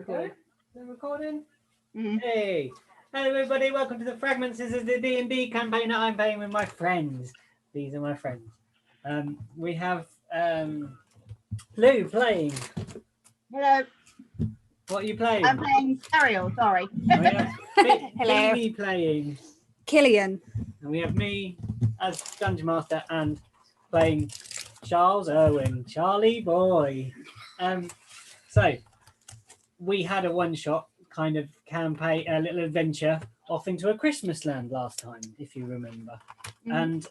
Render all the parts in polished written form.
Recording? They're recording? Mm. Hey! Hello everybody, welcome to the Fragments. This is the D&D campaign that I'm playing with my friends. These are my friends. We have Lou playing. Hello. What are you playing? I'm playing Ariel, sorry. We have Hello. Phoebe playing. Killian. And we have me as Dungeon Master and playing Charles Irwin, Charlie Boy. So we had a one-shot kind of campaign, a little adventure off into a Christmas land last time, if you remember. And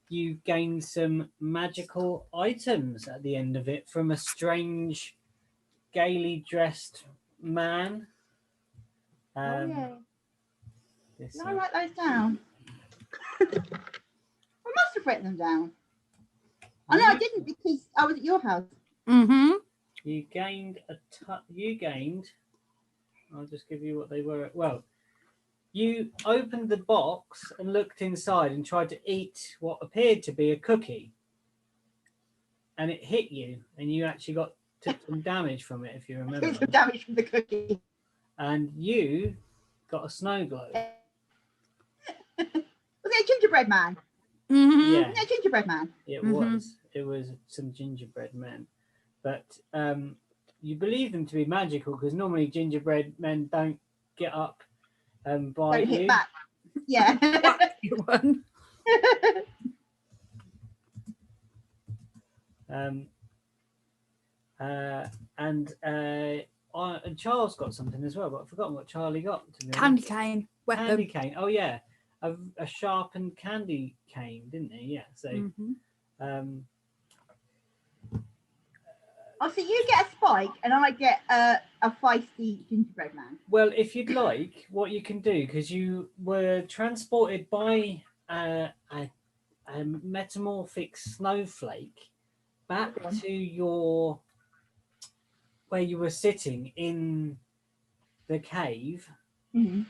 you gained some magical items at the end of it from a strange, gaily dressed man. Yeah. This Did I write those down? I must have written them down. Oh no, I didn't because I was at your house. Mm-hmm. You gained I'll just give you what they were. Well, you opened the box and looked inside and tried to eat what appeared to be a cookie. And it hit you, and you actually took some damage from it, if you remember. Took some damage from the cookie. And you got a snow globe. Was it a gingerbread man? Mm-hmm. Yeah, Wasn't it a gingerbread man? it Mhm. was. It was some gingerbread men. But you believe them to be magical because normally gingerbread men don't get up and bite Don't hit you. back. Yeah. One. And Charles got something as well, but I've forgotten what Charlie got. To be Candy honest. cane. Weapon. Candy cane. Oh yeah, a sharpened candy cane, didn't he? Yeah. So, Mm-hmm. Oh, so you get a spike and I get a feisty gingerbread man. well, if you'd like, what you can do, because you were transported by a metamorphic snowflake back to your where you were sitting in the cave. Mm-hmm.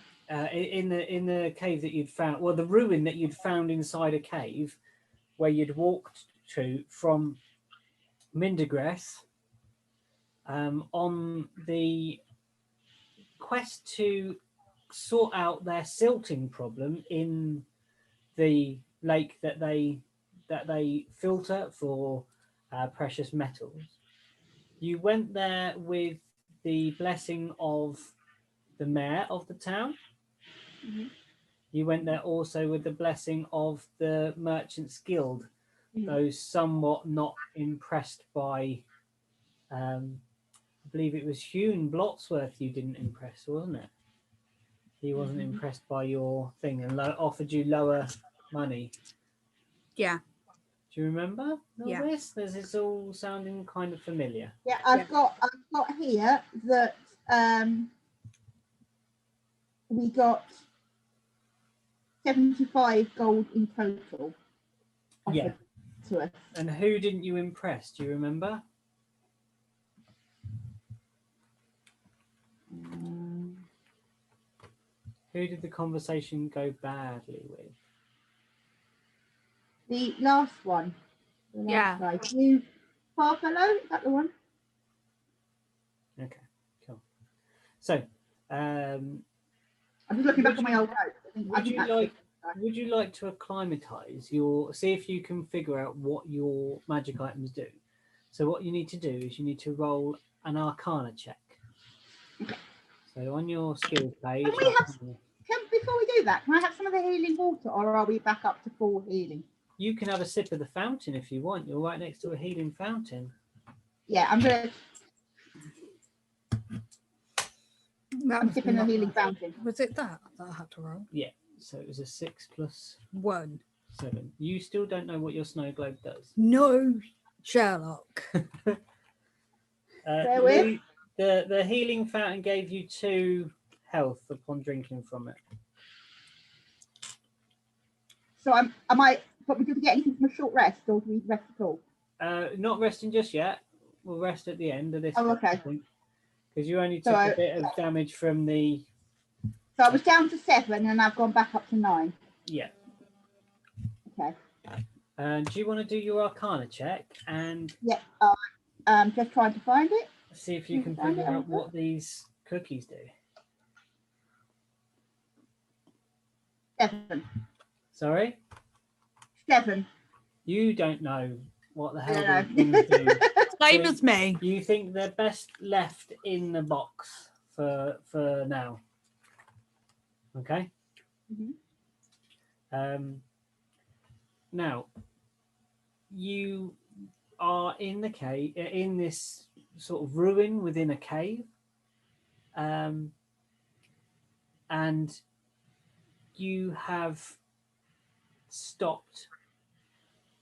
In the cave that you'd found, well, the ruin that you'd found inside a cave where you'd walked to from Mindegres, on the quest to sort out their silting problem in the lake that they filter for precious metals. You went there with the blessing of the mayor of the town. Mhm. You went there also with the blessing of the Merchants Guild, though somewhat not impressed by, I believe it was Hune Blotsworth you didn't impress, wasn't it? He wasn't impressed by your thing and offered you lower money. Yeah. Do you remember? Yeah. This is all sounding kind of familiar. Yeah, I've got here that we got 75 gold in total. Yeah. To us. And who didn't you impress? Do you remember? Who did the conversation go badly with? The last one. The last Yeah. guy. You, Farfellow, is that the one? Okay, cool. So, I'm just looking back at my old notes. would you like to acclimatize see if you can figure out what your magic items do? So what you need to do is you need to roll an Arcana check. Okay. So on your skill page. Before we do that, can I have some of the healing water, or are we back up to full healing? You can have a sip of the fountain if you want. You're right next to a healing fountain. Yeah, I'm sipping the healing fountain. Was it that I had to roll? Yeah. So it was a 6 plus 1. 7. You still don't know what your snow globe does. No, Sherlock. With? The healing fountain gave you 2 health upon drinking from it. So but we did get anything from a short rest, or do we rest at all? Not resting just yet. We'll rest at the end of this. Oh, okay. Because you only took a bit of damage from the. So I was down to 7, and I've gone back up to 9. Yeah. Okay. Do you want to do your Arcana check? And yeah. Just trying to find it. See if you can figure out what these cookies do. 7. Sorry? 7. You don't know what the hell I these don't know. things do. Same So as me. You think they're best left in the box for now? Okay. Mhm. Now you are in the cave, in this sort of ruin within a cave, and you have stopped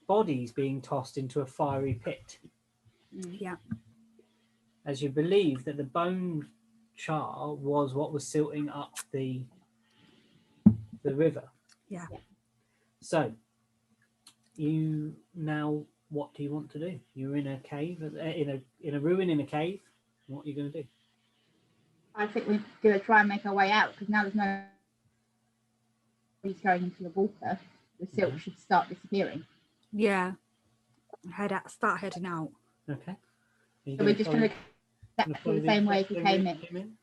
bodies being tossed into a fiery pit, Yeah. as you believe that the bone char was what was silting up the river. Yeah. So you now, what do you want to do? You're in a cave, in a ruin in a cave. What are you going to do? I think we're going to try and make our way out because now there's no going into the water. The silt should start disappearing. Yeah. Start heading out. Okay. So we're just going to go the same way as we came in.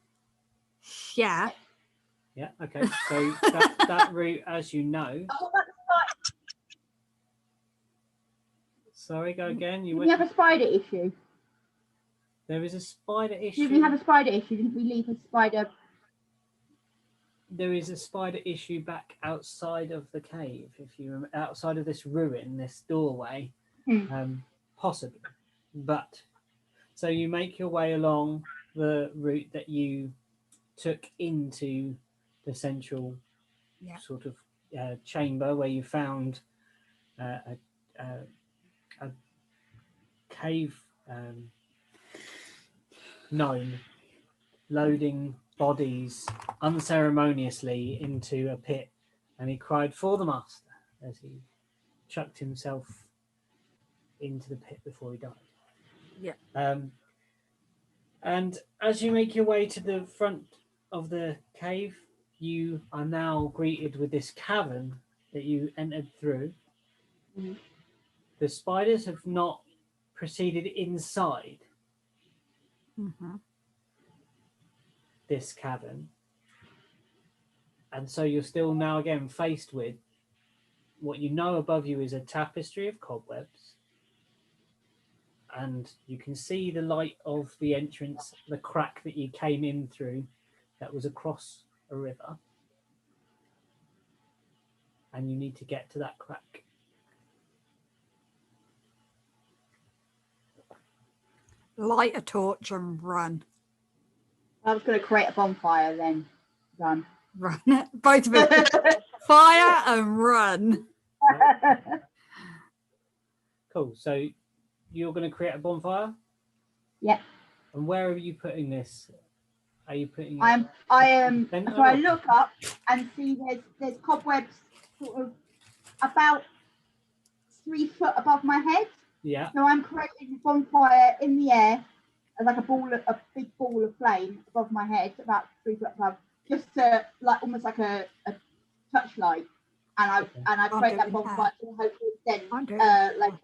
Yeah. Yeah. Okay. So that route, as you know. Sorry, go again. Did we have a spider issue? There is a spider issue. Did we have a spider issue? Didn't we leave a spider? There is a spider issue back outside of the cave. If you remember, outside of this ruin, this doorway, possibly. But so you make your way along the route that you took into the central sort of chamber where you found a cave gnome loading bodies unceremoniously into a pit, and he cried for the master as he chucked himself into the pit before he died. Yeah. And as you make your way to the front of the cave, you are now greeted with this cavern that you entered through. Mhm. The spiders have not proceeded inside this cavern, and so you're still now again faced with what you know above you is a tapestry of cobwebs, and you can see the light of the entrance, the crack that you came in through that was across a river, and you need to get to that crack. Light a torch and run. I was going to create a bonfire then. Run. Run. Both of it. Fire and run. Cool. So you're going to create a bonfire? Yeah. And where are you putting this? Are you putting it? I am. So I look up and see there's cobwebs sort of about 3 foot above my head. Yeah. So I'm creating a bonfire in the air, as like a big ball of flame above my head, about 3 foot above, just to like almost like a touchlight. And I create that bonfire to hopefully extend like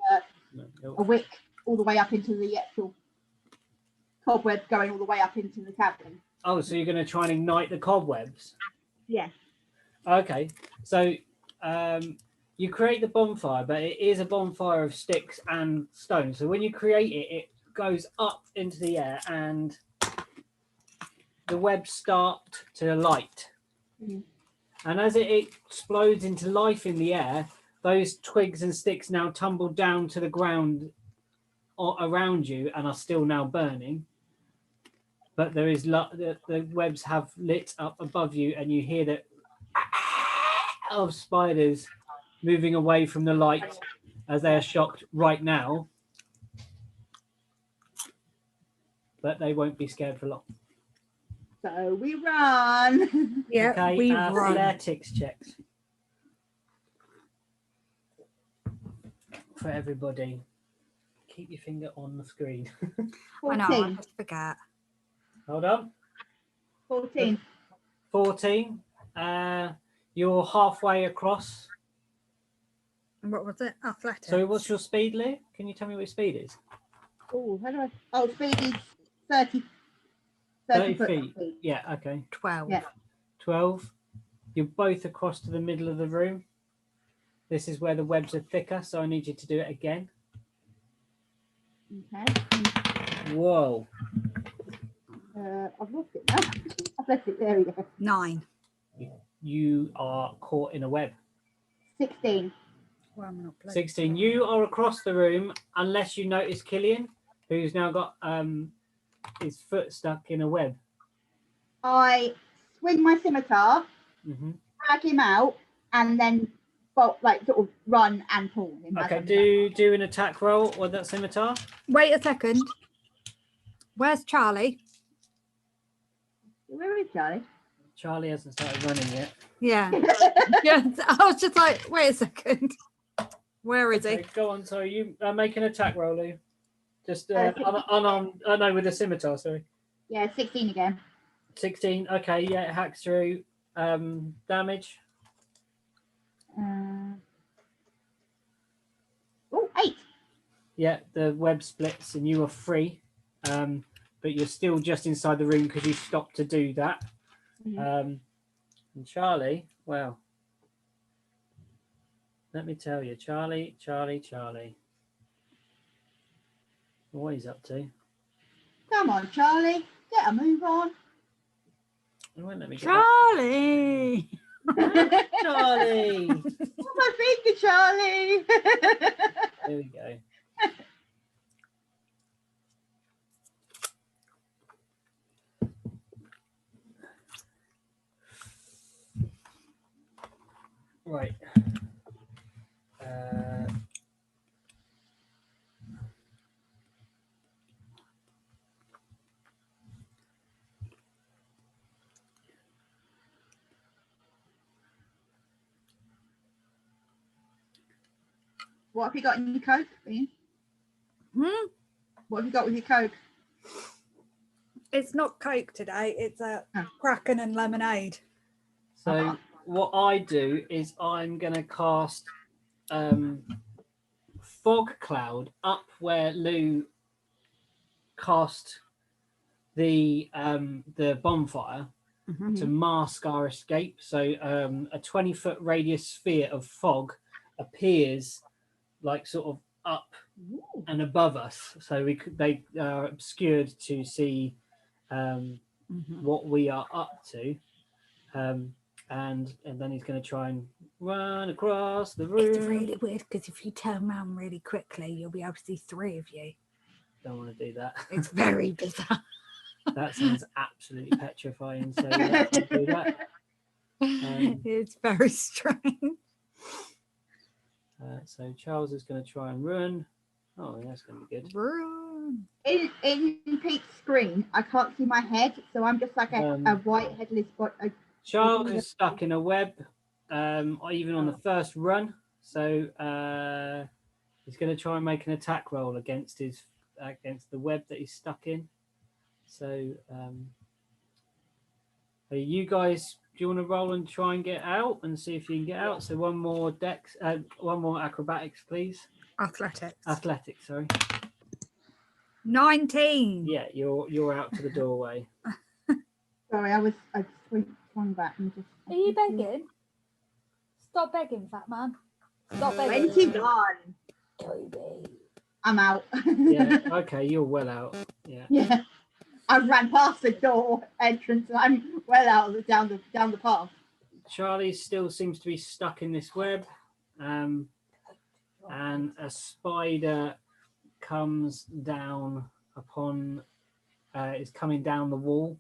a wick all the way up into the actual cobweb, going all the way up into the cavern. Oh, so you're going to try and ignite the cobwebs? Yeah. Okay. So you create the bonfire, but it is a bonfire of sticks and stone. So when you create it, it goes up into the air and the webs start to light. Mm-hmm. And as it explodes into life in the air, those twigs and sticks now tumble down to the ground around you and are still now burning. But there is the webs have lit up above you, and you hear the of spiders moving away from the light as they are shocked right now. But they won't be scared for long. So we run. Yeah, okay, we run. athletics checks for everybody. Keep your finger on the screen. 14. I know, I just forget. Hold on. 14. 14. You're halfway across. And what was it? Athletics. So what's your speed, Lou? Can you tell me what your speed is? Oh, how do I? Oh, speed is 30 30 foot feet. speed. Yeah, okay. 12. Yeah. 12. You're both across to the middle of the room. This is where the webs are thicker, so I need you to do it again. Okay. Whoa. I've lost it now. I've left it. There we go. 9. You are caught in a web. 16. Well, I'm not playing. 16. You are across the room, unless you notice Killian, who's now got his foot stuck in a web. I swing my scimitar, drag him out, and then sort of run and pull him. Okay, do an attack roll with that scimitar. Wait a second. Where's Charlie? Where is Charlie? Charlie hasn't started running yet. Yeah. Yeah. I was just like, wait a second. Where is he? Go on, sorry. You make an attack roll, Lou. Just no, with a scimitar, sorry. Yeah, 16 again. 16. Okay, yeah, it hacks through. Damage. 8. Yeah, the web splits and you are free. But you're still just inside the room because you stopped to do that. And Charlie, well, let me tell you, Charlie. What he's up to. Come on, Charlie. Get a move on. It won't let me get Charlie! that. Charlie! What's my finger, Charlie? There we go. Right. What have you got in your Coke, Ian? What have you got with your Coke? It's not Coke today. It's a Kraken and lemonade. So what I do is I'm going to cast fog cloud up where Lou cast the bonfire to mask our escape. So a 20-foot radius sphere of fog appears like sort of up and above us, so they are obscured to see what we are up to. And then he's going to try and run across the room. It's really weird because if you turn around really quickly, you'll be able to see 3 of you. Don't want to do that. It's very bizarre. That sounds absolutely petrifying. So let's not do that. It's very strange. So Charles is going to try and run. Oh, that's going to be good. Run. In Pete's screen, I can't see my head, so I'm just like a white headless body. Charles is stuck in a web, even on the first run. So he's going to try and make an attack roll against the web that he's stuck in. So you guys, do you want to roll and try and get out and see if you can get out? So one more acrobatics, please. Athletics, sorry. 19. Yeah, you're out to the doorway. Sorry, I swung back and just. Are you begging? Stop begging, fat man. Stop begging. 21. Toby. I'm out. Yeah, okay, you're well out. Yeah. Yeah. I ran past the door entrance and I'm well out of down the path. Charlie still seems to be stuck in this web. And a spider comes down is coming down the wall.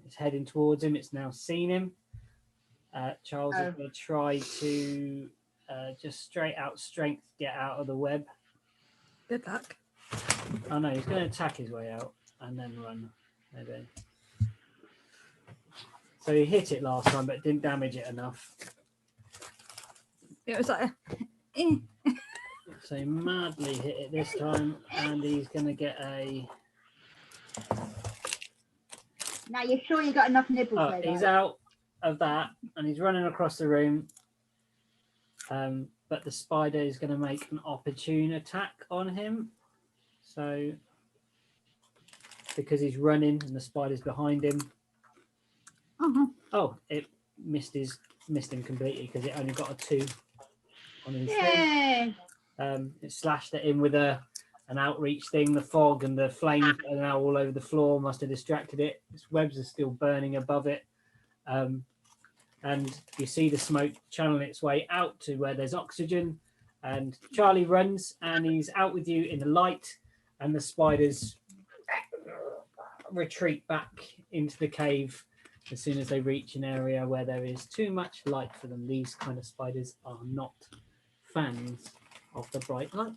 It's heading towards him. It's now seen him. Charles is going to try to just straight out strength get out of the web. Good luck. Oh no, he's going to attack his way out and then run. Maybe. So he hit it last time, but didn't damage it enough. It was like. So he madly hit it this time, and he's going to get a. Now you're sure you got enough nibbles there? He's out of that, and he's running across the room. But the spider is going to make an opportune attack on him. So because he's running and the spider's behind him. Oh, it missed him completely because it only got a 2 on his thing. It slashed at him with an outreach thing. The fog and the flames are now all over the floor, must have distracted it. Its webs are still burning above it. And you see the smoke channeling its way out to where there's oxygen. And Charlie runs and he's out with you in the light, and the spiders retreat back into the cave as soon as they reach an area where there is too much light for them. These kind of spiders are not fans of the bright light.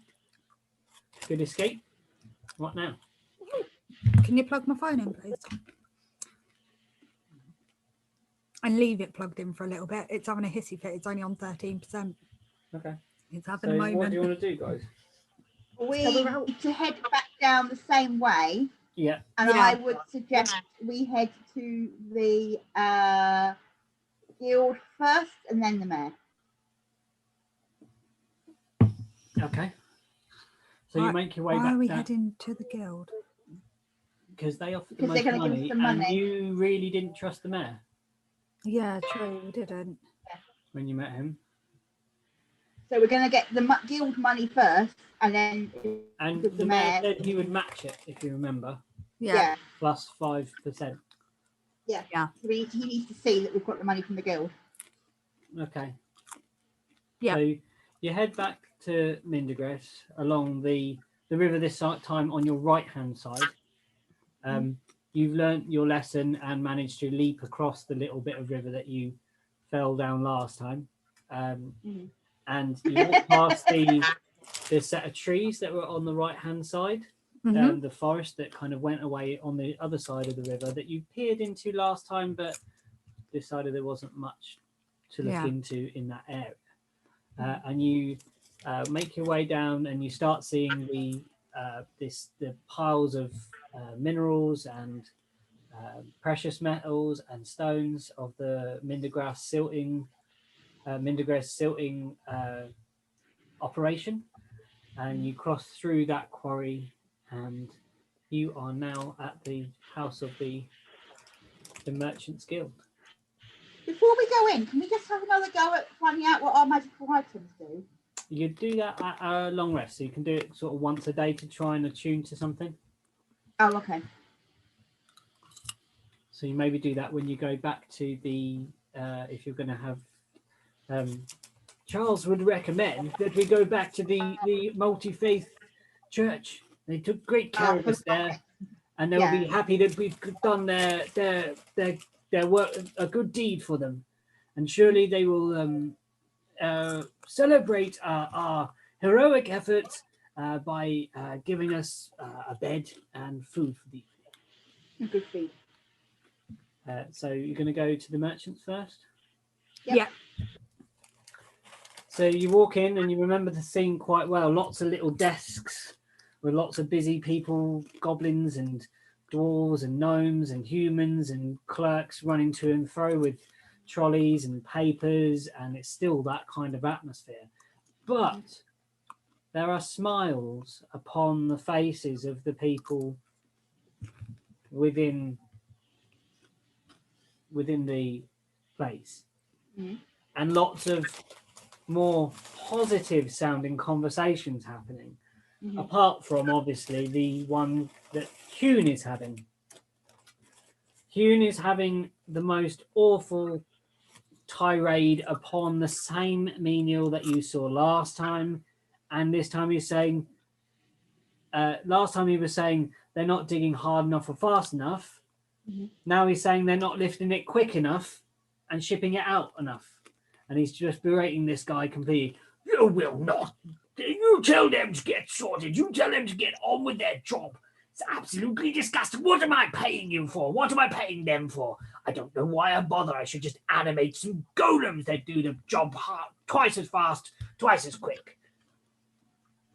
Good escape. What now? Can you plug my phone in, please? And leave it plugged in for a little bit. It's having a hissy fit. It's only on 13%. Okay. It's having So a moment. what do you want to do, guys? We need to head back down the same way. Yeah. And I would suggest we head to the guild first and then the mayor. Okay. So you make your way back. Why are we down, heading to the guild? because they offered the Because they're most going to give us money, the money. and you really didn't trust the mayor Yeah, true. We didn't. when you met him. So we're going to get the guild money first, and then And give the mayor said he would match it, if you remember, Yeah. plus 5%. Yeah. Yeah. So he needs to see that we've got the money from the guild. Okay. Yeah. So you head back to Mindegres along the river this time on your right-hand side. You've learnt your lesson and managed to leap across the little bit of river that you fell down last time. And you walk past the set of trees that were on the right-hand side, the forest that kind of went away on the other side of the river that you peered into last time, but decided there wasn't much to look into in that area. And you make your way down and you start seeing the piles of minerals and precious metals and stones of the Mindegres silting operation. And you cross through that quarry and you are now at the house of the Merchants Guild. Before we go in, can we just have another go at finding out what our magical items do? You do that at a long rest, so you can do it sort of once a day to try and attune to something. Oh, okay. So you maybe do that when you go back to the, if you're going to have, Charles would recommend that we go back to the multi-faith church. They took great care of us there, and they'll be happy that we've done their work, a good deed for them. And surely they will celebrate our heroic efforts by giving us a bed and food for the evening. Good feed. So you're going to go to the merchants first? Yep. Yeah. So you walk in and you remember the scene quite well. Lots of little desks with lots of busy people, goblins and dwarves and gnomes and humans and clerks running to and fro with trolleys and papers, and it's still that kind of atmosphere. But there are smiles upon the faces of the people within the place, and lots of more positive sounding conversations happening, apart from obviously the one that Hune is having. Hune is having the most awful tirade upon the same menial that you saw last time, and this time he's saying, last time he was saying they're not digging hard enough or fast enough. Now he's saying they're not lifting it quick enough and shipping it out enough. And he's just berating this guy completely. You will not. You tell them to get sorted. You tell them to get on with their job. It's absolutely disgusting. What am I paying you for? What am I paying them for? I don't know why I bother. I should just animate some golems that do the job twice as fast, twice as quick.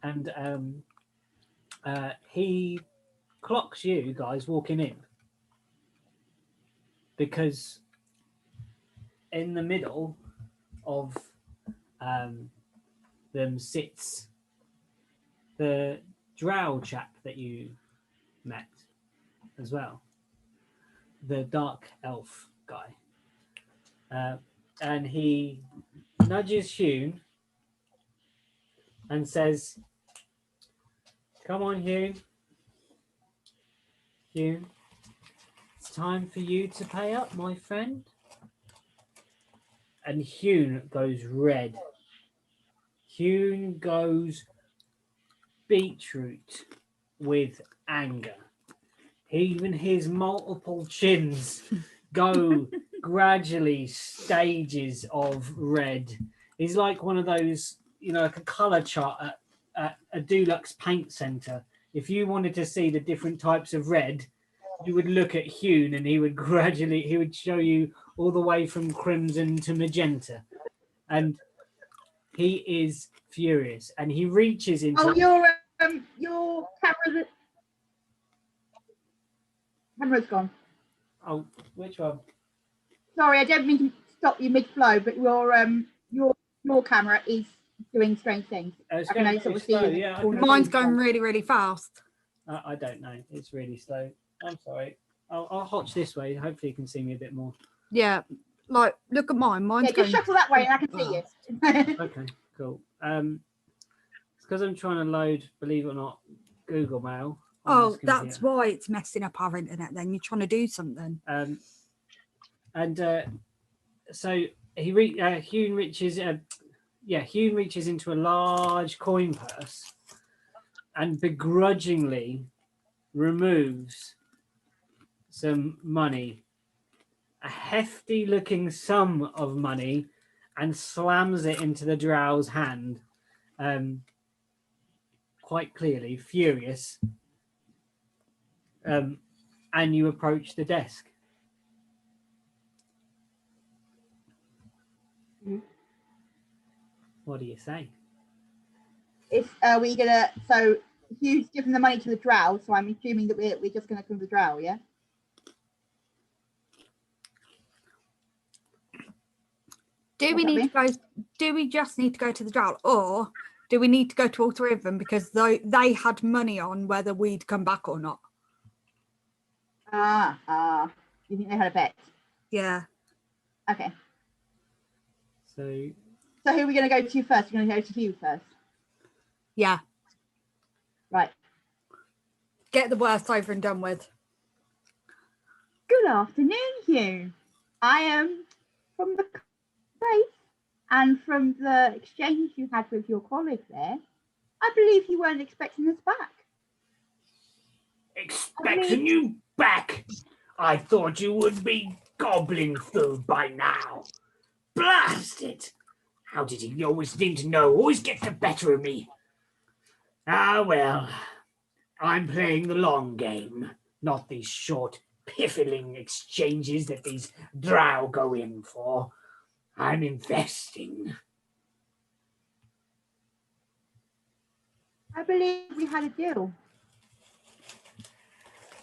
And he clocks you guys walking in, because in the middle of them sits the drow chap that you met as well, the dark elf guy, and he nudges Hune and says, "Come on, Hune. Hune, it's time for you to pay up, my friend." And Hune goes red. Hune goes beetroot with anger. Even his multiple chins go gradually stages of red. He's like one of those, like a color chart at a Dulux paint center. If you wanted to see the different types of red, you would look at Hune and he would show you all the way from crimson to magenta. And he is furious and he reaches into... Oh, your camera's gone. Oh, which one? Sorry, I don't mean to stop you mid-flow, but your camera is doing strange things. It's I can only sort of see you. Yeah, Mine's going really, really fast. I don't know. It's really slow. I'm sorry. I'll hotch this way. Hopefully you can see me a bit more. Yeah, like look at mine. Mine's just shuffle that way and I can see you. Okay, cool. It's because I'm trying to load, believe it or not, Google Mail. Oh, that's why it's messing up our internet. Then you're trying to do something. So Hune reaches. Hune reaches into a large coin purse and begrudgingly removes some money, a hefty looking sum of money, and slams it into the drow's hand, quite clearly furious. And you approach the desk. What do you say? Are we gonna? So Hugh's given the money to the drow, so I'm assuming that we're just gonna come to the drow, yeah? Do we just need to go to the drow, or do we need to go to all three of them because they had money on whether we'd come back or not? You think they had a bet? Yeah. Okay. So who are we going to go to first? We're going to go to Hugh first. Yeah. Right. Get the worst over and done with. Good afternoon, Hugh. I am from the place and from the exchange you had with your colleague there. I believe you weren't expecting us back. Expecting you back? I thought you would be gobbling food by now. Blast it! How did he always seem to know? Always gets the better of me. Ah, well, I'm playing the long game, not these short, piffling exchanges that these drow go in for. I'm investing. I believe we had a deal.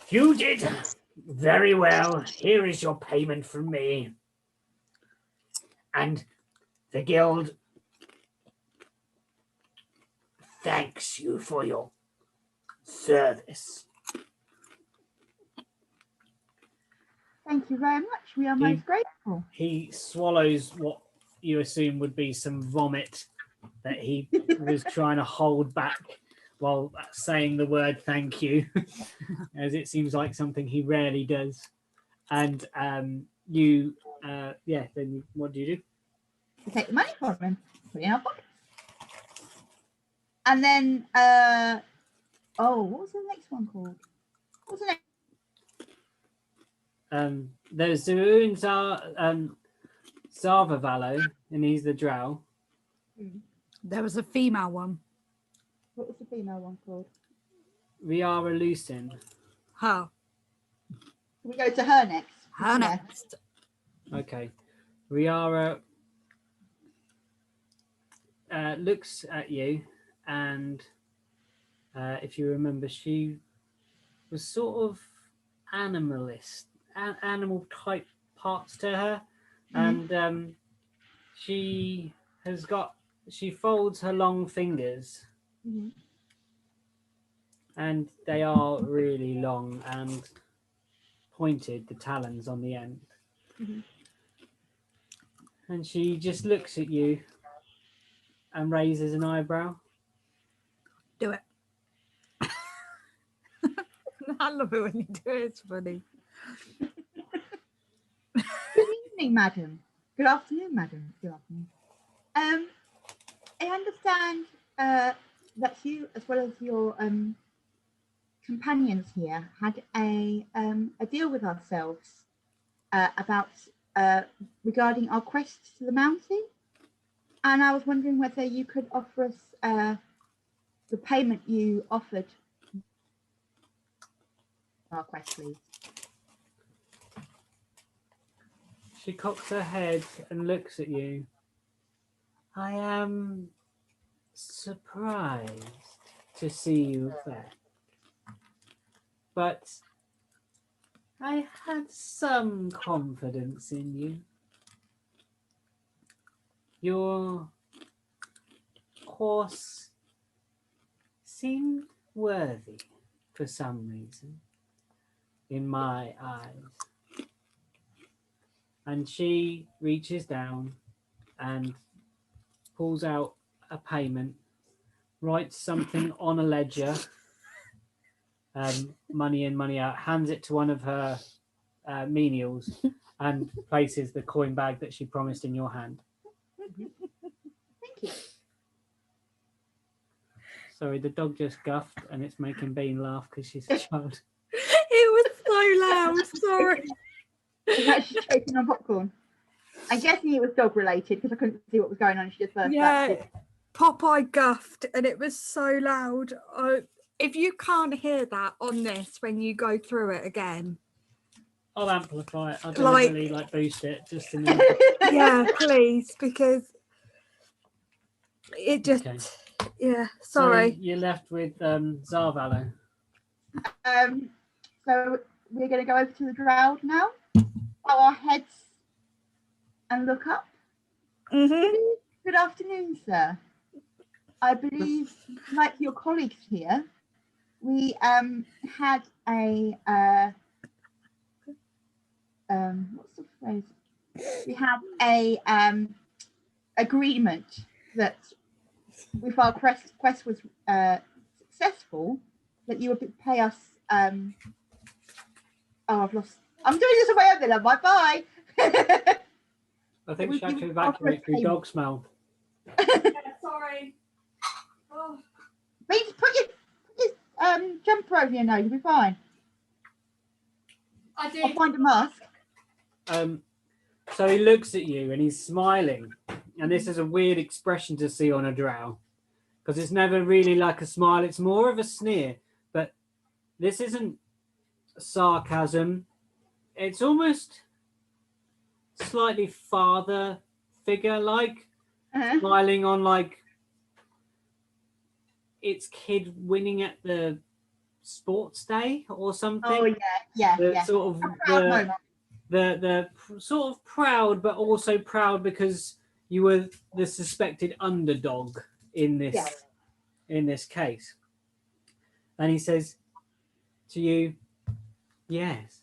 You did? Very well. Here is your payment from me. And the guild thanks you for your service. Thank you very much. We are most grateful. He swallows what you assume would be some vomit that he was trying to hold back while saying the word thank you, as it seems like something he rarely does. And then what do you do? We take the money from him, put it in our pockets. And then, what was the next one called? What was the next? There's Zaruin Zarvavalo, and he's the drow. There was a female one. What was the female one called? Riara Lucin. How? We go to her next. Her next. Okay. Riara looks at you, and if you remember, she was sort of animalist, animal type parts to her, and she folds her long fingers and they are really long and pointed, the talons on the end. Mhm. And she just looks at you and raises an eyebrow. Do it. I love it when you do it. It's funny. Good evening, madam. Good afternoon, madam. Good afternoon. I understand that you, as well as your companions here, had a deal with ourselves about regarding our quest to the mountain, and I was wondering whether you could offer us the payment you offered for our quest, please. She cocks her head and looks at you. I am surprised to see you back, but I had some confidence in you. Your horse seemed worthy for some reason in my eyes. And she reaches down and pulls out a payment, writes something on a ledger, money in, money out, hands it to one of her menials, and places the coin bag that she promised in your hand. Thank you. Sorry, the dog just guffed and it's making Bean laugh because she's a child. It was so loud. Sorry. Is that she choking on popcorn? I'm guessing it was dog related because I couldn't see what was going on. She just burst Yeah, out. Popeye guffed and it was so loud. If you can't hear that on this when you go through it again, I'll amplify it. I'll Like- deliberately boost it just in the... yeah, please, because it just, Okay. yeah, So sorry. you're left with Zarvalo. So we're going to go over to the drow now. Bow our heads and look up. Mm-hmm. Good afternoon, sir. I believe, like your colleagues here, we had a what's the phrase? We have a agreement that if our quest was successful, that you would pay us. Oh, I've lost. I'm doing this on my own. Then, bye bye. I think We- she had we to would evacuate offer through payment. dog smell. Sorry. Oh. Please put your jumper over your nose. You'll be fine. I I'll find a mask. So he looks at you and he's smiling. And this is a weird expression to see on a drow. Because it's never really like a smile. It's more of a sneer. But this isn't sarcasm. It's almost slightly father figure like. Smiling on like its kid winning at the sports day or something. Oh yeah. The sort of Proud moment. the sort of proud, but also proud because you were the suspected underdog in this Yeah. in this case. And he says to you, "Yes,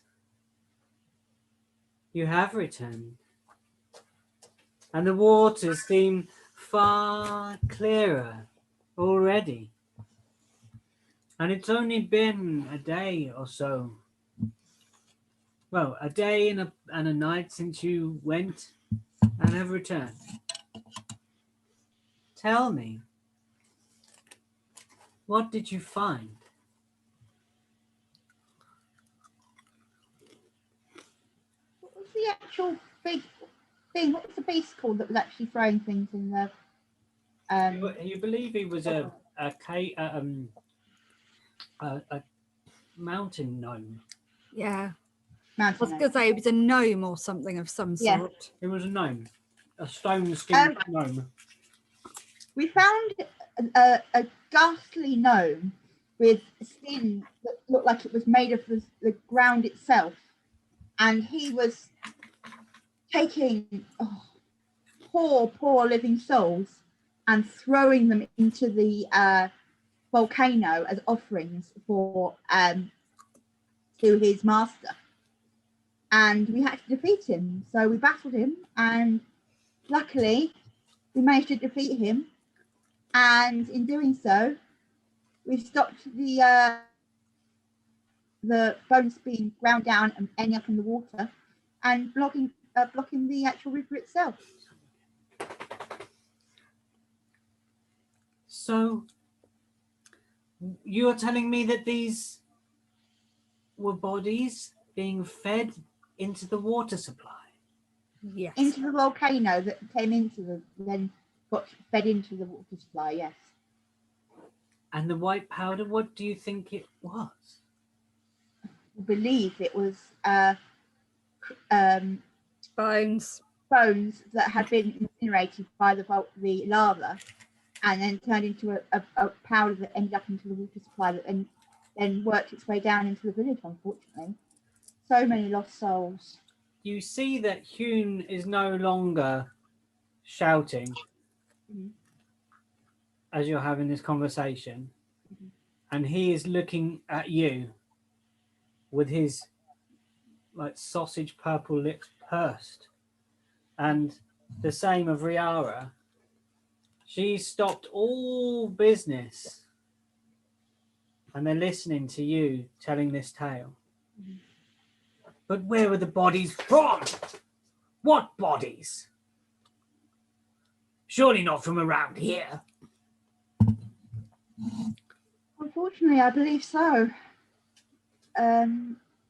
you have returned, and the waters seem far clearer already. And it's only been a day or so. Well, a day and a night since you went and have returned. Tell me, what did you find?" What was the actual big thing? What was the beast called that was actually throwing things in the? You believe he was a mountain gnome. Yeah. I Mountain was gnome. going to say it was a gnome or something of some Yeah. sort. It was a gnome, a stone-skinned gnome. We found a ghastly gnome with skin that looked like it was made of the ground itself, and he was taking poor living souls and throwing them into the volcano as offerings for to his master, and we had to defeat him. So we battled him, and luckily we managed to defeat him. And in doing so, we stopped the bones being ground down and ending up in the water, and blocking the actual river itself. So you're telling me that these were bodies being fed into the water supply? Yes. Into the volcano that came into then got fed into the water supply, yes. And the white powder, what do you think it was? I believe it was Bones. bones that had been incinerated by the lava, and then turned into a powder that ended up into the water supply that then worked its way down into the village, unfortunately. So many lost souls. You see that Hune is no longer shouting as you're having this conversation, and he is looking at you with his like sausage purple lips pursed, and the same of Riara. She stopped all business and they're listening to you telling this tale. But where were the bodies from? What bodies? Surely not from around here. Unfortunately, I believe so. There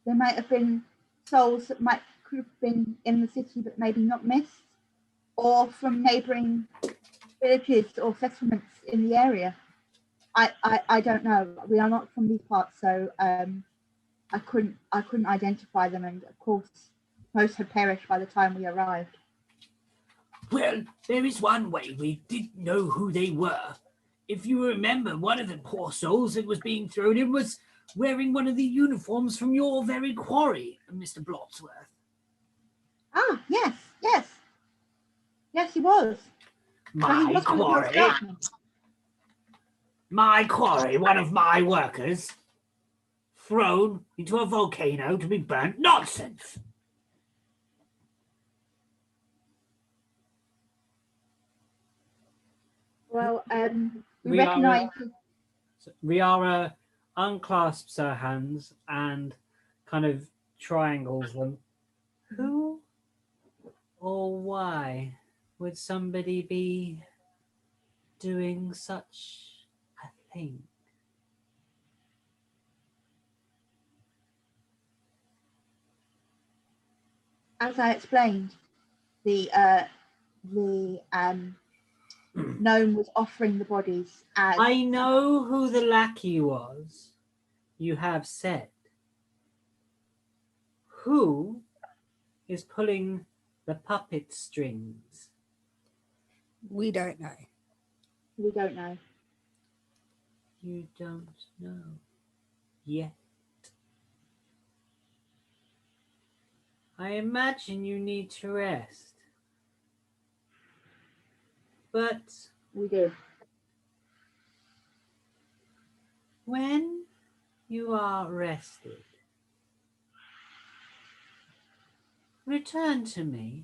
might have been souls that could have been in the city but maybe not missed, or from neighbouring villages or settlements in the area. I don't know. We are not from these parts, so I couldn't identify them, and of course most had perished by the time we arrived. Well, there is one way we didn't know who they were. If you remember, one of the poor souls that was being thrown in was wearing one of the uniforms from your very quarry, Mr. Blotsworth. Ah, yes, he was. My quarry? My quarry, one of my workers, thrown into a volcano to be burnt? Nonsense! Well, we recognise. Riara unclasps her hands and kind of triangles them. Who or why would somebody be doing such a thing? As I explained, the gnome was offering the bodies as. I know who the lackey was, you have said. Who is pulling the puppet strings? We don't know. We don't know. You don't know yet. I imagine you need to rest. But We do. when you are rested, return to me.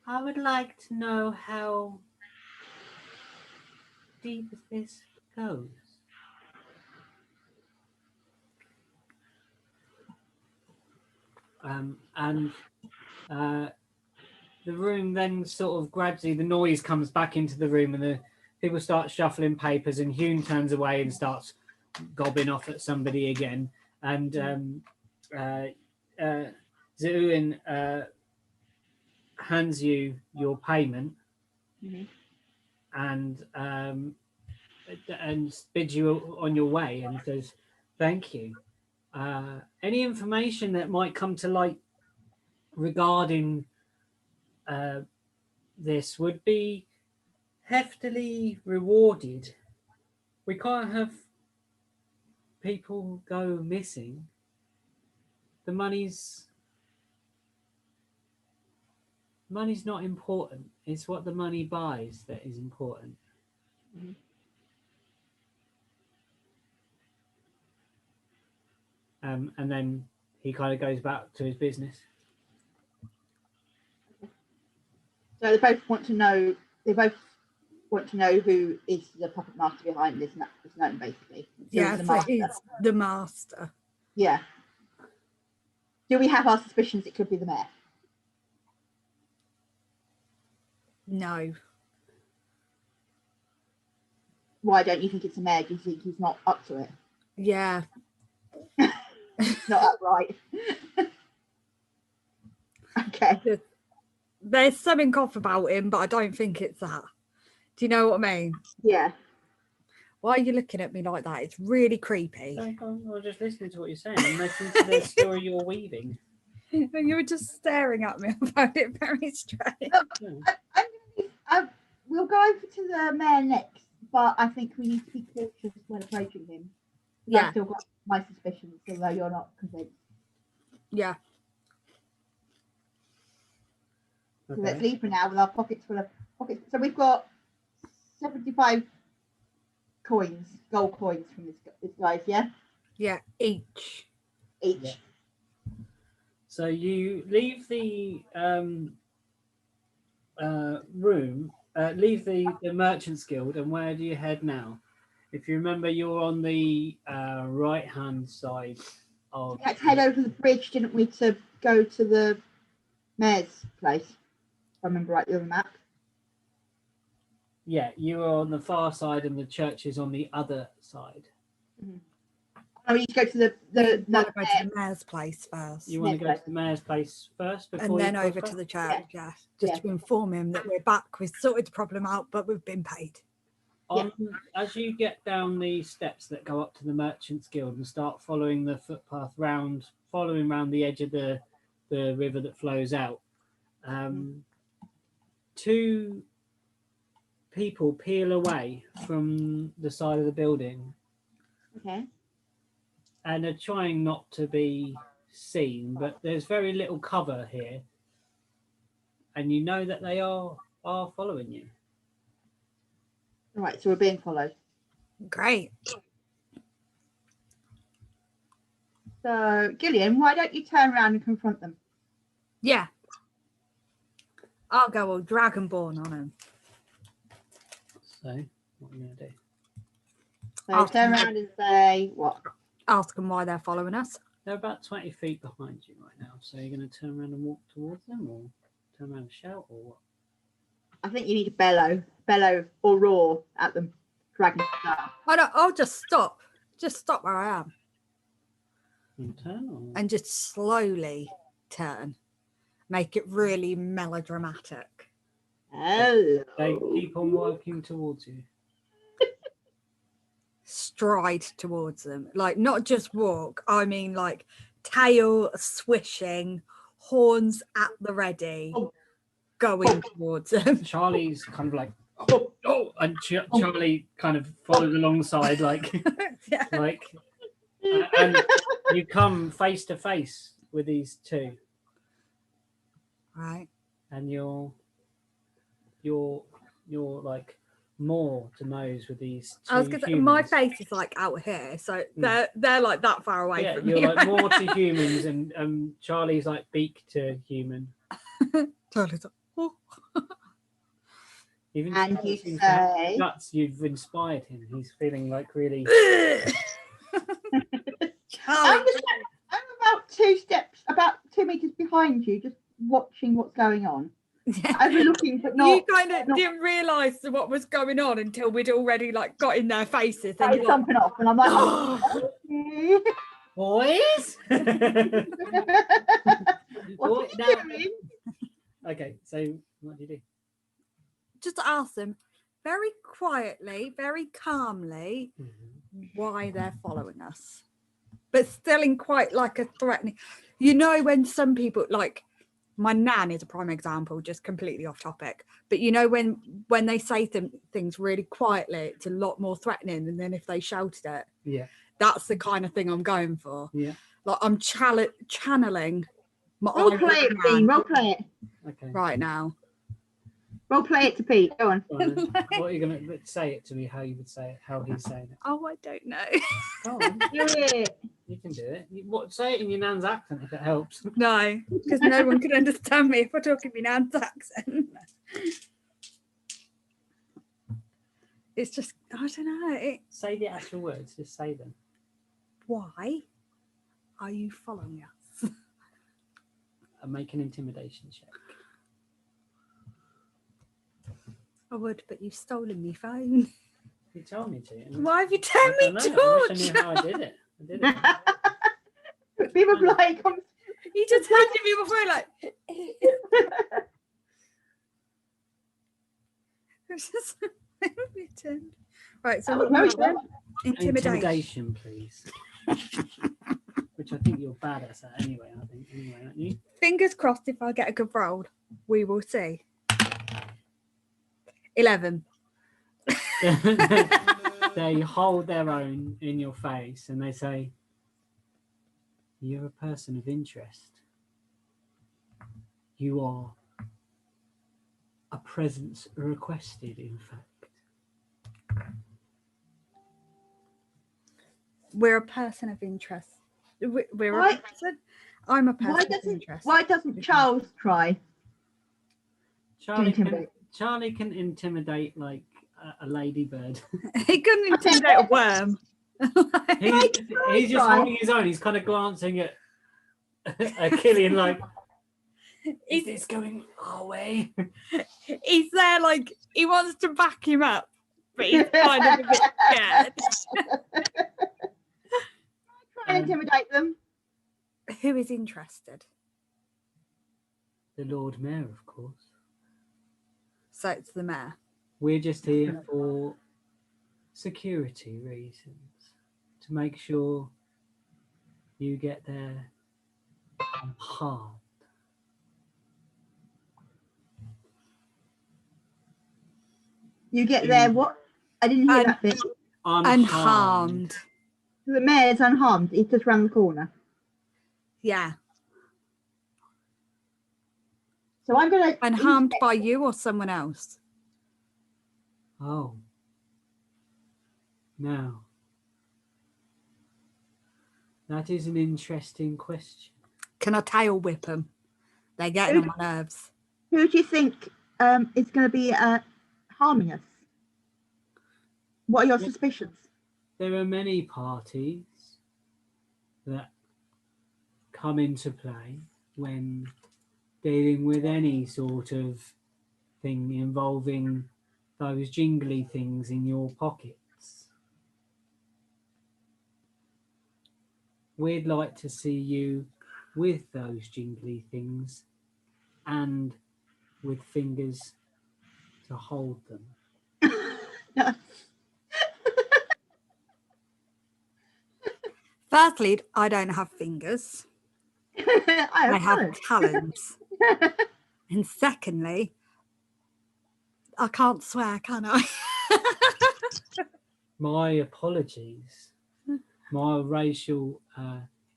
I would like to know how deep this goes. And the room then sort of gradually, the noise comes back into the room and the people start shuffling papers, and Hune turns away and starts gobbling off at somebody again. And Zeuin hands you your payment and bids you on your way and says, thank you. Any information that might come to light regarding this would be heftily rewarded. We can't have people go missing. The money's not important. It's what the money buys that is important. and then he kind of goes back to his business. So they both want to know. They both want to know who is the puppet master behind this gnome, basically. Yeah, the so master. he's the master. Yeah. Do we have our suspicions it could be the mayor? No. Why don't you think it's the mayor? Do you think he's not up to it? Yeah. Not upright. Okay. There's something off about him, but I don't think it's that. Do you know what I mean? Yeah. Why are you looking at me like that? It's really creepy. I'm just listening to what you're saying. I'm listening to the story you're weaving. You were just staring at me. I found it very strange. We'll go over to the mayor next, but I think we need to be cautious when approaching him. Yeah. I've still got my suspicions, although you're not convinced. Yeah. So let's leave for now with our pockets full of pockets. So we've got 75 coins, gold coins from this guys, yeah? Yeah, each. Each. Yeah. So you leave the room, leave the Merchants Guild, and where do you head now? If you remember, you're on the right-hand side of... We had to head over the bridge, didn't we, to go to the mayor's place, if I remember rightly on the map. Yeah, you are on the far side and the church is on the other side. Mm-hmm. I need to go to the mayor's place first. You want to go to the mayor's place first before and then over to the church, just to inform him that we're back. We've sorted the problem out, but we've been paid. As you get down the steps that go up to the Merchants Guild and start following the footpath following around the edge of the river that flows out, two people peel away from the side of the building. Okay. And are trying not to be seen, but there's very little cover here. And you know that they are following you. All right, so we're being followed. Great. So, Gillian, why don't you turn around and confront them? Yeah. I'll go all Dragonborn on him. So, what are you going to do? So turn around and say what? Ask them why they're following us. They're about 20 feet behind you right now. So you're going to turn around and walk towards them, or turn around and shout, or what? I think you need to bellow or roar at them. Fragments. I'll just stop. Just stop where I am. And turn, or... And just slowly turn. Make it really melodramatic. Hello. They keep on walking towards you. Stride towards them, like not just walk, I mean like tail swishing, horns at the ready, going towards them. Charlie's kind of like and Charlie kind of follows alongside like Yeah. like and you come face to face with these two, Right. and you're like more to nose with these two. I was gonna say, my face is like out here, so they're like that far away from you're me. like more to humans, and Charlie's like beak to human. Charlie's like, oh. Even And you say nuts, you've inspired him. He's feeling like really I'm about 2 meters behind you, just watching what's going on. Yeah. Overlooking, but not. You kind of didn't realise what was going on until we'd already like got in their faces. I was jumping off, and I'm like, okay. boys. What's he doing? Okay, so what do you do? Just ask them very quietly, very calmly, why they're following us, but still in quite like a threatening. You know, when some people, like my nan is a prime example, just completely off topic, but you know when they say things really quietly, it's a lot more threatening than then if they shouted it. Yeah, that's the kind of thing I'm going for. Yeah, like I'm channeling my role play it, Dean. Role play it. Okay. Right now. Role play it to Pete. Go on. What are you going to say it to me? How you would say it? How he's saying it? Oh, I don't know. Go on. Do it. You can can do it. Say it in your nan's accent if it helps. No, because no one can understand me if I talk in my nan's accent. It's just, I don't know. Say the actual words. Just say them. Why are you following us? And make an intimidation check. I would, but you've stolen my phone. You told me to. and Why have you I told don't me know, to? I wish I knew how I did it. I did it. People be like, You just handed me my phone like. It's just written. Right, so very good. intimidation. Please. Which I think you're bad at that anyway. Anyway, aren't you? Fingers crossed. If I get a good roll, we will see. 11. They hold their own in your face and they say, "You're a person of interest. You are a presence requested, in fact." We're a person of interest. We're Why- a person. I'm a person of interest. Why doesn't Charles try? Charlie can intimidate like a ladybird. He couldn't intimidate a worm. He's just holding his own. He's kind of glancing at Killian like, "Is this going our way?" He's there like he wants to back him up, but he's kind of a bit scared. Try and intimidate them. Who is interested? The Lord Mayor, of course. So it's the mayor. We're just here for security reasons, to make sure you get there unharmed. You get there, what? I didn't hear that bit. Unharmed. The mayor's unharmed. He's just round the corner. Yeah. So I'm going to... Unharmed by you or someone else? Oh. Now, that is an interesting question. Can I tail whip them? They're getting on my nerves. Who do you think is going to be harming us? What are your suspicions? There are many parties that come into play when dealing with any sort of thing involving those jingly things in your pockets. We'd like to see you with those jingly things and with fingers to hold them. Firstly, I don't have fingers. I have talons. And secondly, I can't swear, can I? My apologies. My racial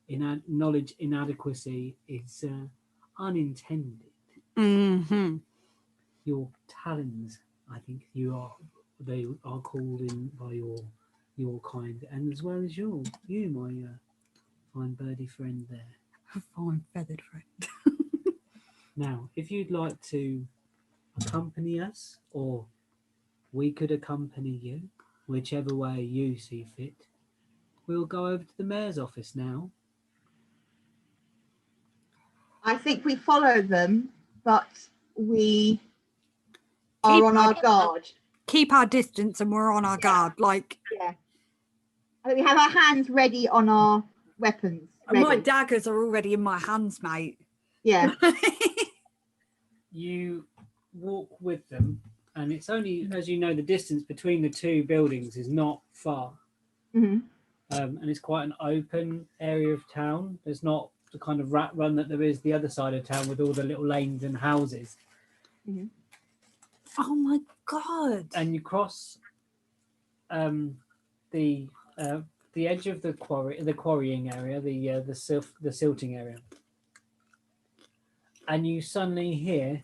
knowledge inadequacy is unintended. Mm-hmm. Your talons, I think they are called in by your kind, and as well as you, my fine birdie friend there. Fine feathered friend. Now, if you'd like to accompany us, or we could accompany you, whichever way you see fit, we'll go over to the mayor's office now. I think we follow them, but we are on our guard. Keep our distance and we're on our guard. Like, yeah. I think we have our hands ready on our weapons. My daggers are already in my hands, mate. Yeah. You walk with them, and it's only, as you know, the distance between the two buildings is not far. Mm-hmm. And it's quite an open area of town. There's not the kind of rat run that there is the other side of town with all the little lanes and houses. Mm-hmm. Oh my God. And you cross the edge of the quarrying area, the silting area, and you suddenly hear,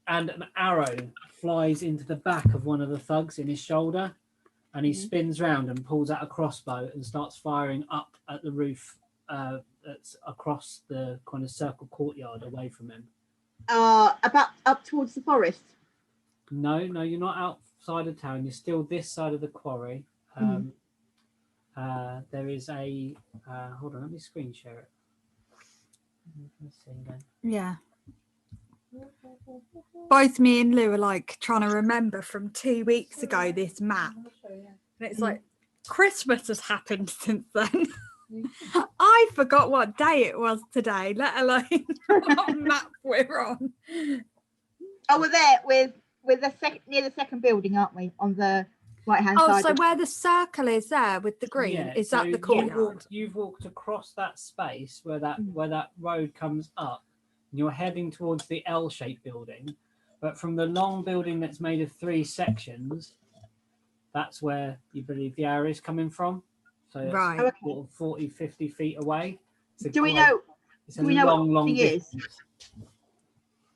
and an arrow flies into the back of one of the thugs in his shoulder, and he spins round and pulls out a crossbow and starts firing up at the roof that's across the kind of circle courtyard away from him. About up towards the forest. No, you're not outside of town. You're still this side of the quarry. There is a hold on, let me screen share it. Let's see again. Yeah. Both me and Lou are like trying to remember from 2 weeks ago this map. And it's like Christmas has happened since then. I forgot what day it was today, let alone what map we're on. Oh, we're there with the near the second building, aren't we? On the right hand side. Oh, so where the circle is there with the green, Yeah, is so that the courtyard? You've walked across that space where that road comes up, and you're heading towards the L-shaped building. But from the long building that's made of 3 sections, that's where you believe the arrow is coming from. So it's Right. sort of 40, 50 feet away. Do we know? It's Do we know what long building is? distance.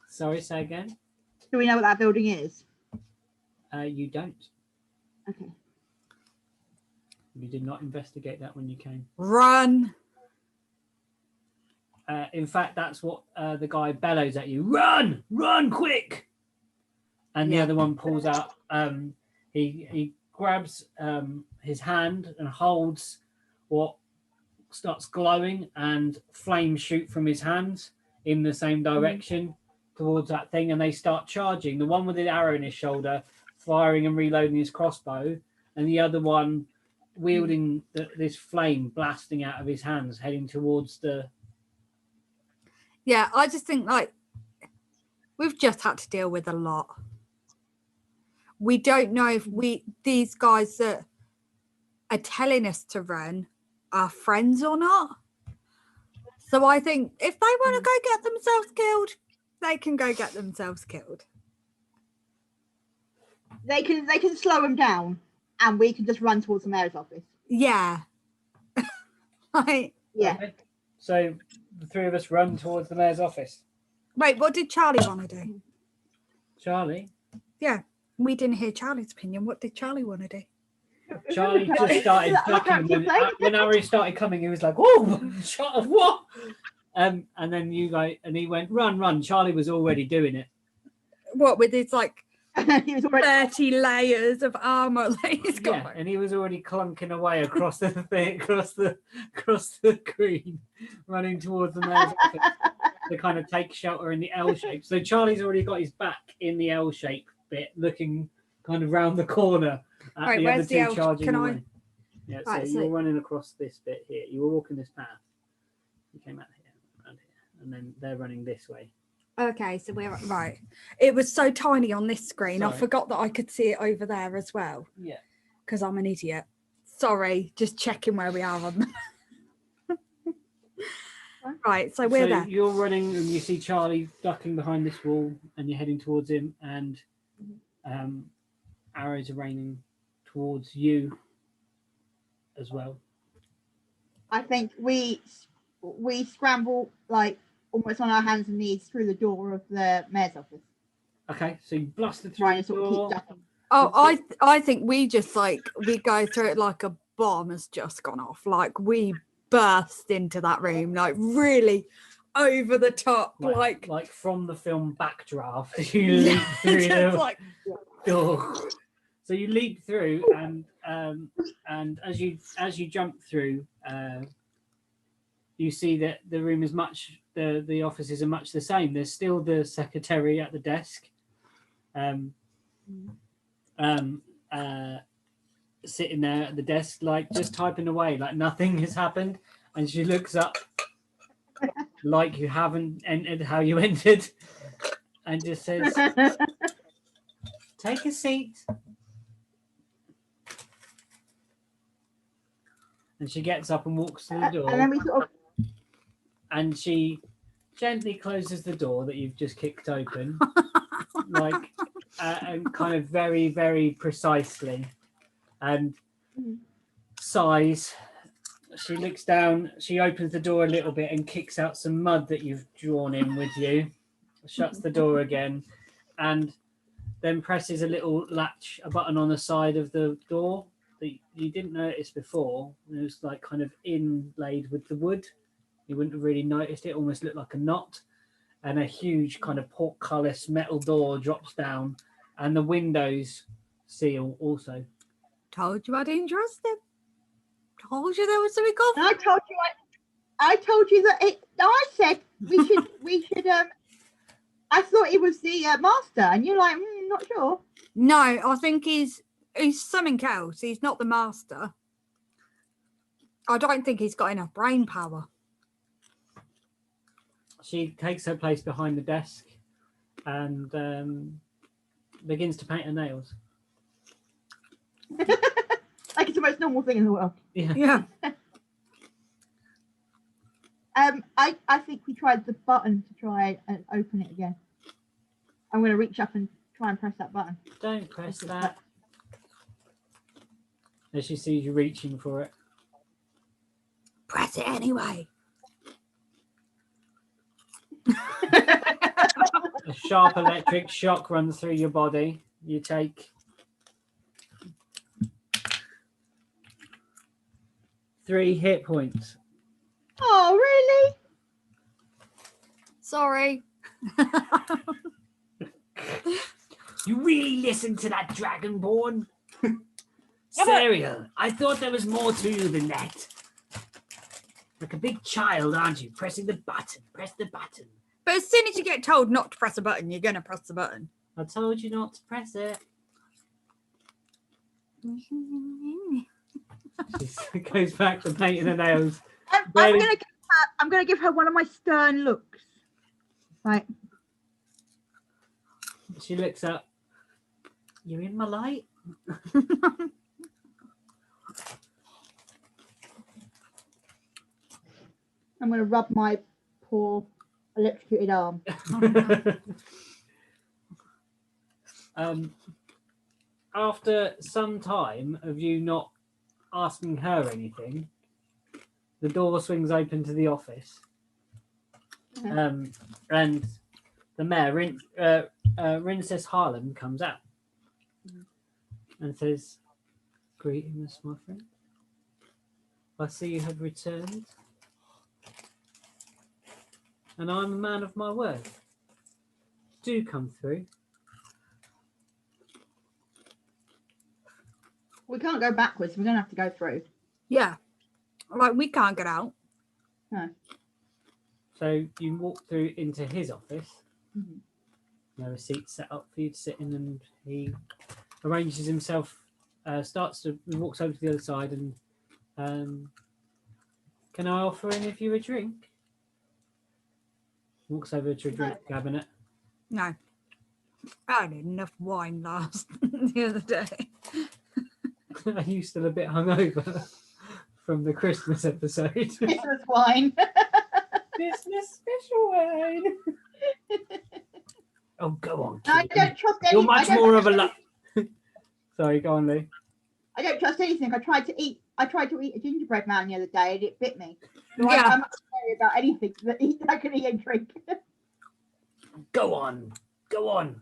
Sorry, say again. Do we know what that building is? You don't. Okay. You did not investigate that when you came. Run. In fact, that's what the guy bellows at you. Run! Run quick! And the other one pulls out. He grabs his hand and holds what starts glowing, and flames shoot from his hands in the same direction towards that thing, and they start charging. The one with the arrow in his shoulder, firing and reloading his crossbow, and the other one wielding this flame blasting out of his hands, heading towards the... Yeah, I just think like we've just had to deal with a lot. We don't know if these guys that are telling us to run are friends or not. So I think if they want to go get themselves killed, they can go get themselves killed. They can slow him down, and we can just run towards the mayor's office. Yeah. Right. Yeah. Okay. So the 3 of us run towards the mayor's office. Wait, what did Charlie want to do? Charlie? Yeah, we didn't hear Charlie's opinion. What did Charlie want to do? Charlie just started ducking. When Ari started coming, he was like, "Whoa, what?" And then you guys, and he went, "Run!" Charlie was already doing it. What, with his like He was already 30 layers of armor that he's got? Yeah, and he was already clunking away across the thing, across the green, running towards the mayor's office to kind of take shelter in the L shape. So Charlie's already got his back in the L shape bit, looking kind of round the corner at Right, the where's other the two L? charging Can I- away. Yeah, so Right, you so- were running across this bit here. You were walking this path. You came out here, around here, and then they're running this way. Okay, so we're right. It was so tiny on this screen. I Sorry. forgot that I could see it over there as well Yeah. because I'm an idiot. Sorry, just checking where we are on. Right, so we're there. You're running, and you see Charlie ducking behind this wall, and you're heading towards him, and arrows are raining towards you as well. I think we scramble like almost on our hands and knees through the door of the mayor's office, Okay, so you blasted through trying the to sort of door. keep ducking. Oh, I think we just like we go through it like a bomb has just gone off. Like we burst into that room, like really over the top, like like from the film Backdraft, you leap through just the like door. So you leap through, and as you jump through, you see that the room is much the offices are much the same. There's still the secretary at the desk, sitting there at the desk, like just typing away, like nothing has happened. And she looks up, like you haven't entered how you entered, and just says, "Take a seat." And she gets up and walks to the door. And then we sort of And she gently closes the door that you've just kicked open, like, and kind of very, very precisely, and sighs. She looks down, she opens the door a little bit and kicks out some mud that you've drawn in with you, shuts the door again, and then presses a little latch, a button on the side of the door, that you didn't notice before. It was like kind of inlaid with the wood. You wouldn't have really noticed it. Almost looked like a knot. And a huge kind of portcullis metal door drops down, and the windows seal also. Told you I didn't trust him. Told you there was something off. And I told you that I said we should I thought he was the master, and you're like, not sure. No, I think he's something else. He's not the master. I don't think he's got enough brain power. She takes her place behind the desk and begins to paint her nails. Like it's the most normal thing in the world. Yeah. I think we tried the button to try and open it again. I'm going to reach up and try and press that button. Don't press that. As she sees you reaching for it. Press it anyway. A sharp electric shock runs through your body. You take 3 hit points. Oh, really? Sorry. You really listened to that Dragonborn? Serial, I thought there was more to you than that. Like a big child, aren't you? Pressing the button. Press the button. But as soon as you get told not to press a button, you're going to press the button. I told you not to press it. She goes back to painting her nails. I'm gonna give her one of my stern looks. Right. She looks up. You're in my light? I'm gonna rub my poor electrocuted arm. After some time of you not asking her anything, the door swings open to the office. And the mayor, Princess Harlem, comes out and says, "Greetings, my friend. I see you have returned. And I'm a man of my word. Do come through." We can't go backwards. We're gonna have to go through. Yeah. Like, we can't get out. No. So you walk through into his office. Mhm. There are seats set up for you to sit in, and he arranges himself, he walks over to the other side and, "Can I offer any of you a drink?" Walks over to a drink cabinet. No. I had enough wine last the other day. Mm-hmm. Are you still a bit hungover from the Christmas episode? Christmas wine. Christmas special wine. Oh, go on. I Killian. don't trust You're anything. much more of a Sorry, go on, Lee. I don't trust anything. I tried to eat a gingerbread man the other day and it bit me. So Yeah. I'm not worried about anything that I can eat and drink. Go on. Go on.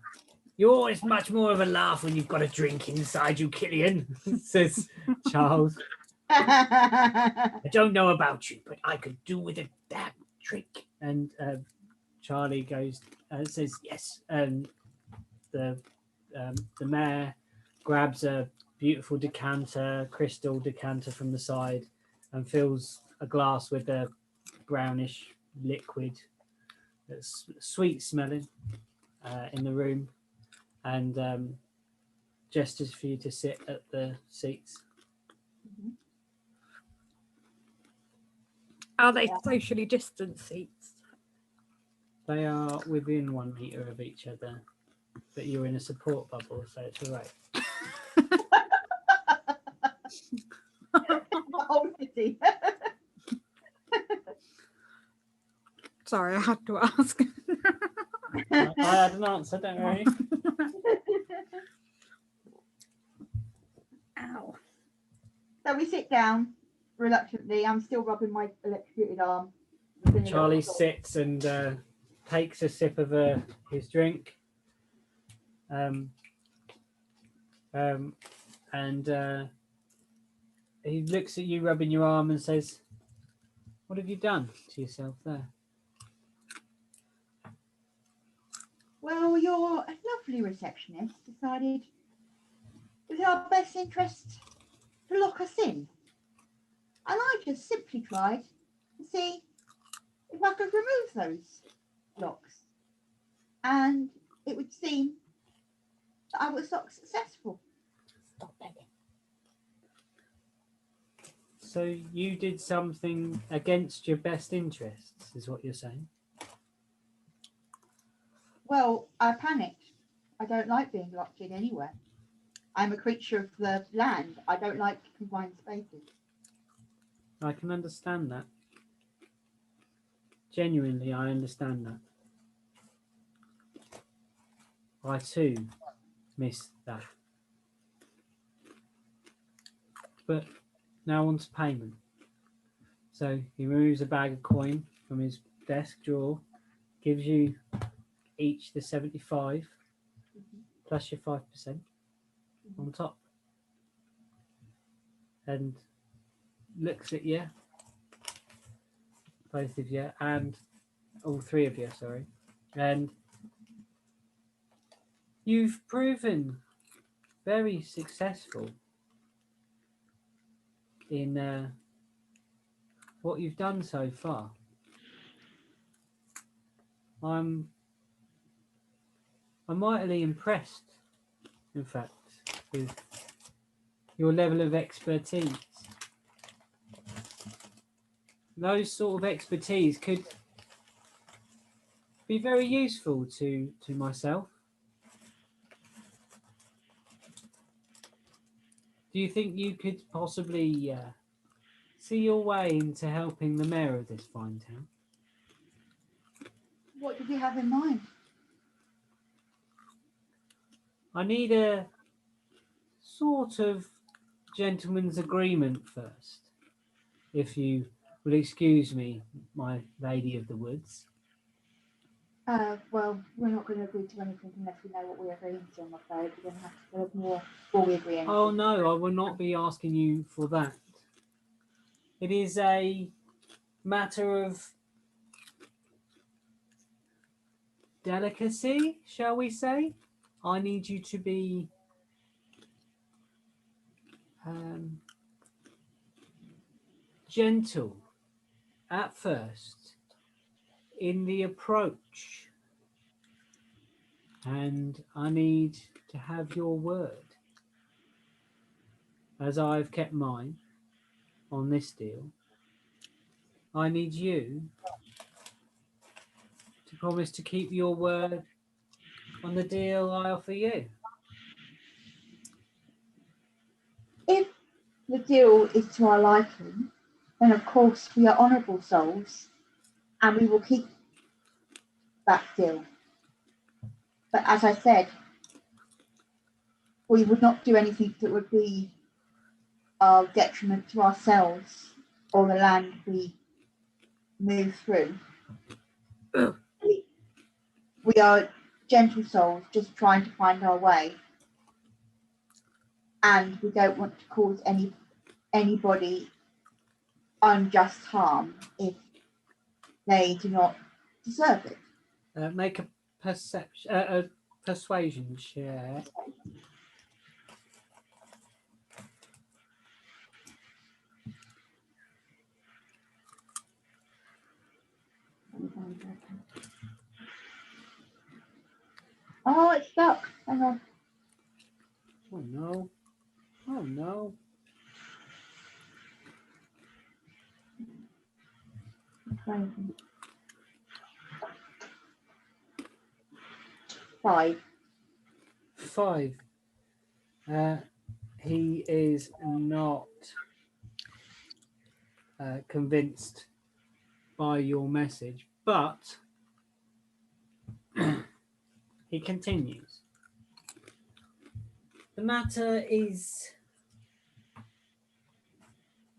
You're always much more of a laugh when you've got a drink inside you, Killian. Says Charles. I don't know about you, but I could do with a damn drink. And Charlie goes, says yes. The mayor grabs a beautiful crystal decanter from the side, and fills a glass with a brownish liquid that's sweet smelling in the room, and gestures for you to sit at the seats. Are they socially distant seats? They are within 1 meter of each other, but you're in a support bubble, so it's all right. The whole city. Sorry, I had to ask. I had an answer, don't worry. Ow. So we sit down reluctantly. I'm still rubbing my electrocuted arm. Charlie sits and takes a sip of his drink, and he looks at you rubbing your arm and says, "What have you done to yourself there?" Well, your lovely receptionist decided it was our best interest to lock us in. And I just simply tried to see if I could remove those locks. And it would seem that I was not successful. Stop begging. So you did something against your best interests, is what you're saying? Well, I panicked. I don't like being locked in anywhere. I'm a creature of the land. I don't like confined spaces. I can understand that. Genuinely, I understand that. I too miss that. But now on to payment. So he removes a bag of coin from his desk drawer, gives you each the 75 plus your 5% on top, and looks at you, both of you, and all three of you, sorry, and you've proven very successful in what you've done so far. I'm mightily impressed, in fact, with your level of expertise. Those sort of expertise could be very useful to myself. Do you think you could possibly see your way into helping the mayor of this fine town? What did you have in mind? I need a sort of gentleman's agreement first, if you will excuse me, my lady of the woods. Well, we're not going to agree to anything unless we know what we're agreeing to, I'm afraid. We're going to have to build more before we agree anything. Oh no, I will not be asking you for that. It is a matter of delicacy, shall we say? I need you to be gentle at first in the approach, and I need to have your word, as I've kept mine on this deal. I need you to promise to keep your word on the deal I offer you. If the deal is to our liking, then of course we are honourable souls and we will keep that deal. But as I said, we would not do anything that would be of detriment to ourselves or the land we move through. We are gentle souls just trying to find our way, and we don't want to cause anybody unjust harm if they do not deserve it. Make a persuasion check. Oh, it's stuck. Hang on. Oh no. Oh no. Crazy. 5. 5. He is not convinced by your message, but he continues. The matter is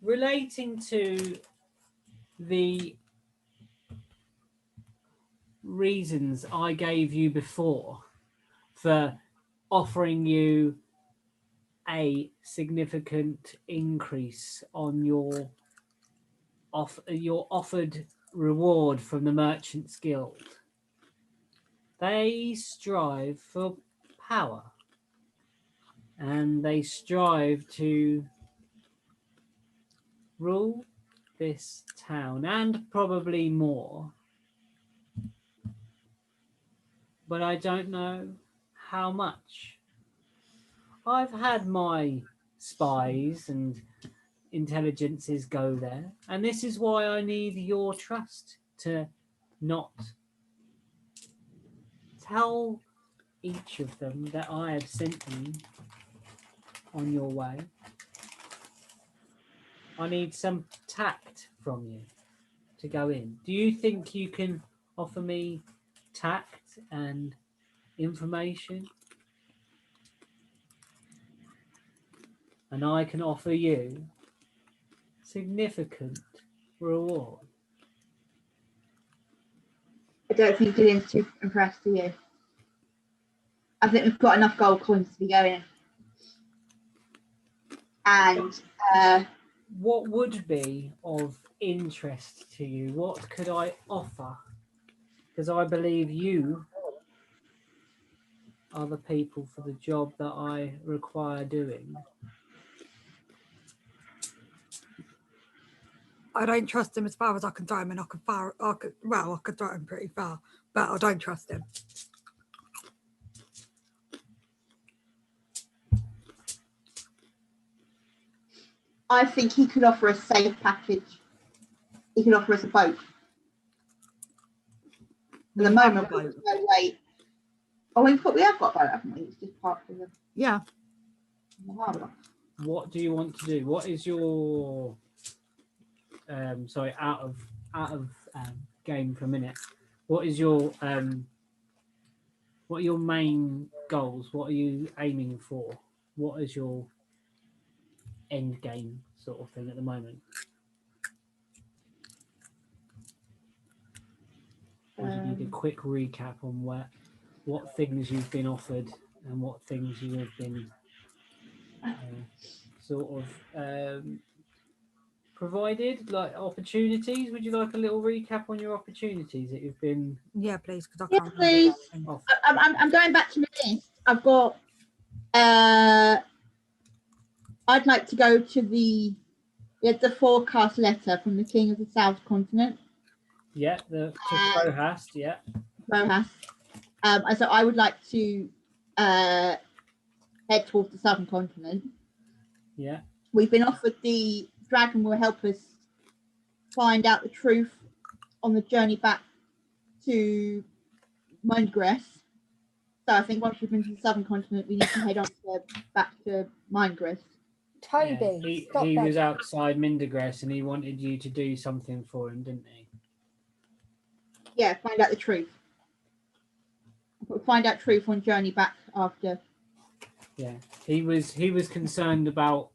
relating to the reasons I gave you before for offering you a significant increase on your offered reward from the Merchants Guild. They strive for power, and they strive to rule this town and probably more. But I don't know how much. I've had my spies and intelligences go there, and this is why I need your trust to not tell each of them that I have sent them on your way. I need some tact from you to go in. Do you think you can offer me tact and information? And I can offer you significant reward. I don't think Gillian's too impressed, are you? I think we've got enough gold coins to be going. And what would be of interest to you? What could I offer? Because I believe you are the people for the job that I require doing. I don't trust him as far as I can throw him, and I could throw him pretty far, but I don't trust him. I think he could offer a safe package. He could offer us a boat. At the moment, there's no way. Oh, we have got a boat, haven't we? It's just parked in the harbour. What do you want to do? What is your sorry, out of game for a minute. What is your what are your main goals? What are you aiming for? What is your end game sort of thing at the moment? Or do you need a quick recap on what things you've been offered and what things you have been sort of provided, like opportunities? Would you like a little recap on your opportunities that you've been? Yeah, please, because I Yeah, can't. please. I'm going back to my list. I've got. I'd like to go to the forecast letter from the King of the South Continent. Yeah, to Frohast, yeah. Frohast. So I would like to head towards the Southern Continent. Yeah. We've been offered the dragon will help us find out the truth on the journey back to Mindegres. So I think once we've been to the Southern Continent, we need to head on back to Mindegres. Toby, yeah, he was outside Mindegres and he wanted you to do something for him, didn't he? Yeah, find out the truth. Find out truth on journey back after. Yeah, he was concerned about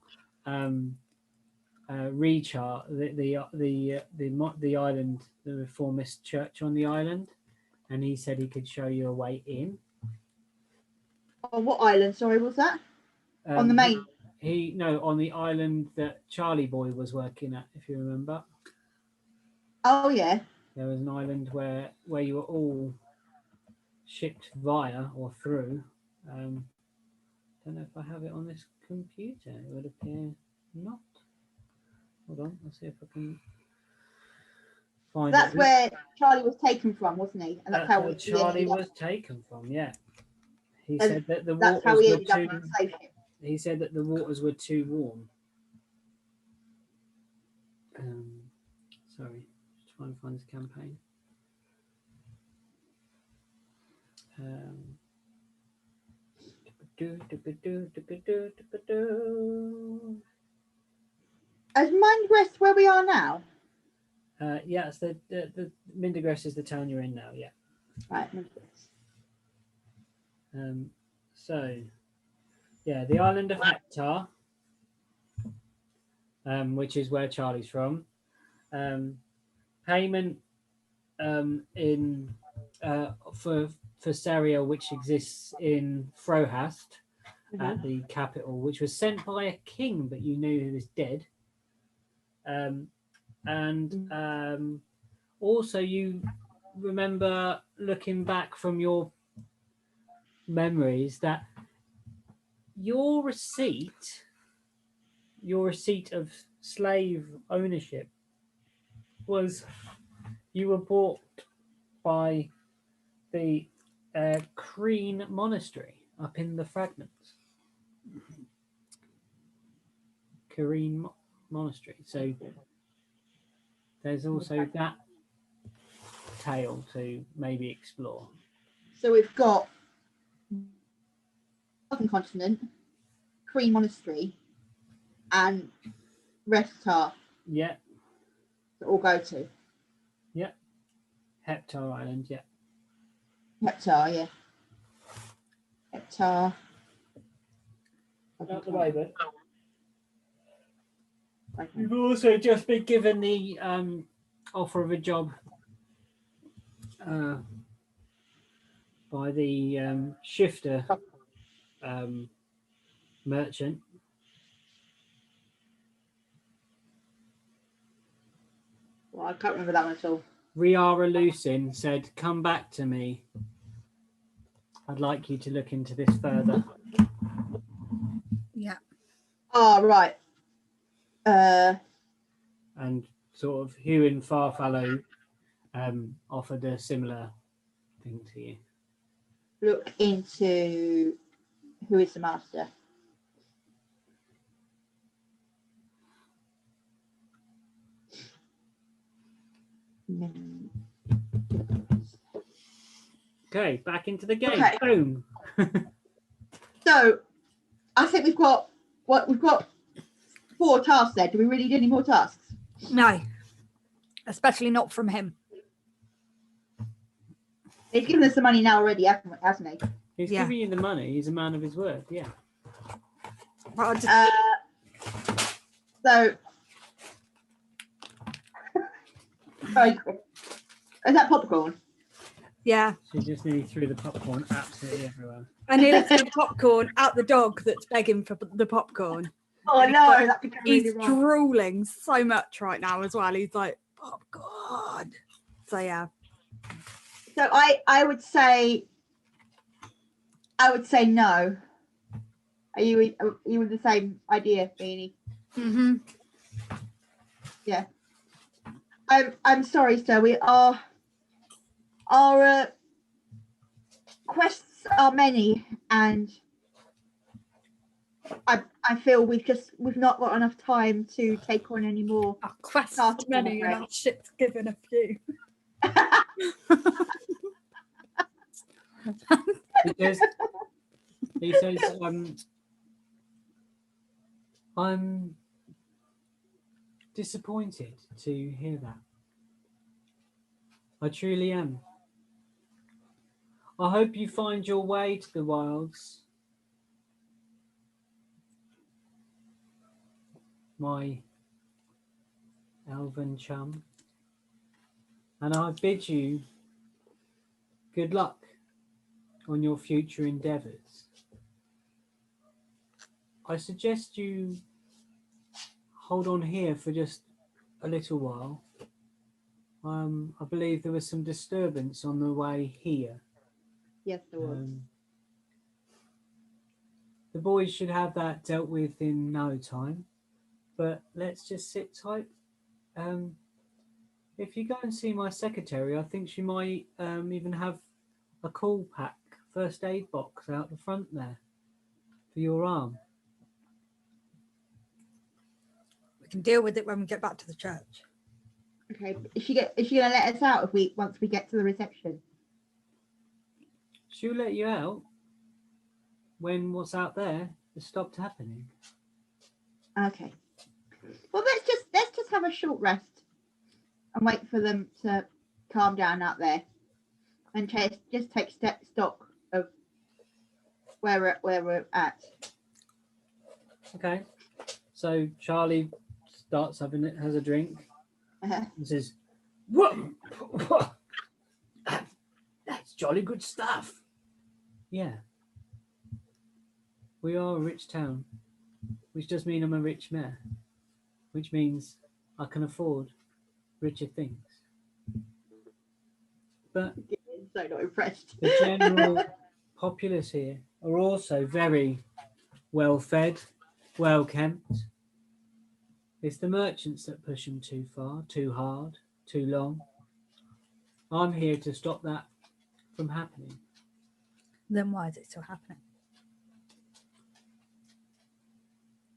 Rechar, the island, the Reformist church on the island, and he said he could show you a way in. On what island? Sorry, was that on the main? On the island that Charlie Boy was working at, if you remember. Oh yeah. There was an island where you were all shipped via or through. Don't know if I have it on this computer. It would appear not. Hold on, I'll see if I can find That's it. where Charlie was taken from, wasn't he? And that's how Charlie was taken from. Yeah, he said that the that's waters how he were ended up on the slave ship. He said that the waters were too warm. Sorry, just trying to find this campaign. Is Mindegres where we are now? Yeah, it's the Mindegres is the town you're in now. Yeah. Right. So, yeah, the island of Hector, which is where Charlie's from. Payment for Saria, which exists in Frohast, at the capital, which was sent by a king, but you knew he was dead. Also, you remember looking back from your memories that your receipt of slave ownership was you were bought by the Kreen Monastery up in the Fragments. Kreen Monastery. So there's also that tale to maybe explore. So we've got Southern Continent, Kreen Monastery, and Restar Yeah, to all go to. yeah. Heptar Island, yeah. Heptar, yeah. Heptar. Out the way, but Okay. you've also just been given the offer of a job by the shifter merchant. Well, I can't remember that one at all. Riara Lucin said, "Come back to me. I'd like you to look into this further." Yeah. Oh, right. And sort of Hugh and Farfallow offered a similar thing to you. Look into who is the master. Okay, back into the game. Okay. Boom. So, I think we've got 4 tasks there. Do we really need any more tasks? No, especially not from him. He's given us the money now already, hasn't he? He's Yeah. giving you the money. He's a man of his word. Yeah. Well, I just, So, is that popcorn? yeah. She just nearly threw the popcorn absolutely everywhere. I nearly threw the popcorn at the dog that's begging for the popcorn. Oh no, that could go really He's wrong. drooling so much right now as well. He's like, popcorn. So yeah. So I would say no. Are you with the same idea, Beanie? Mm-hmm. Yeah. I'm sorry, sir. Our quests are many, and I feel we've not got enough time to take on any more. Our quest Tasks, many and I'm our ship's given a few. Because he says, I'm disappointed to hear that. I truly am. I hope you find your way to the wilds, my elven chum, and I bid you good luck on your future endeavours. I suggest you hold on here for just a little while. I believe there was some disturbance on the way here. Yes, there was. The boys should have that dealt with in no time, but let's just sit tight. If you go and see my secretary, I think she might even have a call pack first aid box out the front there for your arm. We can deal with it when we get back to the church. Okay. Is she gonna let us out once we get to the reception? She'll let you out when what's out there has stopped happening. Okay. Well, let's just have a short rest and wait for them to calm down out there, and just take stock of where we're at. Okay. So Charlie has a drink Uh-huh. and says, Whoa. That's jolly good stuff. yeah. We are a rich town, which does mean I'm a rich mayor, which means I can afford richer things. But So not impressed. the general populace here are also very well fed, well kept. It's the merchants that push them too far, too hard, too long. I'm here to stop that from happening. Then why is it still happening?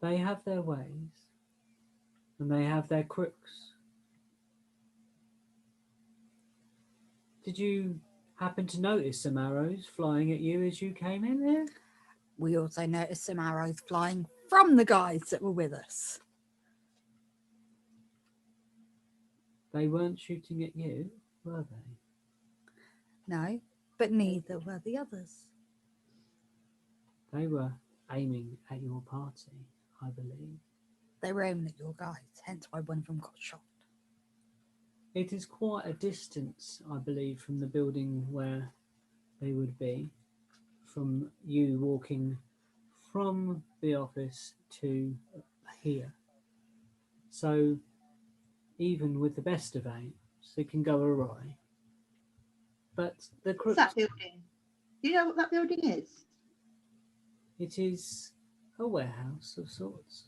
They have their ways and they have their crooks. Did you happen to notice some arrows flying at you as you came in here? We also noticed some arrows flying from the guys that were with us. They weren't shooting at you, were they? No, but neither were the others. They were aiming at your party, I believe. They were aiming at your guys, hence why one of them got shot. It is quite a distance, I believe, from the building where they would be, from you walking from the office to here. So even with the best of aims, it can go awry. But the What's crooks, that building? Do you know what that building is? it is a warehouse of sorts.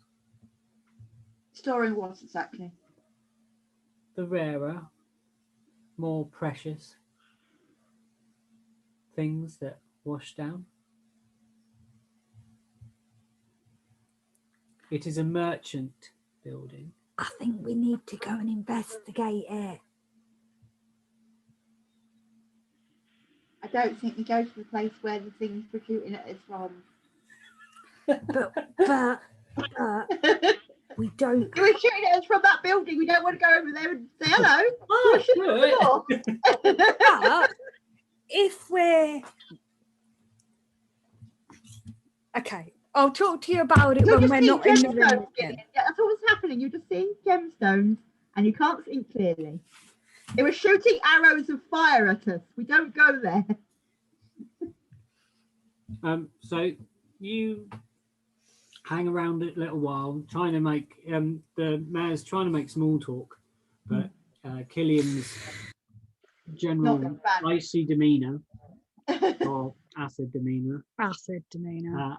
Storing what exactly? The rarer, more precious things that wash down. It is a merchant building. I think we need to go and investigate it. I don't think we go to the place where the things we're shooting at is from. But we don't. You were shooting at us from that building. We don't want to go over there and say hello. Oh, We're shooting at the door. But if we're okay, I'll talk to you about it You're when just we're seeing not in the room gemstones. again. Yeah, that's all that's happening. You're just seeing gemstones and you can't see clearly. They were shooting arrows of fire at us. We don't go there. So you hang around a little while, trying to make the mayor's trying to make small talk, but Killian's general Not a fan. icy demeanour or acid demeanour Acid demeanour.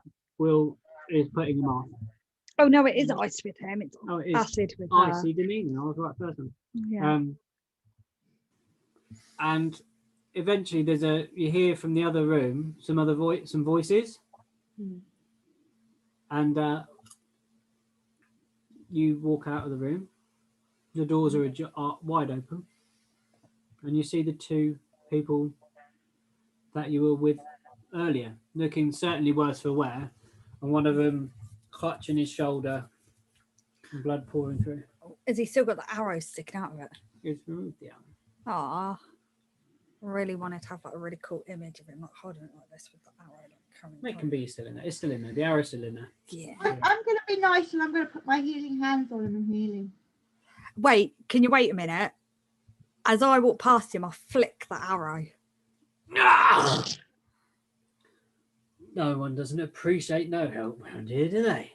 is putting him off. Oh no, it is ice with him. It's Oh, it is acid with her. icy demeanour. I was the right person. Yeah. And eventually, you hear from the other room some voices, and you walk out of the room. The doors are wide open, and you see the two people that you were with earlier, looking certainly worse for wear, and one of them clutching his shoulder, and blood pouring through. Has he still got the arrows sticking out of it? He's removed the arm. Ah, really wanted to have like a really cool image of him like holding it like this with the arrow. It can be still in there. It's still in there. The arrow's still in there. Yeah. I'm going to be nice and I'm going to put my healing hands on him and heal him. Wait, can you wait a minute? As I walk past him, I flick the arrow. No one doesn't appreciate no help around here, do they?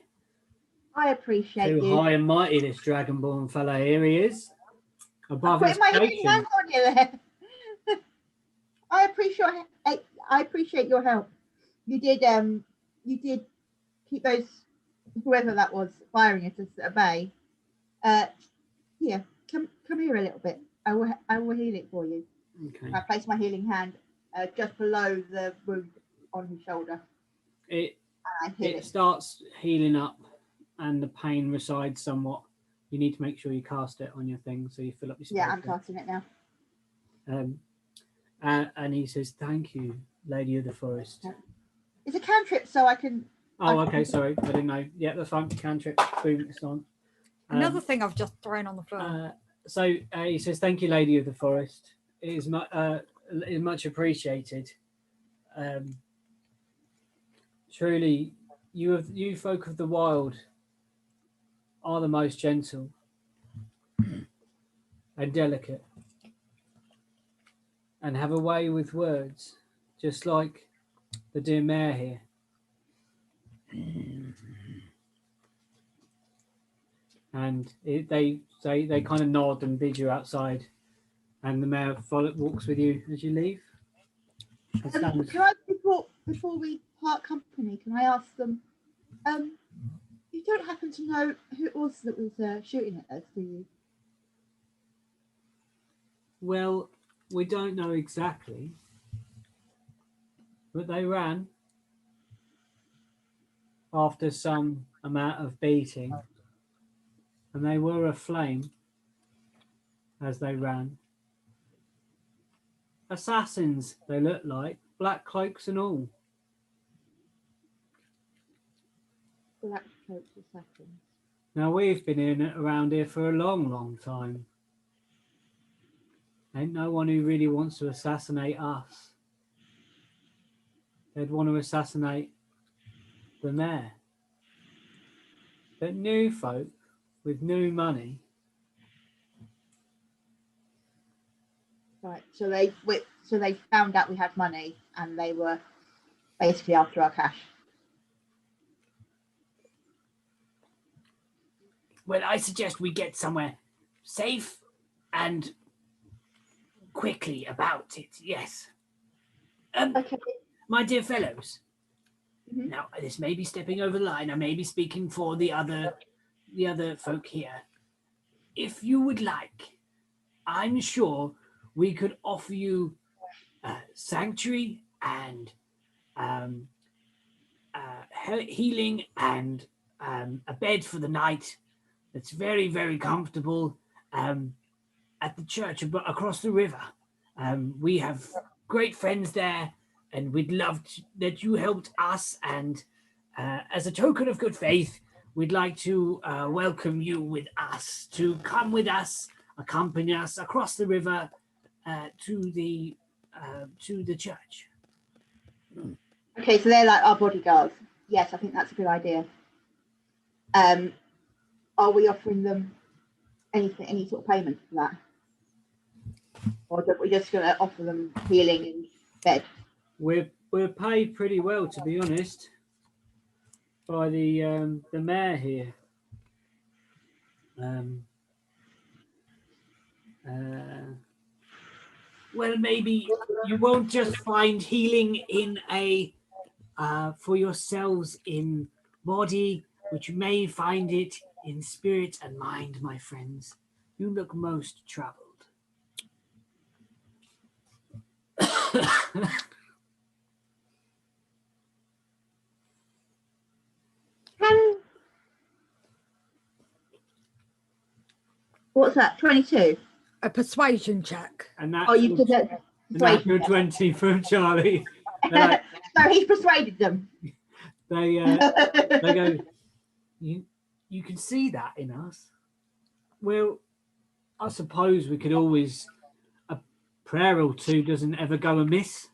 I appreciate Too you. high and mighty, this dragonborn fella here he is. Above I'm his putting my healing station. hands on you there. I appreciate your help. You did keep those, whoever that was firing at us at bay. Here, come here a little bit. I will heal it for you. Okay. I place my healing hand just below the wound on his shoulder. It And I heal it. starts healing up and the pain resides somewhat. You need to make sure you cast it on your thing so you fill up your spell. Yeah, I'm casting it now. And he says, "Thank you, Lady of the Forest." It's a cantrip, so I can. Oh, okay, sorry, I didn't know. Yeah, that's fine. Cantrip, boom, it's on. Another thing I've just thrown on the floor. So he says, "Thank you, Lady of the Forest. It is much appreciated. Truly, you folk of the wild are the most gentle and delicate, and have a way with words, just like the dear mayor here. And they kind of nod and bid you outside, and the mayor walks with you as you leave. Can I, before we part company, can I ask them, you don't happen to know who it was that was shooting at us, do you? Well, we don't know exactly, but they ran after some amount of beating, and they were aflame as they ran. Assassins, they looked like, black cloaks and all. Black coats assassins. Now, we've been around here for a long, long time. Ain't no one who really wants to assassinate us. They'd want to assassinate the mayor. But new folk with new money. Right. So they found out we had money, and they were basically after our cash. Well, I suggest we get somewhere safe and quickly about it. Yes. Okay. My dear fellows. Mhm. Now, this may be stepping over the line. I may be speaking for the other folk here. If you would like, I'm sure we could offer you sanctuary and healing and a bed for the night that's very, very comfortable at the church across the river. We have great friends there, and we'd love that you helped us. And as a token of good faith, we'd like to welcome you with us, to come with us, accompany us across the river to the church. Okay, so they're like our bodyguards. Yes, I think that's a good idea. Are we offering them any sort of payment for that? Or are we just going to offer them healing and bed? We're paid pretty well, to be honest, by the mayor here. Well, maybe you won't just find healing in for yourselves in body, but you may find it in spirit and mind, my friends. You look most troubled. What's that? 22. A persuasion check. And that's Oh, you did it. natural 20 from Charlie. Like, So he's persuaded them. they go, you can see that in us. Well, I suppose we could always, a prayer or two doesn't ever go amiss.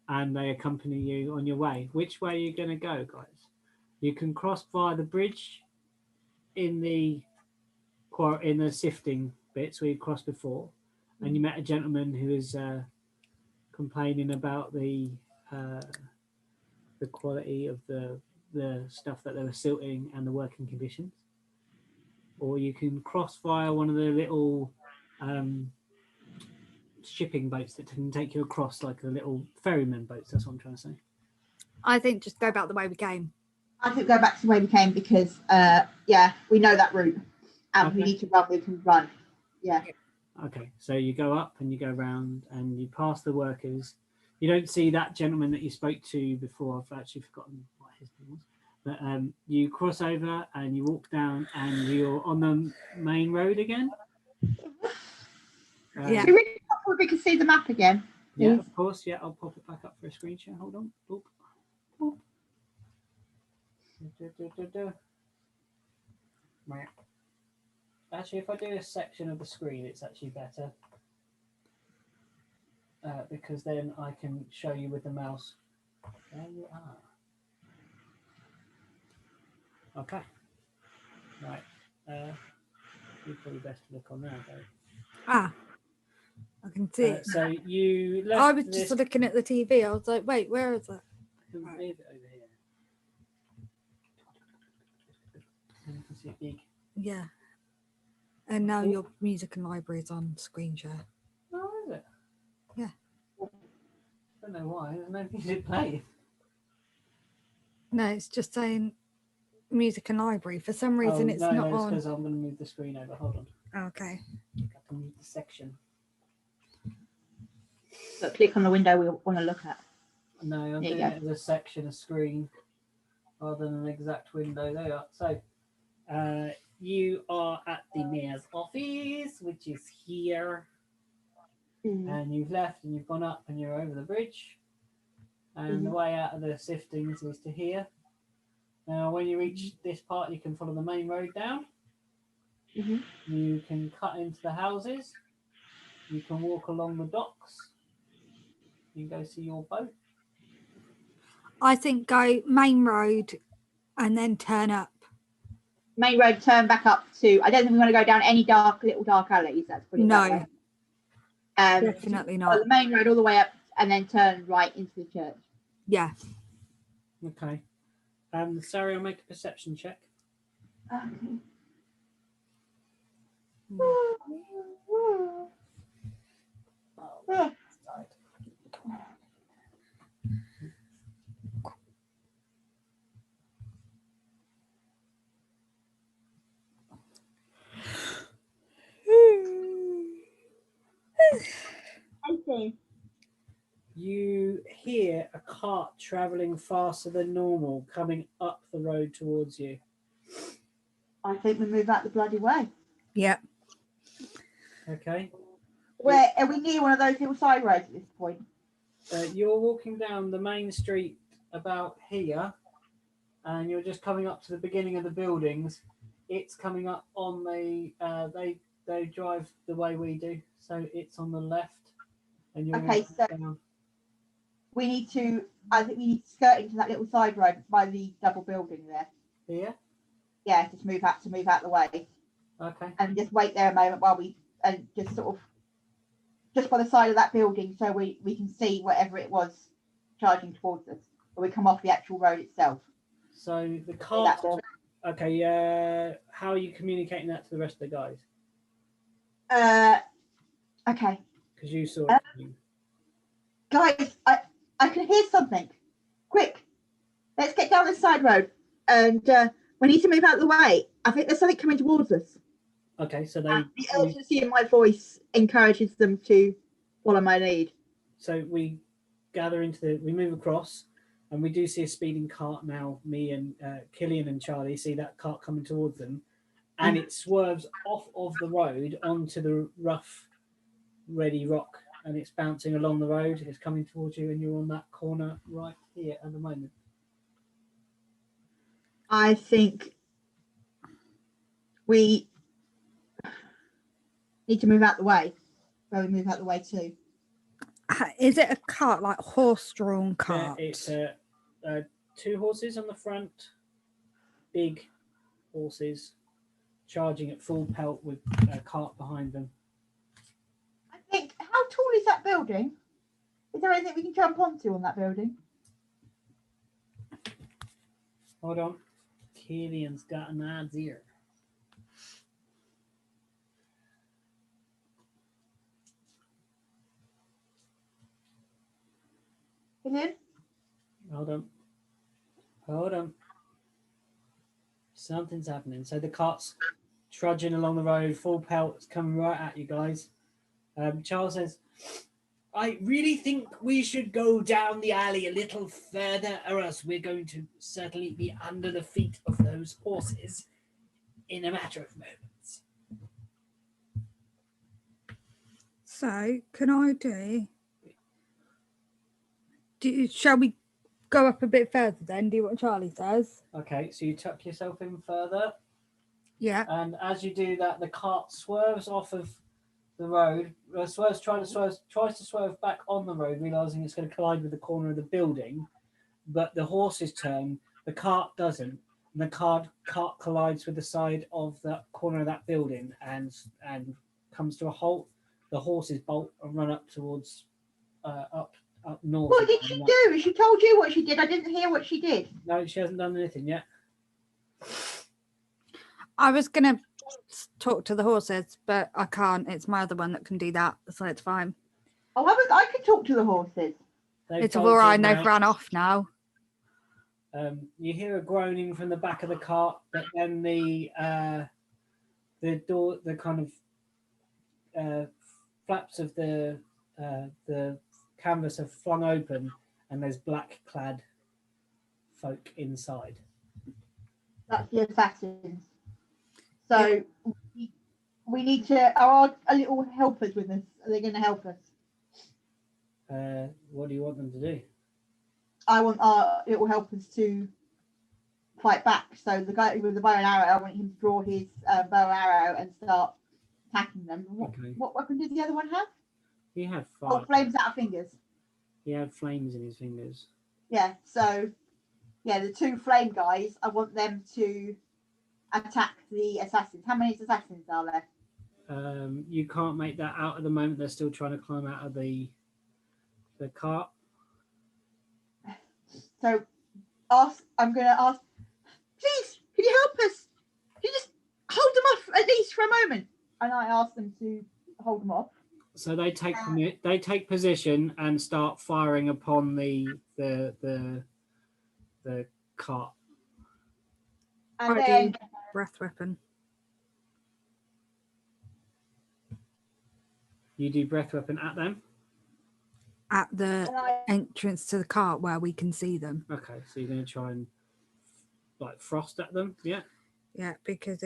And they accompany you on your way. Which way are you going to go, guys? You can cross via the bridge in the sifting bits where you crossed before, and you met a gentleman who was complaining about the quality of the stuff that they were silting and the working conditions. Or you can cross via one of the little shipping boats that can take you across, like the little ferryman boats. That's what I'm trying to say. I think just go back the way we came. I think go back to the way we came because, we know that route. And we need to run, we can run. Yeah. Okay, so you go up and you go round and you pass the workers. You don't see that gentleman that you spoke to before. I've actually forgotten what his name was. But you cross over and you walk down and you're on the main road again. Yeah. We really hope we can see the map again. Yeah, of course. Yeah, I'll pop it back up for a screen share. Hold on. Boop. Boop. Right. Actually, if I do a section of the screen, it's actually better. Because then I can show you with the mouse. There you are. Okay. Right. You're probably best to look on there, though. Ah, I can see it. So you left I was just looking at the TV. I was like, wait, where is it? Move it over here. You can see it big. Yeah. And now your music and library is on screen share. Oh, is it? Yeah. I don't know why. There's no music playing. No, it's just saying music and library. For some reason, it's not that's on. because I'm going to move the screen over. Hold on. Okay. I have to move the section. But click on the window we want to look at. No, I'm There you doing it as a section, a screen, rather than an exact window. There you are. So, you are at the mayor's office, which is here. And you've left and you've gone up and you're over the bridge. And the way out of the siftings is to here. Now, when you reach this part, you can follow the main road down. You can cut into the houses. You can walk along the docks. You can go see your boat. I think go main road and then turn up. Main road, turn back up to. I don't think we want to go down any little dark alleys. That's pretty No, definitely not. The main road all the way up and then turn right into the church. Yeah. Okay. Sorry, I'll make a perception check. Okay. You hear a cart travelling faster than normal coming up the road towards you. I think we move out the bloody way. Yeah. Okay. Where are we near one of those little side roads at this point? You're walking down the main street about here, and you're just coming up to the beginning of the buildings. It's coming up on the they drive the way we do, so it's on the left, and you're Okay, so down. we need to. I think we need to skirt into that little side road by the double building there. Here. Yeah, just move out the way. Okay. And just wait there a moment while we just sort of just by the side of that building, so we can see whatever it was charging towards us, or we come off the actual road itself. So the cart. Okay. How are you communicating that to the rest of the guys? Okay. Because you saw it. Guys, I can hear something. Quick, let's get down this side road, and we need to move out of the way. I think there's something coming towards us. Okay, so The urgency in my voice encourages them to follow my lead. So we we move across, and we do see a speeding cart now. Me and Killian and Charlie see that cart coming towards them, and it swerves off of the road onto the rough, ready rock, and it's bouncing along the road. It's coming towards you, and you're on that corner right here at the moment. I think we need to move out the way. Where we move out the way too. Is it a cart, like horse-drawn cart? It's 2 horses on the front, big horses, charging at full pelt with a cart behind them. I think, how tall is that building? Is there anything we can jump onto on that building? Hold on. Killian's got an idea. Killian? Hold on. Something's happening. So the cart's trudging along the road, full pelt, it's coming right at you guys. Charles says, I really think we should go down the alley a little further, or else we're going to certainly be under the feet of those horses in a matter of moments. So, can I shall we go up a bit further then, do what Charlie says? Okay, so you tuck yourself in further. Yeah. And as you do that, the cart swerves off of the road. Tries to swerve back on the road, realizing it's going to collide with the corner of the building. But the horses turn, the cart doesn't, and the cart collides with the side of the corner of that building and comes to a halt. The horses bolt and run up towards up north. What did she do? She told you what she did. I didn't hear what she did. No, she hasn't done anything yet. I was going to talk to the horses, but I can't. It's my other one that can do that, so it's fine. Oh, I could talk to the horses. It's all right, and they've run off now. You hear a groaning from the back of the cart, but then the door, the kind of flaps of the canvas have flung open, and there's black-clad folk inside. That's the assassins. So we need to. Are our little helpers with us? Are they going to help us? What do you want them to do? I want our little helpers to fight back. So the guy with the bow and arrow, I want him to draw his bow and arrow and start attacking them. What weapon did the other one have? He had fire. Oh, flames out of fingers. He had flames in his fingers. Yeah, so the two flame guys, I want them to attack the assassins. How many assassins are there? You can't make that out at the moment. They're still trying to climb out of the cart. So I'm going to ask, please, can you help us? Can you just hold them off at least for a moment? And I ask them to hold them off. So they take position and start firing upon the cart. And then breath weapon. You do breath weapon at them? At the entrance to the cart where we can see them. Okay, so you're going to try and like frost at them, yeah? Yeah, because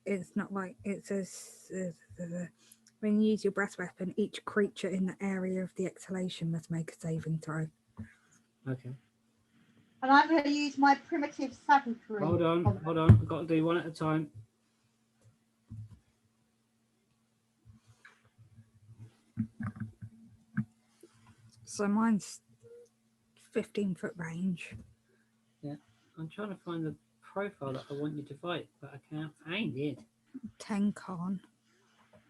it's not like it says when you use your breath weapon, each creature in the area of the exhalation must make a saving throw. Okay. And I'm going to use my primitive savagery. Hold on. I've got to do one at a time. So mine's 15-foot range. Yeah, I'm trying to find the profile that I want you to fight, but I can't find it. 10 con.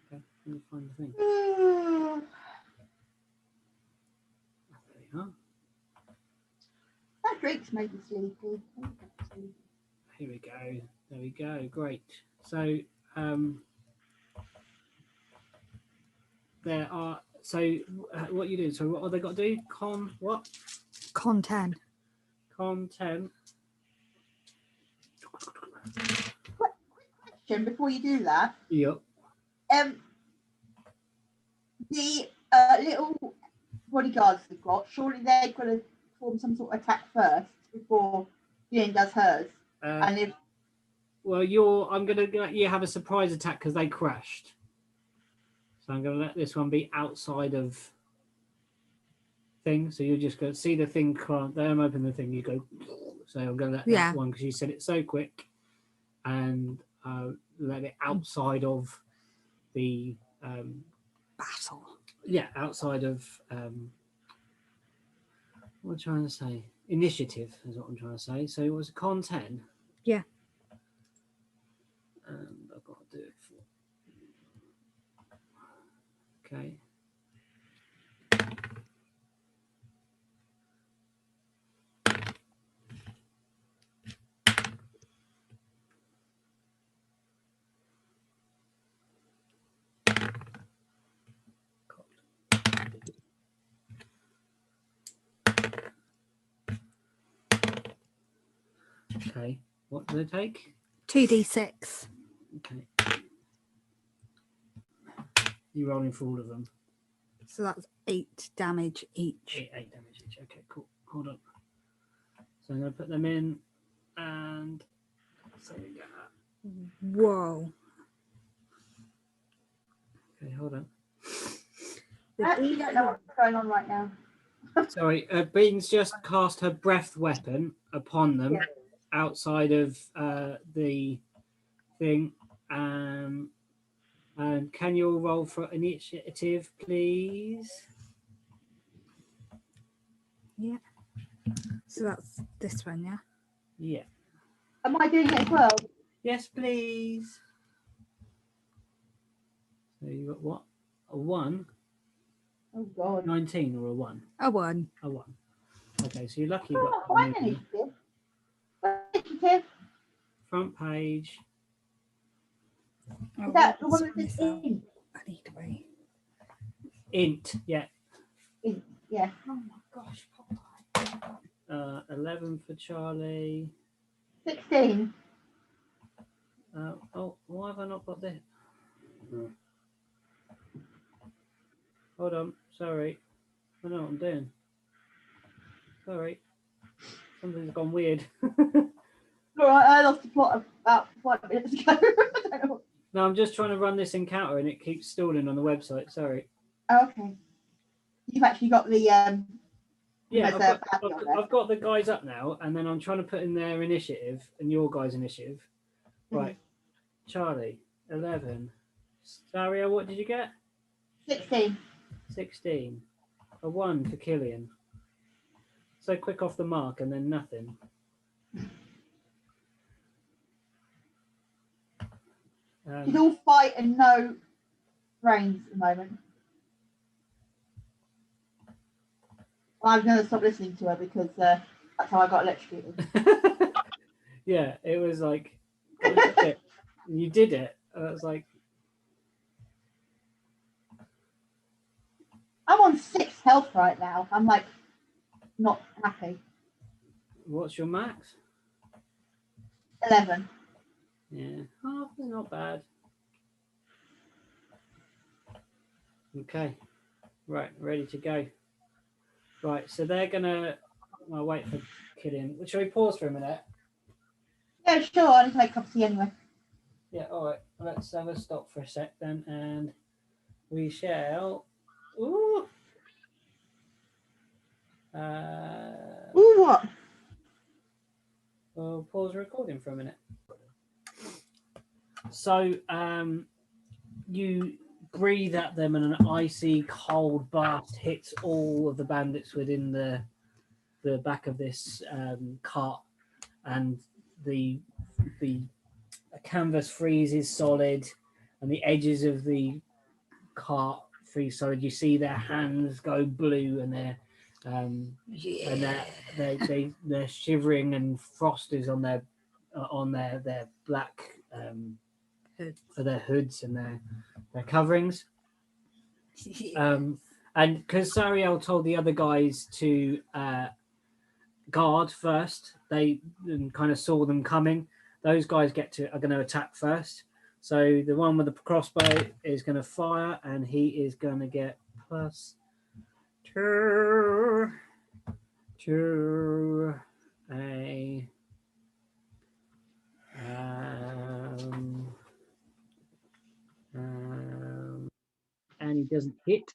Okay, let me find the thing. There you are. That drink's made me sleepy. Here we go. There we go. Great. So there are. So what you do? So what have they got to do? Con what? Con 10. Quick question before you do that. Yep. The little bodyguards they've got, surely they've got to perform some sort of attack first before Ian does hers. And if well, I'm going to let you have a surprise attack because they crashed. So I'm going to let this one be outside of thing. So you're just going to see the thing. Then open the thing. You go. So I'm going to let that one because you said it so quick, and let it outside of the battle. Yeah, outside of what I'm trying to say. Initiative is what I'm trying to say. So it was a con 10. Yeah. And I've got to do it for. Okay. Okay, what do they take? 2d6. Okay. You're rolling for all of them. So that's 8 damage each. 8 damage each. Okay, cool. Hold on. So I'm going to put them in, and so we go. Whoa. Okay, hold on. I actually don't know what's going on right now. Sorry, Bean's just cast her breath weapon upon them outside of the thing. And can you all roll for initiative, please? Yeah. So that's this one, yeah? Yeah. Am I doing it as well? Yes, please. So you got what? A 1? Oh, God. 19 or a 1? A 1. A 1. Okay, so you're lucky you got Fine initiative. Initiative. front page. I Is that the wrote one that this says myself. int? I need to wait. Int, yeah. Int, yeah. Oh my gosh, Popeye. 11 for Charlie. 16. Oh, why have I not got this? Hold on, sorry. I don't know what I'm doing. Sorry. Something's gone weird. All right, I lost the plot about 5 minutes ago. I don't know. No, I'm just trying to run this encounter and it keeps stalling on the website. Sorry. Okay. You've actually got the Yeah, there's I've a got, badge on there. I've got the guys up now, and then I'm trying to put in their initiative and your guys' initiative. Right. Charlie, 11. Saria, what did you get? 16. 16. A 1 for Killian. So quick off the mark and then nothing. She's all fight and no brains at the moment. I'm going to stop listening to her because that's how I got electrocuted. Yeah, it was like, you did it. I was like, I'm on 6 health right now. I'm like not happy. what's your max? 11. Yeah, half is not bad. Okay, right, ready to go. Right, so they're gonna. I'll wait for Killian. Shall we pause for a minute? Yeah, sure. I need to make a cup of tea anyway. Yeah, all right. Let's have a stop for a sec then, and we shall. Ooh. Ooh, what? We'll pause recording for a minute. So, you breathe at them, and an icy cold blast hits all of the bandits within the back of this cart, and the canvas freezes solid, and the edges of the cart freeze solid. You see their hands go blue, and and they're shivering, and frost is on their black for their hoods and their coverings. And because Sariel told the other guys to guard first, they kind of saw them coming. Those guys are going to attack first. So the one with the crossbow is going to fire, and he is going to get +2 to a and he doesn't hit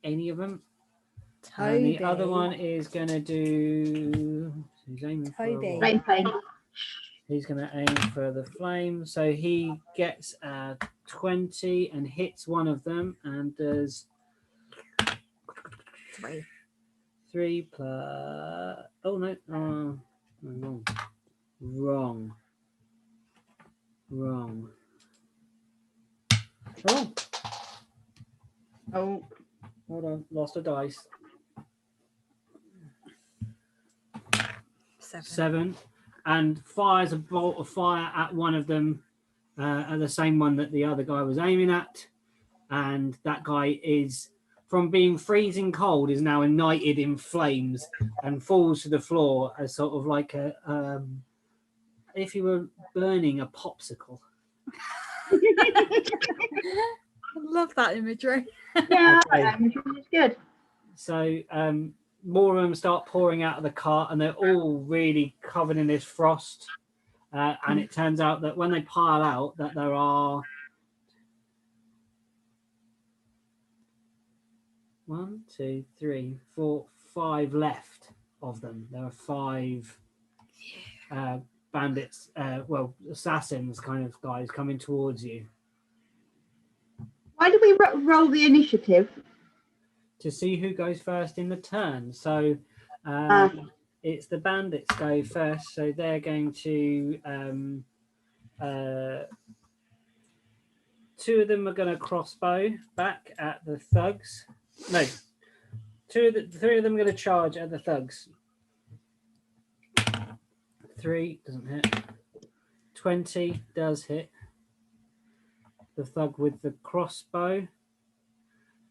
any of them. And the other one is going to do. He's aiming for Flame. He's going to aim for the flame. So he gets 20 and hits one of them and does 3 plus. Oh no! Wrong. Oh, hold on. Lost a dice. 7. And fires a bolt of fire at one of them, at the same one that the other guy was aiming at. And that guy is, from being freezing cold, is now ignited in flames and falls to the floor as sort of like if you were burning a popsicle. I love that imagery. Yeah, Okay. that imagery is good. So more of them start pouring out of the cart, and they're all really covered in this frost. And it turns out that when they pile out, that there are 1, 2, 3, 4, 5 left of them. There are 5 bandits, assassins kind of guys coming towards you. Why do we roll the initiative? To see who goes first in the turn. So it's the bandits go first. So they're going to 2 of them are going to crossbow back at the thugs. No, 3 of them are going to charge at the thugs. 3 doesn't hit. 20 does hit the thug with the crossbow,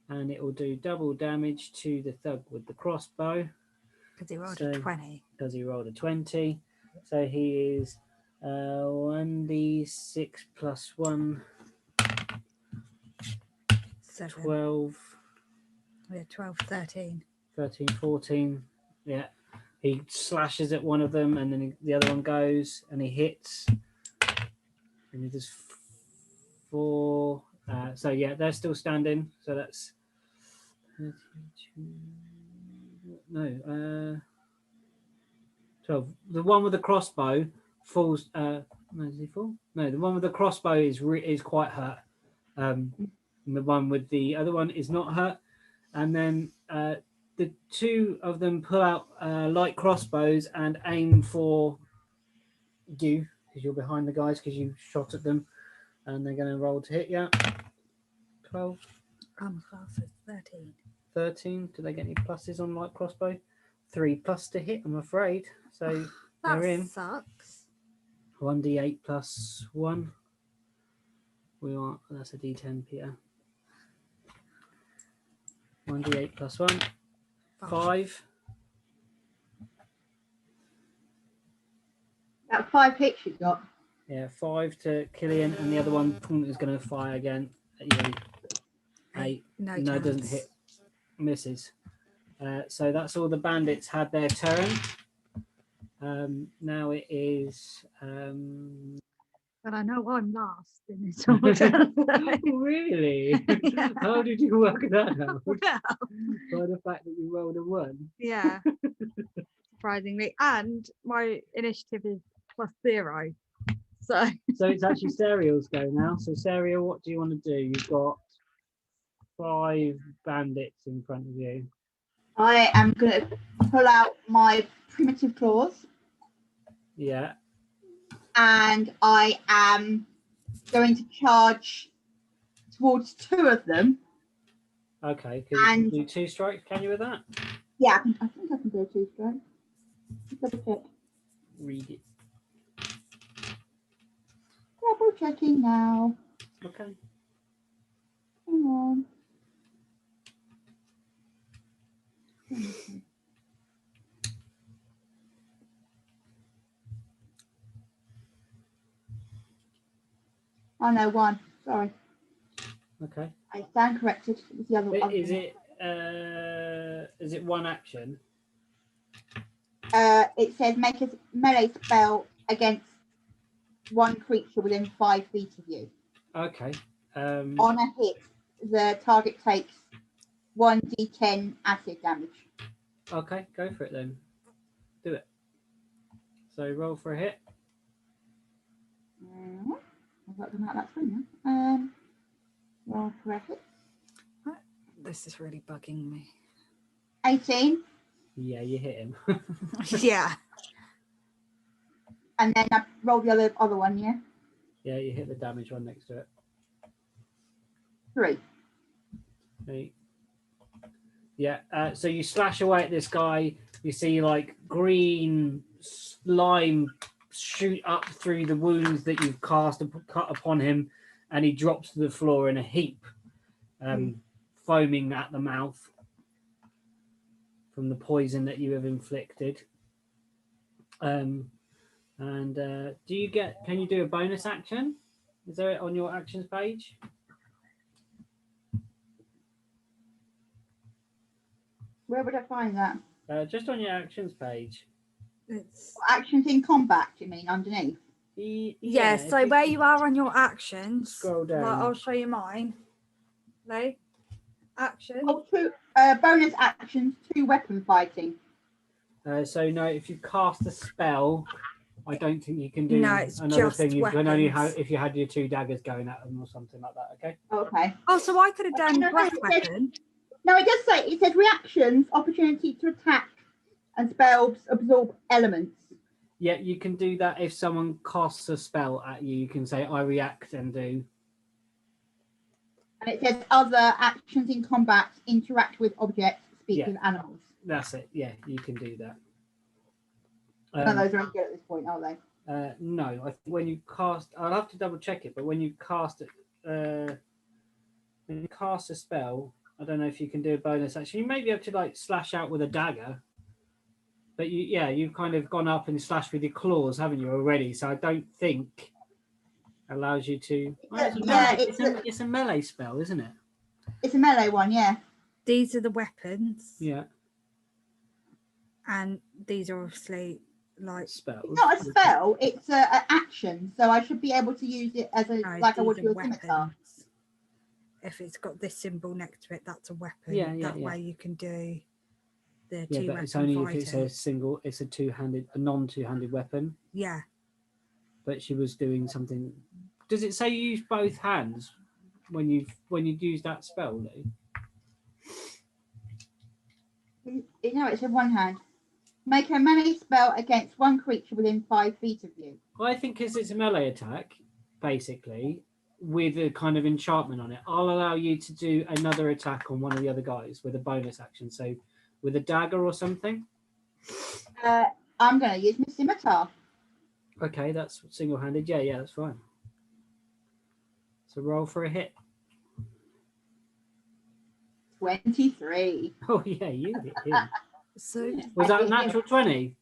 and it will do double damage to the thug with the crossbow. Because he rolled So- a 20. Does he roll a 20? So he is 1d6 plus 1, 7. 12, Yeah, 12, 13. 13, 14. Yeah. He slashes at one of them, and then the other one goes, and he hits. And he does 4. So yeah, they're still standing. So that's 32. No, 12. The one with the crossbow falls. No, does he fall? No, the one with the crossbow is quite hurt. And the one with the other one is not hurt. And then the two of them pull out light crossbows and aim for you, because you're behind the guys, because you shot at them, and they're going to roll to hit you. 12, Armor class is 13. 13. Do they get any pluses on light crossbow? 3 plus to hit, I'm afraid. So That they're in. sucks. 1d8 plus 1. That's a d10, Peter. 1d8 plus 1. 5. That 5 hits you got. Yeah, 5 to Killian, and the other one is going to fire again at you. 8. No, No, it doesn't chance. hit. Misses. So that's all the bandits had their turn. Now it is. But I know I'm last in this order. Really? Yeah. How did you work that out? Well, By the fact that you rolled a 1. yeah. Surprisingly. And my initiative is +0. So So it's actually Serial's go now. So Serial, what do you want to do? You've got 5 bandits in front of you. I am going to pull out my primitive claws, Yeah. and I am going to charge towards 2 of them. Okay. Because you And- can do 2 strikes. Can you with that? Yeah, I think I can do a 2 strike. Double check. Read it. Double checking now. Okay. Hang on. Oh no, 1. Sorry, Okay. I stand corrected. It was the other one. Is it 1 action? It says make a melee spell against 1 creature within 5 feet of you. Okay. On a hit, the target takes 1d10 acid damage. Okay, go for it then. Do it. So roll for a hit. I've got them out that screen now. Roll for a hit. this is really bugging me. 18, Yeah, you hit him. Yeah. and then I roll the other one, yeah? Yeah, you hit the damage one next to it. 3. Okay. Yeah, so you slash away at this guy. You see like green slime shoot up through the wounds that you've cut upon him, and he drops to the floor in a heap, foaming at the mouth from the poison that you have inflicted. And can you do a bonus action? Is there it on your actions page? Where would I find that? Just on your actions page. It's Actions in combat, you mean, underneath? yeah, so if where you are on your actions, Scroll down. like, I'll show you mine. Like, action. Oh, 2 bonus actions, 2 weapon fighting. So no, if you cast a spell, I don't think you can do No, it's another just thing. You can only weapons. have if you had your 2 daggers going at them or something like that. Okay. Oh, okay. Oh, so I could have done No, breath it says- weapon. No, it does say, it says reactions, opportunity to attack, and spells absorb elements. Yeah, you can do that if someone casts a spell at you. You can say I react and do. And it says other actions in combat, interact with objects, speak Yeah. with animals. That's it. Yeah, you can do that. None of those are any good at this point, are they? No, I think when you cast, I'll have to double check it. But when you cast it, when you cast a spell, I don't know if you can do a bonus action. You may be able to like slash out with a dagger, but you've kind of gone up and slashed with your claws, haven't you already? So I don't think allows you to. Well, it's a melee spell, isn't it? It's a melee one, yeah. These are the weapons. Yeah. And these are obviously like spells. It's not a spell, it's an action. So I should be able to use it as a like I would do a scimitar. If it's got this symbol next to it, that's a weapon. Yeah, that way you can do the yeah, two but it's only if it's it's a non-two-handed weapon. Yeah. But she was doing something. Does it say you use both hands when you use that spell, Lou? No, it's a one hand. Make a melee spell against one creature within 5 feet of you. I think because it's a melee attack, basically, with a kind of enchantment on it, I'll allow you to do another attack on one of the other guys with a bonus action. So with a dagger or something. I'm going to use my scimitar. Okay, that's single-handed. Yeah, that's fine. So roll for a hit. 23. Oh yeah, you hit him. So was that a natural 20?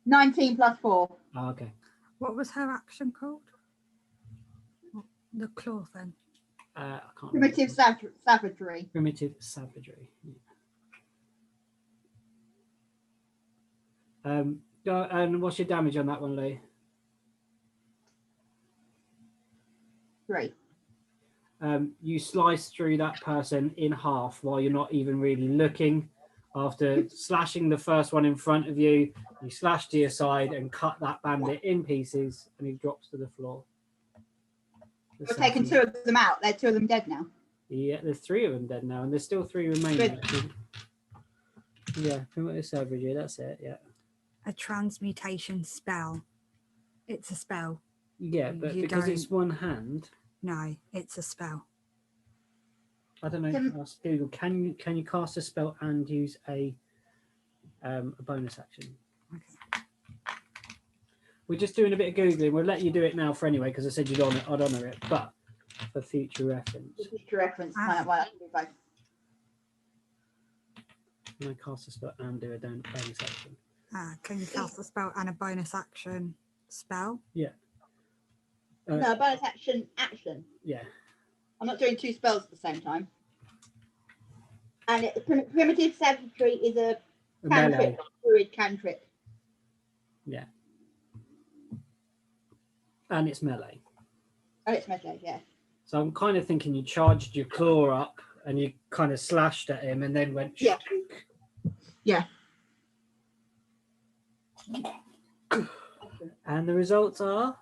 19 plus 4. Oh, okay. What was her action called? The claw then. I can't Primitive savagery. Primitive savagery. Yeah. And what's your damage on that one, Lee? 3. You slice through that person in half while you're not even really looking. After slashing the first one in front of you, you slash to your side and cut that bandit in pieces, and he drops to the floor. We've taken 2 of them out. They're 2 of them dead now. Yeah, there's 3 of them dead now, and there's still 3 remaining. Yeah, primitive savagery, that's it, yeah. A transmutation spell. It's a spell. Yeah, but because it's one hand. No, it's a spell. I don't know. Ask Google. Can you cast a spell and use a bonus action? Okay. We're just doing a bit of googling. We'll let you do it now for anyway because I said I'd honour it, but for future reference. For future reference, kind of why I can do both. Can I cast a spell and do a bonus action? Can you cast a spell and a bonus action spell? Yeah. No, bonus action. Yeah. I'm not doing 2 spells at the same time. And primitive savagery is a cantrip, druid cantrip. Yeah. And it's melee. Oh, it's melee, yeah. So I'm kind of thinking you charged your claw up and you kind of slashed at him and then went. Yeah. Yeah. And the results are.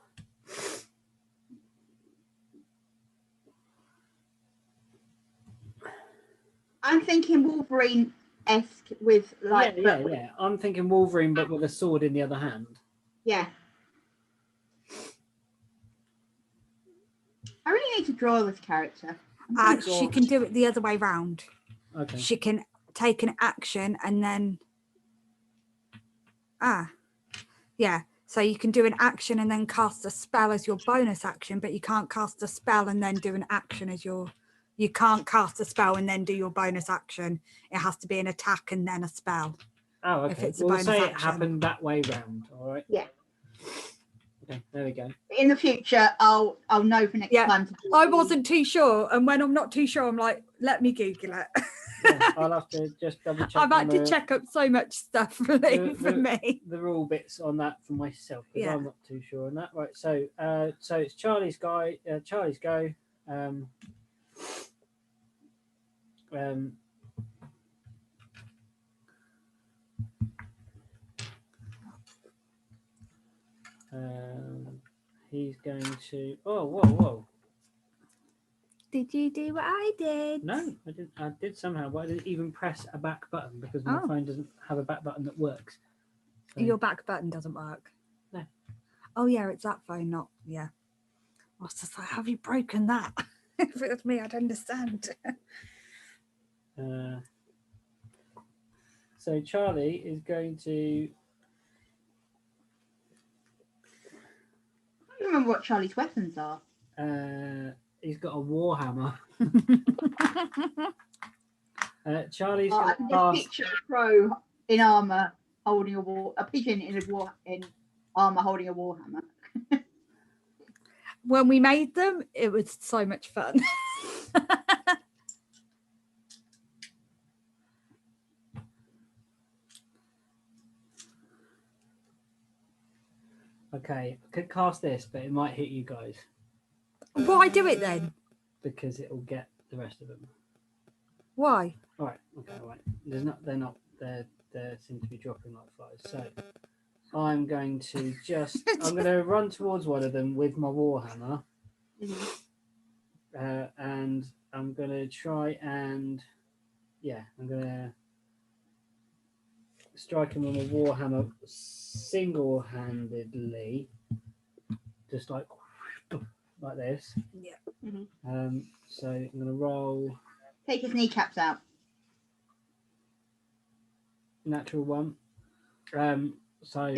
I'm thinking Wolverine-esque with like. Yeah. I'm thinking Wolverine, but with a sword in the other hand. Yeah. I really need to draw this character. She can do it the other way round. Okay. She can take an action and then. Yeah. So you can do an action and then cast a spell as your bonus action, but you can't cast a spell and then do an action as your. You can't cast a spell and then do your bonus action. It has to be an attack and then a spell. Oh, okay. If it's we'll say action. It happened that way round. All right. Yeah. Okay, there we go. In the future, I'll know for next time. I wasn't too sure, and when I'm not too sure, I'm like, let me Google it. Yeah, I'll have to just double check. I've had to check up so much stuff for me. The rule bits on that for myself because I'm not too sure on that. Right. So it's Charlie's go. He's going to. Oh, whoa! Did you do what I did? No, I didn't. I did somehow, but I didn't even press a back button because my phone doesn't have a back button that works. So... Your back button doesn't work. No. Oh yeah, it's that phone, not I was just like, have you broken that? If it was me, I'd understand. So Charlie is going to remember what Charlie's weapons are. He's got a warhammer. Charlie's I going can to just cast. picture a crow in armor holding a pigeon in armor holding a warhammer. When we made them, it was so much fun. Okay, I could cast this, but it might hit you guys Why do it then? because it will get the rest of them. Why? All right. Okay. All right. They seem to be dropping like flies. So I'm going to I'm going to run towards one of them with my warhammer, and I'm going to try and I'm going to strike him with a warhammer single-handedly, just like this. Yeah. So I'm going to roll Take his kneecaps out. natural one. So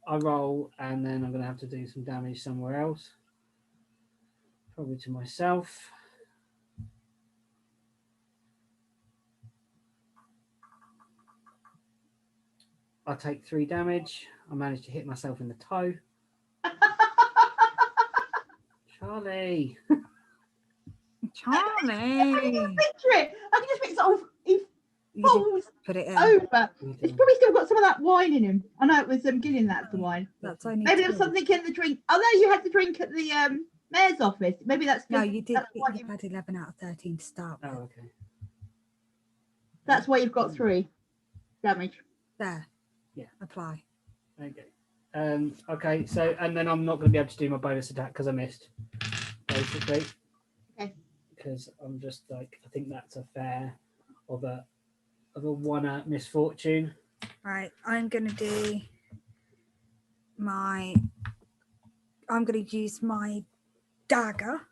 I roll, and then I'm going to have to do some damage somewhere else, probably to myself. I take 3 damage. I managed to hit myself in the toe. Charlie. Charlie. Picture it. I can just picture he You falls did put it in. over. He's probably still got some of that wine in him. I know it was Gillian that's the wine. That's only Maybe there was 2. something in the drink. Oh no, you had the drink at the mayor's office. Maybe that's No, just- you did. That's why, You had 11 out of 13 to start with. Oh, okay. that's why you've got 3 damage. There. Yeah. Apply. Okay. Okay. So, and then I'm not going to be able to do my bonus attack because I missed, basically. Okay. Because I'm just like, I think that's a fair of a 1 misfortune. Right. I'm going to do I'm going to use my dagger.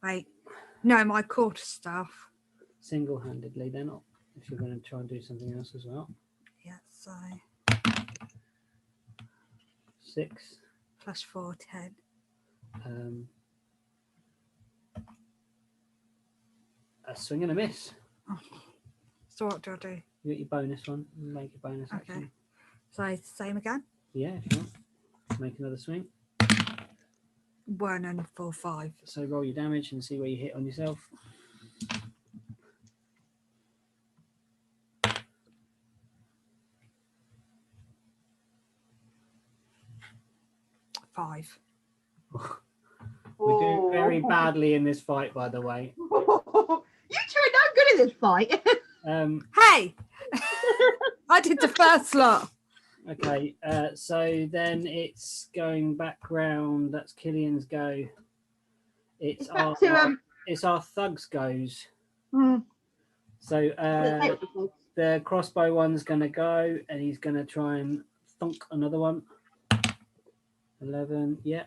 Right. No, my quarterstaff. Single-handedly, they're not. If you're going to try and do something else as well. Yeah. So 6. plus 4, 10. A swing and a miss. Oh. So what do I do? You get your bonus one. Make your bonus Okay. action. So same again. Yeah, if you want. Make another swing. 1 and 4, 5. So roll your damage and see where you hit on yourself. Five. We're doing very badly in this fight, by the way. You two are no good at this fight. Hey! I did the first lot. Okay, so then it's going back round. That's Killian's go. It's back to it's our thugs goes. Hmm. So the crossbow one's gonna go, and he's gonna try and thunk another one. 11, yeah.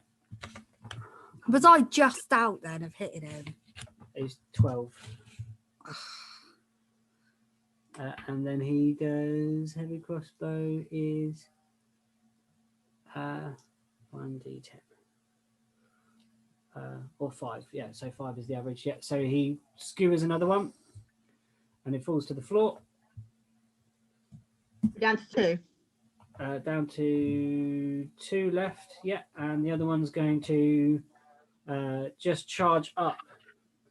Was I just out then of hitting him? He's 12. And then he does heavy crossbow is 1d10 or 5. Yeah, so 5 is the average. Yeah, so he skewers another one, and it falls to the floor. down to 2. Down to 2 left. Yeah, and the other one's going to just charge up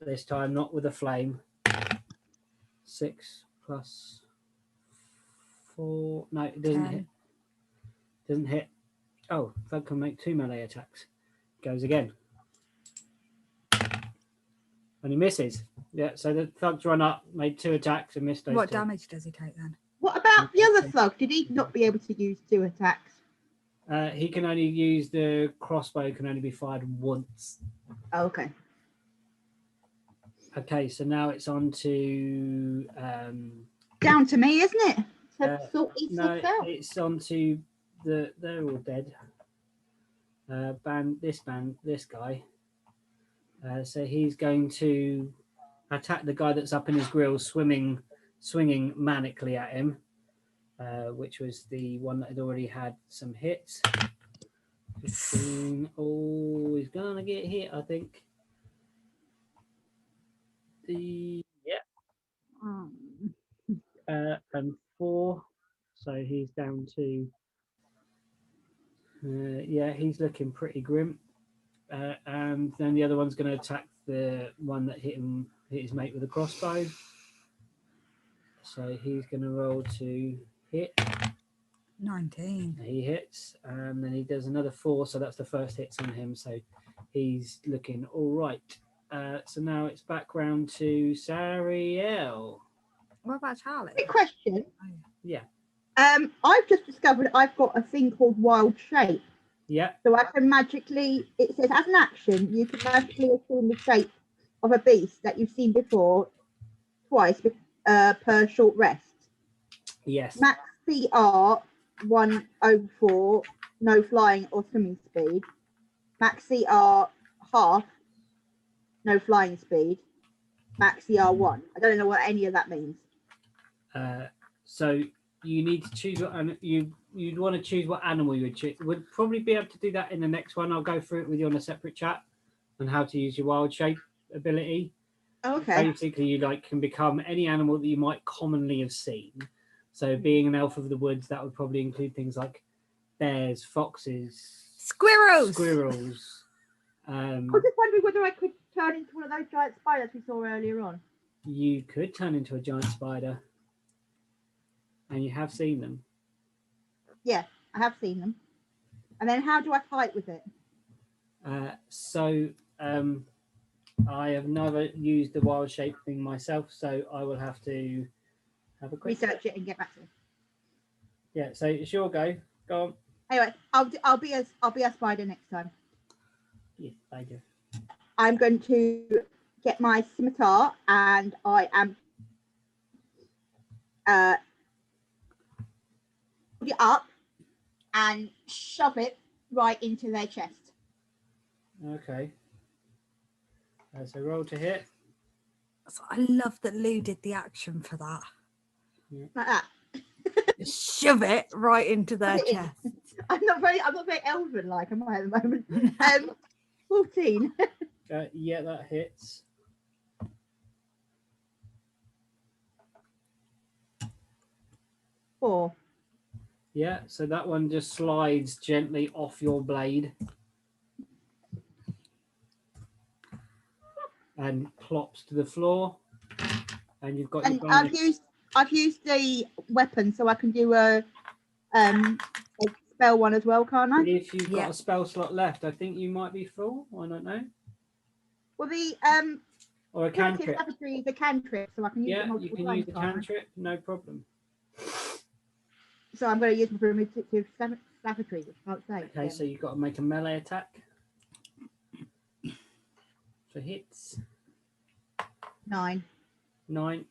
this time, not with a flame. 6 plus 4. No, it doesn't 10. hit. Doesn't hit. Oh, that can make 2 melee attacks. Goes again. And he misses. Yeah, so the thugs run up, made 2 attacks and missed those What 2. damage does he take then? What about the other thug? Did he not be able to use 2 attacks? He can only use the crossbow, can only be fired once. Oh, okay. Okay, so now it's on to Down to me, isn't it? So sort no, sorts out. it's on to they're all dead. This guy. So he's going to attack the guy that's up in his grill, swinging manically at him, which was the one that had already had some hits. 15. Oh, he's gonna get hit, I think. Mm. And 4. So he's down to. Yeah, he's looking pretty grim. And then the other one's going to attack the one that hit his mate with a crossbow. So he's going to roll to hit. 19. He hits, and then he does another 4. So that's the first hits on him. So he's looking all right. So now it's back round to Sariel. What about Charlie? Quick question. Yeah. I've just discovered I've got a thing called wild shape. Yeah. So I can magically, it says as an action, you can magically assume the shape of a beast that you've seen before twice per short rest. Yes. Max CR 104, no flying or swimming speed. Max CR half, no flying speed. Max CR 1. I don't know what any of that means. So you need to choose what you'd want to choose what animal you would choose. We'd probably be able to do that in the next one. I'll go through it with you on a separate chat on how to use your wild shape ability. Okay. Basically, you can become any animal that you might commonly have seen. So being an elf of the woods, that would probably include things like bears, foxes, Squirrels. I was just wondering whether I could turn into one of those giant spiders we saw earlier on. You could turn into a giant spider. And you have seen them. Yeah, I have seen them. And then how do I fight with it? I have never used the wild shape thing myself, so I will have to have a quick Research it and get back to it. Yeah, so it's your go. Go on. Anyway, I'll be a spider next time. Yeah, thank you. I'm going to get my scimitar and I am put it up and shove it right into their chest. Okay. So roll to hit. So I love that Lou did the action for that. Yeah. Like that. Just shove it right into their chest. I'm not very elven like am I at the moment. 14. Yeah, that hits. Four. Yeah, so that one just slides gently off your blade and plops to the floor. And you've got And your I've used the weapon so I can do a spell one as well, can't I? If you've got a spell slot left, I think you might be full. I don't know. Well, the Or a cantrip. savagery is a cantrip, so I can use it Yeah, you multiple can times, use the can't I? cantrip, no problem. So I'm going to use my primitive savagery, which I can't say. Okay, again. so you've got to make a melee attack. For hits. 9. 9.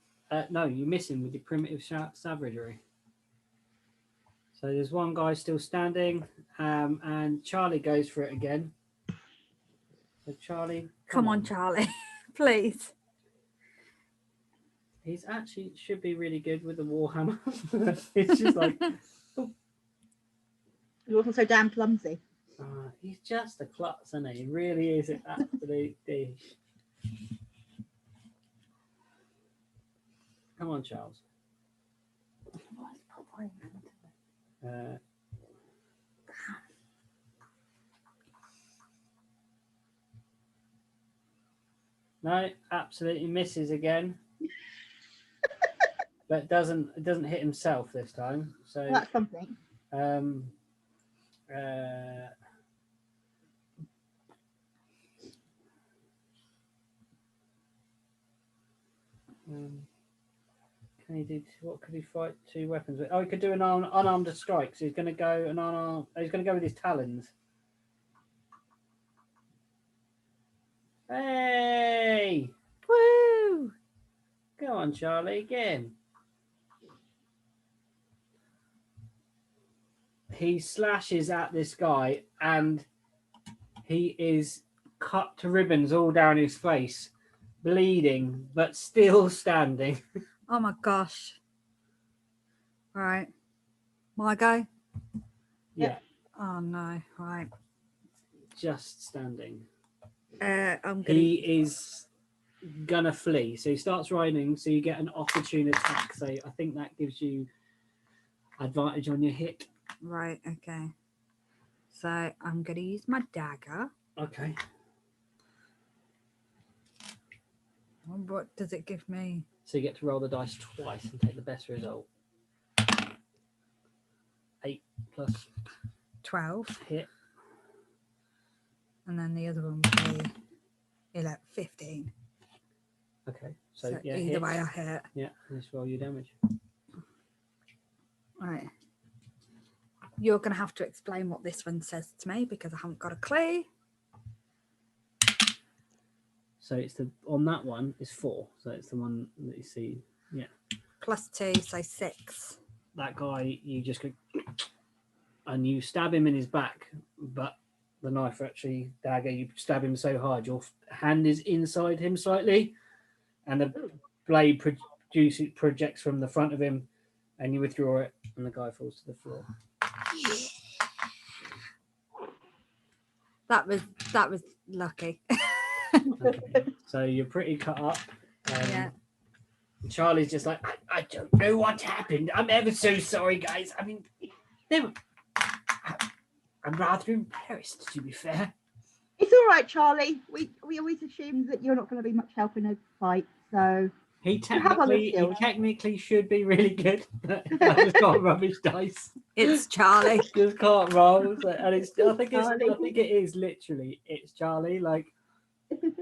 No, you're missing with your primitive savagery. So there's one guy still standing, and Charlie goes for it again. So Charlie, Come on, Charlie, please. He's actually should be really good with the warhammer. It's just like You're also so damn clumsy. he's just a klutz, isn't he? He really is an absolute dish. Come on, Charles. No, absolutely misses again. But it doesn't hit himself this time. So Well, that's something. Can he do? What could he fight 2 weapons with? Oh, he could do an unarmed strike. So he's going to go an unarmed. He's going to go with his talons. Hey! Woo! Go on, Charlie, again. He slashes at this guy, and he is cut to ribbons all down his face, bleeding, but still standing. Oh my gosh. Right. My go? Yeah. Oh no. Right. just standing. I'm gonna. He is gonna flee. So he starts riding, so you get an opportune attack. So I think that gives you advantage on your hit. Right. Okay. So I'm gonna use my dagger. Okay. What does it give me? So you get to roll the dice twice and take the best result. 8 plus 12, hit. and then the other one would be 11, 15. Okay. So So yeah, either hit. way, I hit. Yeah, let's roll your damage. Right. You're going to have to explain what this one says to me because I haven't got a clue. So it's the on that one is 4. So it's the one that you see. Yeah. +2, so 6. That guy, you just go and you stab him in his back, but the knife actually dagger. You stab him so hard, your hand is inside him slightly, and the blade projects from the front of him, and you withdraw it, and the guy falls to the floor. That was lucky. Okay. So you're pretty cut up. Yeah. Charlie's just like, I don't know what happened. I'm ever so sorry, guys. I mean, I'm rather embarrassed, to be fair. It's all right, Charlie. We always assumed that you're not going to be much help in a fight, so He have other technically should be really good, but I just got rubbish dice. It's Charlie. Just can't roll. So, and I think Charlie. it is literally it's Charlie. Like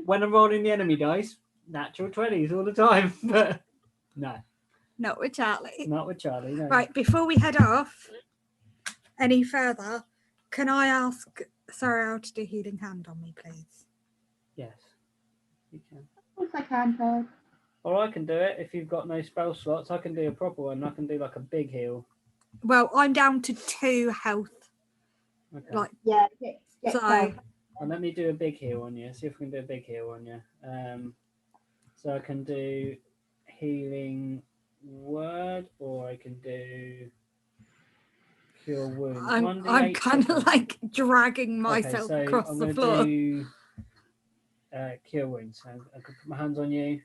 when I'm rolling the enemy dice, natural 20s all the time. But no, Not with Charlie. not with Charlie. No. Right, before we head off any further, can I ask Sorrel to do Healing Hand on me, please? Yes, you can. of course I can, Todd. Or I can do it if you've got no spell slots. I can do a proper one. I can do like a big heal. Well, I'm down to 2 health. Okay. Like, Yeah, get so help. And let me do a big heal on you. See if we can do a big heal on you. So I can do healing word, or I can do cure wounds. I'm kind of like dragging myself across I'm the gonna floor. do cure wounds. So I can put my hands on you.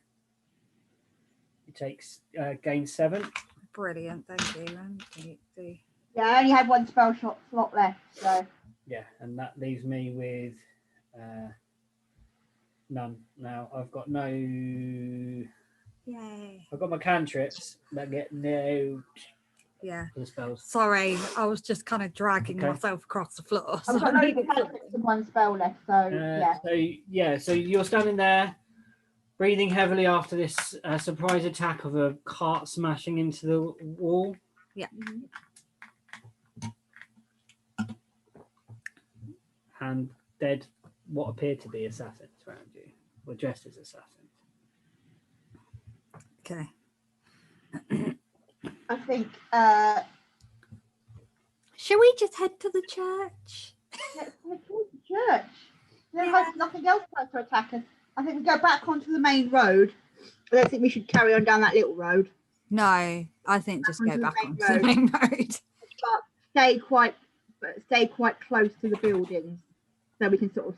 It takes gain 7. Brilliant, thank you. 1, 2, 3. Yeah, I only had one spell slot left, so Yeah, and that leaves me with none. Now I've got no. Yay. I've got my cantrips that get no Yeah. for the spells. Sorry, I was just kind of dragging Okay. myself across the floor. I've got no cantrips and one spell left, so yeah. So you're standing there, breathing heavily after this surprise attack of a cart smashing into the wall. Yeah. And dead what appear to be assassins around you, or dressed as assassins. Okay. I think Shall we just head to the church? let's go to the church. There's nothing else to attack us. I think we go back onto the main road. I don't think we should carry on down that little road. No, I think just go onto the back main onto the main road. But stay quite close to the buildings, so we can sort of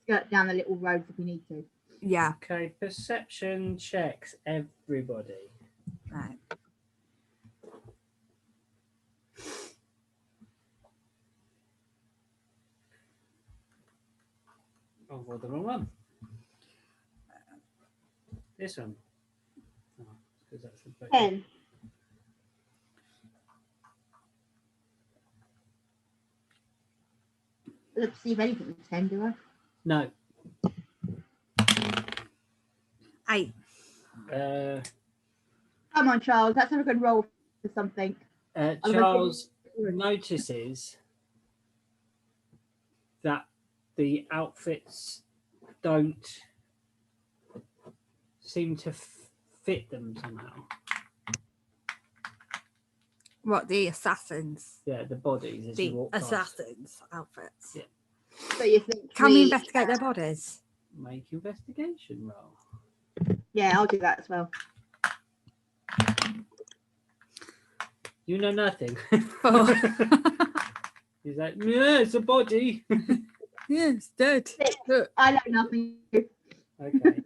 skirt down the little roads if we need to. Yeah. Okay, perception checks, everybody. Right. Oh, well, the wrong one. This one. Oh, because that's the book. 10. I don't perceive anything with 10, do I? No. 8. Come on, Charles. Let's have a good roll for something. Charles notices that the outfits don't seem to fit them somehow. What, the assassins? Yeah, the bodies as The you walk past. assassins' outfits. Yeah. So you think Can we investigate their bodies? Make investigation roll. Yeah, I'll do that as well. You know nothing. 4. He's like, yeah, it's a body. Yeah, it's dead. Look. I know nothing. Okay.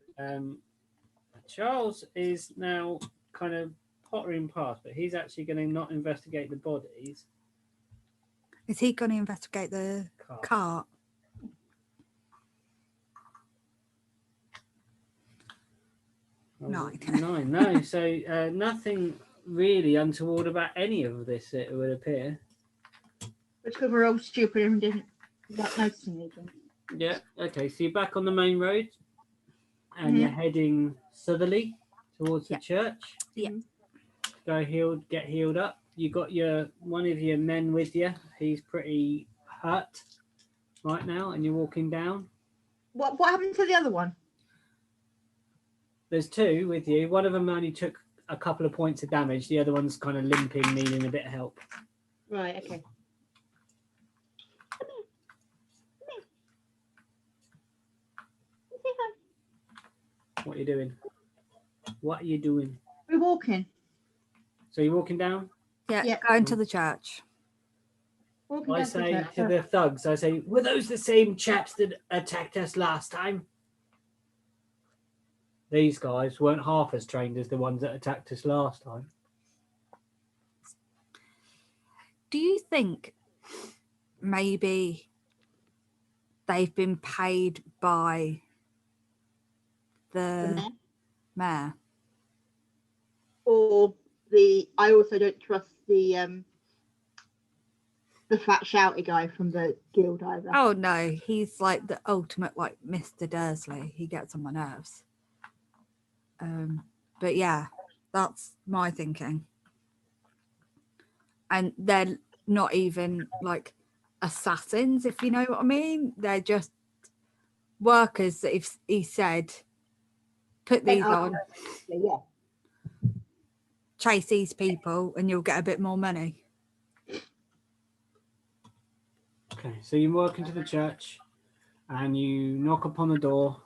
Charles is now kind of pottering past, but he's actually going to not investigate the bodies. Is he going to investigate the cart? Nine. 9. No, so nothing really untoward about any of this, it would appear. It's because we're all stupid and didn't not noticing anything. Yeah, okay, so you're back on the main road and you're heading southerly towards the church. Yeah. Get healed up. You got one of your men with you. He's pretty hurt right now, and you're walking down. What happened to the other one? There's 2 with you. One of them only took a couple of points of damage. The other one's kind of limping, needing a bit of help. Right, okay. What are you doing? What are you doing? We're walking. So you're walking down? Yeah, going to the church. Walking I down say church. to the thugs, I say, were those the same chaps that attacked us last time? These guys weren't half as trained as the ones that attacked us last time. Do you think maybe they've been paid by the mayor? Or I also don't trust the fat shouty guy from the guild either. Oh no, he's like the ultimate like Mr. Dursley. He gets on my nerves. But yeah, that's my thinking. And they're not even like assassins, if you know what I mean. They're just workers that if he said, put these on, Yeah. chase these people and you'll get a bit more money. Okay, so you walk into the church and you knock upon the door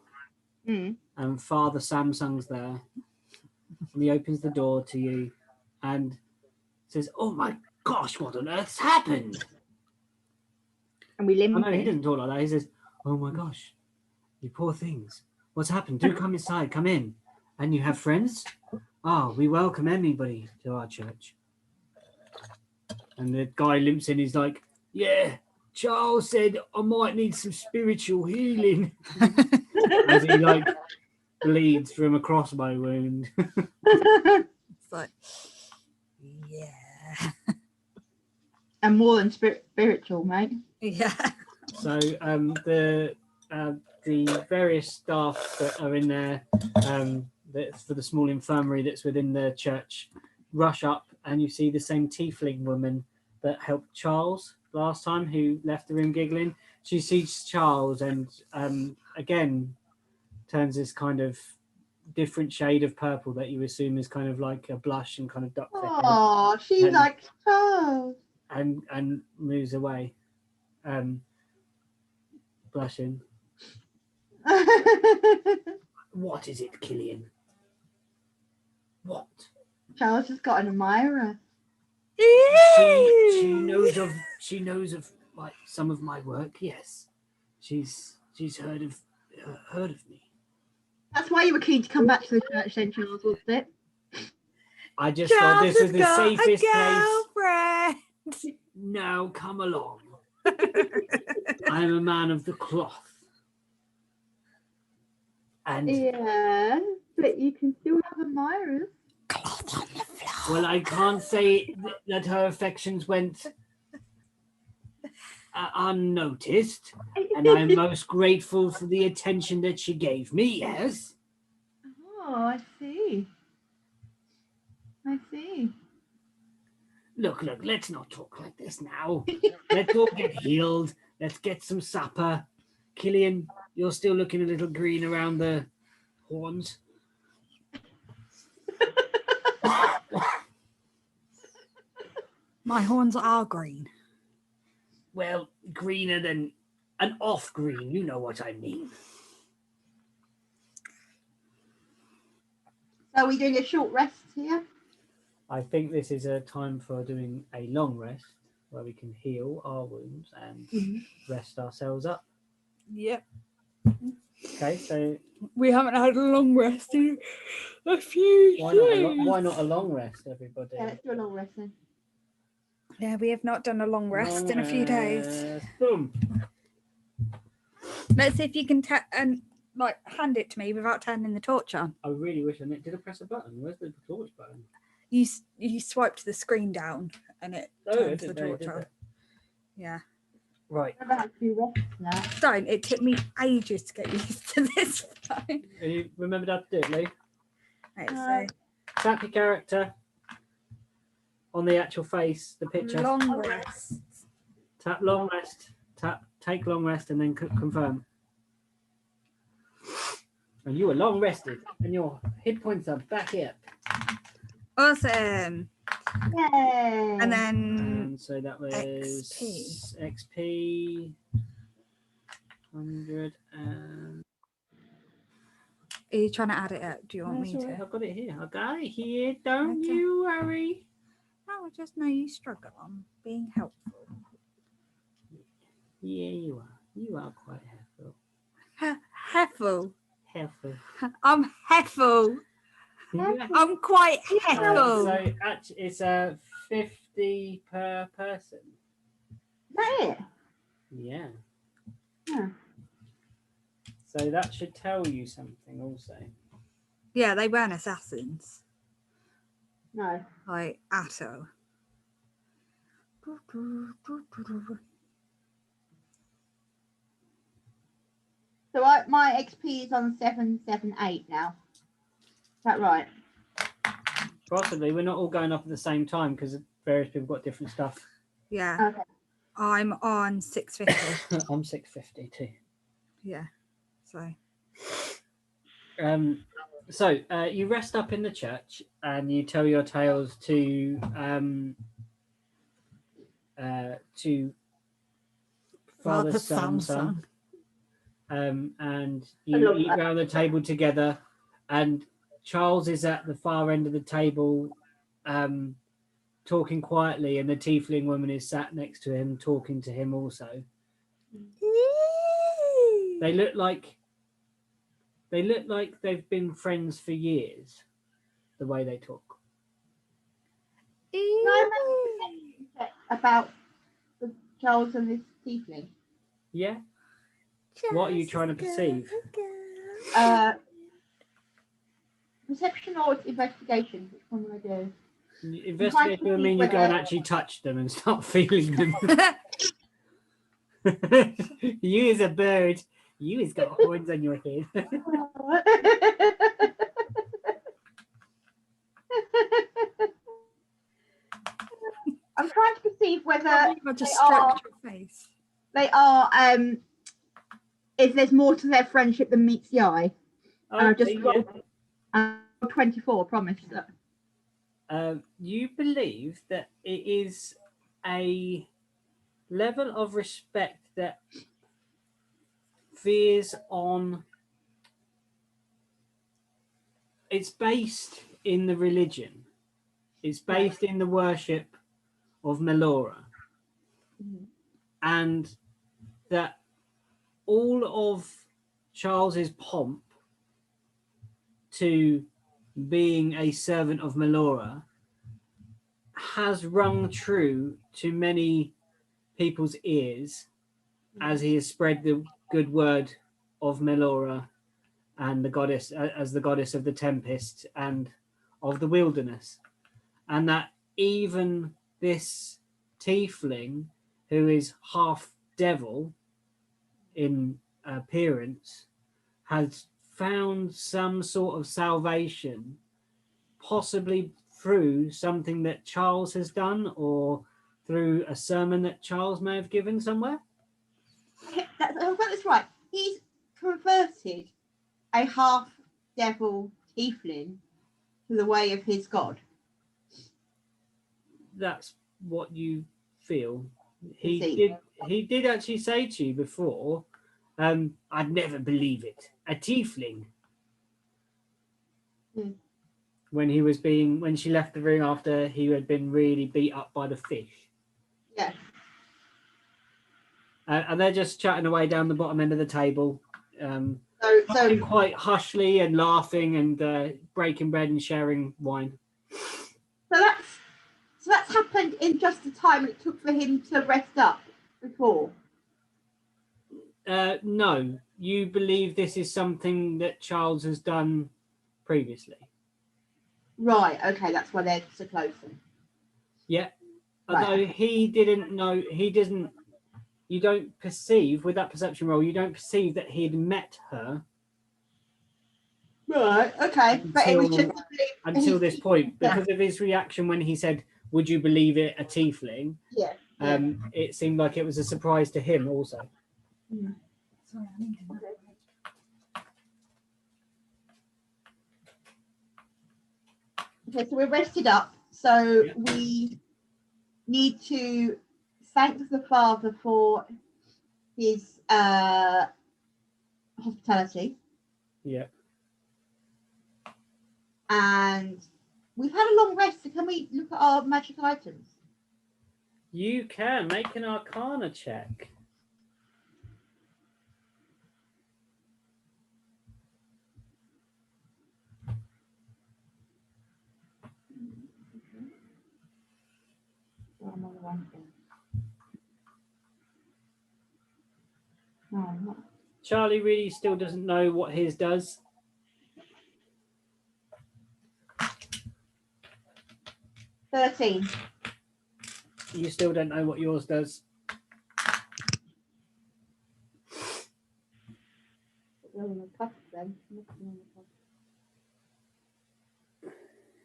and Father Samsung's there. And he opens the door to you and says, oh my gosh, what on earth's happened? And we limp. Oh, no, he doesn't talk like that. He says, oh my gosh, you poor things. What's happened? Do come inside, come in. And you have friends? Oh, we welcome anybody to our church. And the guy limps in, he's like, yeah, Charles said I might need some spiritual healing. As he like bleeds from a crossbow wound. It's like, yeah. And more than spiritual, mate. Yeah. So the various staff that are in there, that's for the small infirmary that's within the church, rush up, and you see the same tiefling woman that helped Charles last time, who left the room giggling. She sees Charles and again turns this kind of different shade of purple that you assume is kind of like a blush and kind of ducks her head. Oh, she likes Charles. And moves away, blushing. What is it, Killian? What? Charles has got an admirer. She knows of like some of my work. Yes, she's heard of me. That's why you were keen to come back to the church then, Charles, wasn't it? I just thought this was the safest girlfriend. place. Now come along. I'm a man of the cloth. And yeah, but you can still have admirers. Cloth on the floor. well, I can't say that her affections went unnoticed, and I'm most grateful for the attention that she gave me. Yes. Oh, I see. I see. Look, let's not talk like this now. Let's all get healed. Let's get some supper. Killian, you're still looking a little green around the horns. My horns are green. Well, greener than an off green. You know what I mean. So are we doing a short rest here? I think this is a time for doing a long rest where we can heal our wounds and rest ourselves up. Yep. Okay, so We haven't had a long rest in a few days. why not a long rest, everybody? Yeah, let's do a long rest then. Yeah, we have not done a long rest Long in a few days. rest. Boom. Let's see if you can like hand it to me without turning the torch on. I really wish I did. I press a button? Where's the torch button? You swiped the screen down and it turns the torch on. Yeah. Right. I've had a few rests now. Don't. It took me ages to get used to this phone. You remembered how to do it, Lee? Let's No. see. Tap your character on the actual face, the picture. Long rest. Tap long rest. Take long rest and then confirm. And you are long rested and your hit points are back up. Awesome. Yay! And then And so that was XP 100 and are you trying to add it up? Do you want That's me all right, to? I've got it here. I got it here. Don't Okay. you worry. No, I just know you struggle on being helpful. Yeah, you are. You are quite Heffel. helpful. I'm heffel. Yeah. I'm quite So heffel. actually, it's 50 per person. Is that it? Yeah. Yeah. So that should tell you something also. Yeah, they weren't assassins. No. Like at all. So my XP is on 778 now. Is that right? Possibly. We're not all going up at the same time because various people got different stuff. Yeah. Okay. I'm on 650. I'm 650 too. Yeah. So You rest up in the church and you tell your tales to Father Samsung. And you eat around the table together, and Charles is at the far end of the table talking quietly, and the tiefling woman is sat next to him talking to him also. They look like they've been friends for years, the way they talk. About the Charles and this tiefling. Yeah. What are you trying to perceive? Perception or investigation? Which one will I do? Investigation would mean you go and actually touch them and start feeling them. You as a bird, you has got horns on your head. I'm trying to perceive whether I just stroked your face. they are if there's more to their friendship than meets the eye. And I've just rolled 24, I promise. You believe that it is a level of respect that veers on. It's based in the religion. It's based in the worship of Melora. And that all of Charles's pomp to being a servant of Melora has rung true to many people's ears as he has spread the good word of Melora and the goddess as the goddess of the tempest and of the wilderness, and that even this tiefling, who is half devil in appearance, has found some sort of salvation, possibly through something that Charles has done or through a sermon that Charles may have given somewhere. I've got this right. He's converted a half devil tiefling to the way of his god. That's what you feel. He did actually say to you before, I'd never believe it. A tiefling. When she left the room after he had been really beat up by the fish. Yeah. and they're just chatting away down the bottom end of the table, So quite hushly and laughing and breaking bread and sharing wine. that's happened in just the time it took for him to rest up before. No, you believe this is something that Charles has done previously. Right. Okay. That's why they're so close. Yeah. Right. Although he didn't know, he doesn't. You don't perceive with that perception roll. You don't perceive that he'd met her. Right. Okay. But it was just until this point, because of his reaction when he said, "Would you believe it, a tiefling?" Yeah. It seemed like it was a surprise to him also. Sorry, I need to. Okay, so we're rested up. So we need to thank the Father for his hospitality. Yeah. And we've had a long rest, so can we look at our magic items? You can make an Arcana check. Charlie really still doesn't know what his does. $13. You still don't know what yours does.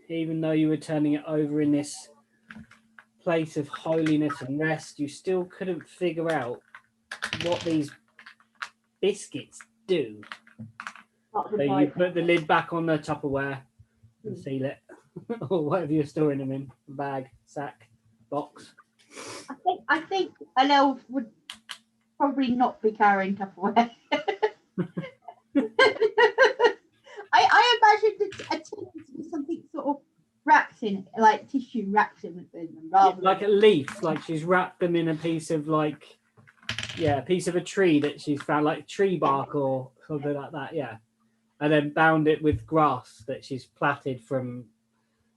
Even though you were turning it over in this place of holiness and rest, you still couldn't figure out what these biscuits do. So you put the lid back on the Tupperware and seal it, or whatever you're storing them in, bag, sack, box. I think an elf would probably not be carrying Tupperware. I imagined a tin to be something sort of wrapped in, like tissue wrapped in them, rather like a leaf, like she's wrapped them in a piece of a piece of a tree that she's found, like tree bark or something like that, yeah. And then bound it with grass that she's plaited from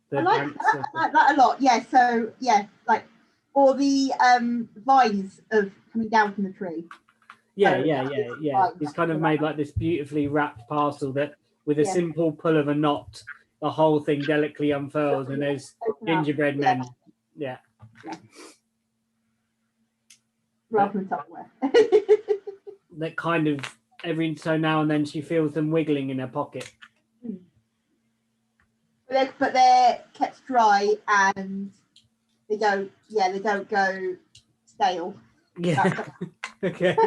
the banks. I like that a lot, yeah. So yeah, like, or the vines of coming down from the tree. Yeah. He's kind of made like this beautifully wrapped parcel that, with a simple pull of a knot, the whole thing delicately unfurls, and there's gingerbread men. Yeah. Rather than Tupperware. That kind of every so now and then she feels them wiggling in her pocket. But they're kept dry and they don't go stale. Yeah. Okay.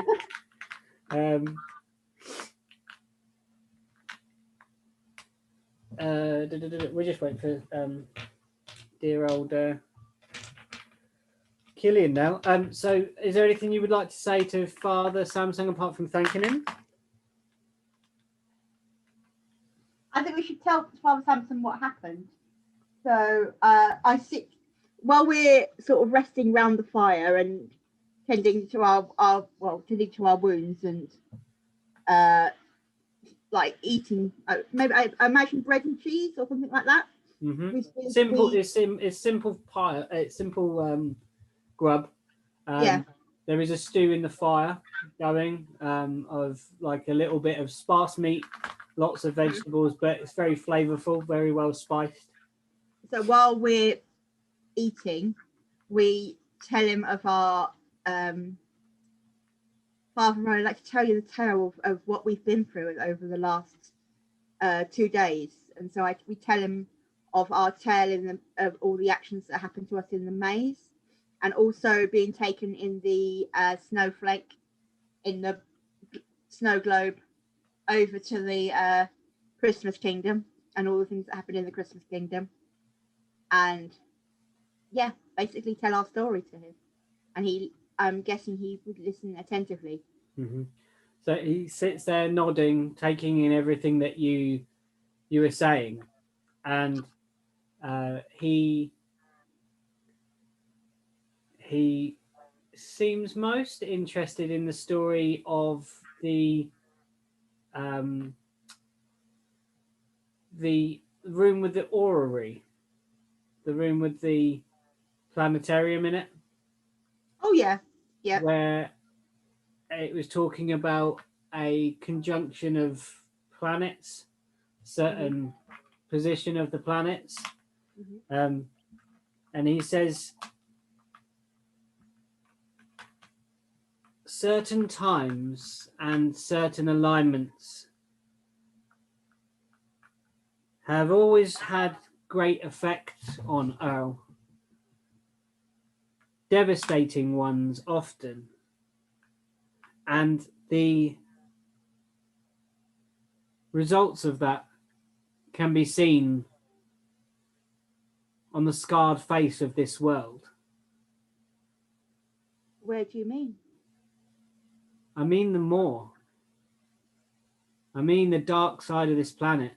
We're just waiting for dear old Killian now. So is there anything you would like to say to Father Samsung apart from thanking him? I think we should tell Father Samson what happened. So I sit while we're sort of resting round the fire and tending to our wounds and like eating maybe I imagine bread and cheese or something like that. Mm-hmm. It's simple pie. It's simple grub. There is a stew in the fire going of like a little bit of sparse meat, lots of vegetables, but it's very flavorful, very well spiced. So while we're eating, we tell him of our Father, I'd like to tell you the tale of what we've been through over the last 2 days. And so we tell him of our tale of all the actions that happened to us in the maze, and also being taken in the snowflake, in the snow globe, over to the Christmas kingdom, and all the things that happened in the Christmas kingdom. And yeah, basically tell our story to him. And I'm guessing he would listen attentively. Mm-hmm. So he sits there nodding, taking in everything that you were saying, and he seems most interested in the story of the room with the orrery, the room with the planetarium in it. Oh yeah, yeah. Where it was talking about a conjunction of planets, certain position of the planets. And he says certain times and certain alignments have always had great effect on Earl. Devastating ones often. And the results of that can be seen on the scarred face of this world. Where do you mean? I mean the more. I mean the dark side of this planet.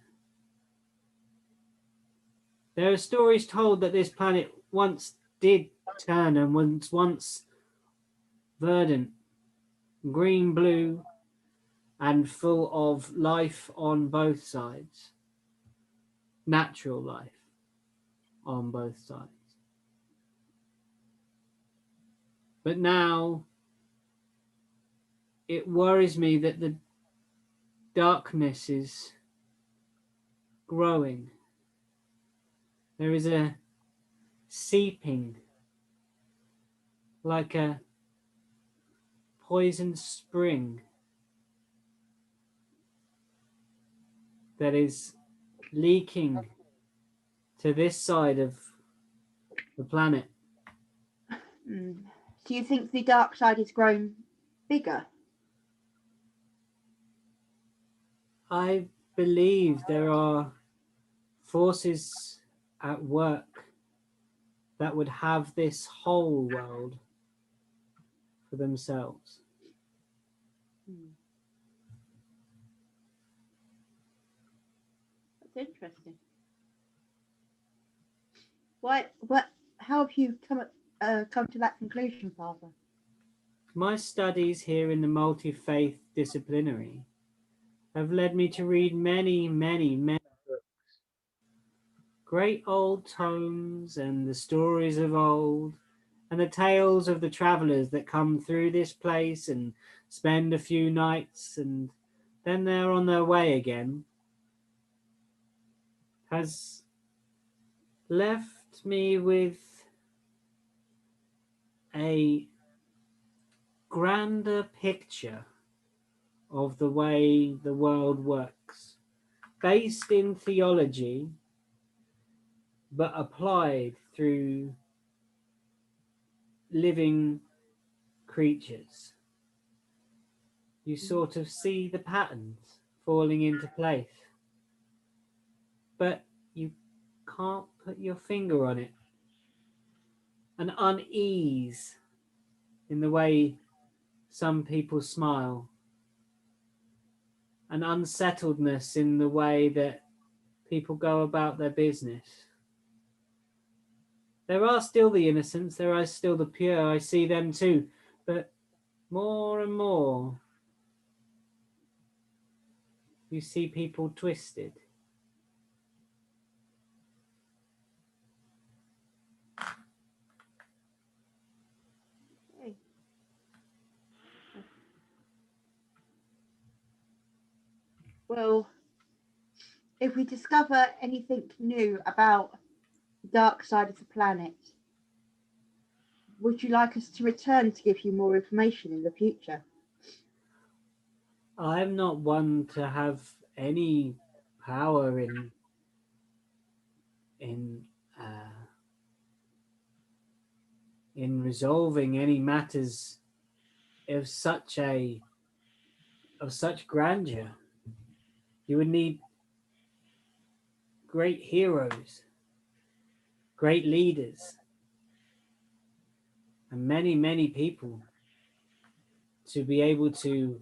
There are stories told that this planet once did turn and was once verdant, green, blue, and full of life on both sides. Natural life on both sides. But now it worries me that the darkness is growing. There is a seeping like a poisoned spring that is leaking to this side of the planet. Do you think the dark side is growing bigger? I believe there are forces at work that would have this whole world for themselves. That's interesting. How have you come to that conclusion, Father? My studies here in the multi-faith disciplinary have led me to read many books. Great old tomes and the stories of old and the tales of the travelers that come through this place and spend a few nights and then they're on their way again, has left me with a grander picture of the way the world works, based in theology, but applied through living creatures. You sort of see the patterns falling into place, but you can't put your finger on it. An unease in the way some people smile, an unsettledness in the way that people go about their business. There are still the innocents, there are still the pure, I see them too, but more and more you see people twisted. Okay. Well, if we discover anything new about the dark side of the planet, would you like us to return to give you more information in the future? I'm not one to have any power in resolving any matters of such grandeur. You would need great heroes, great leaders, and many people to be able to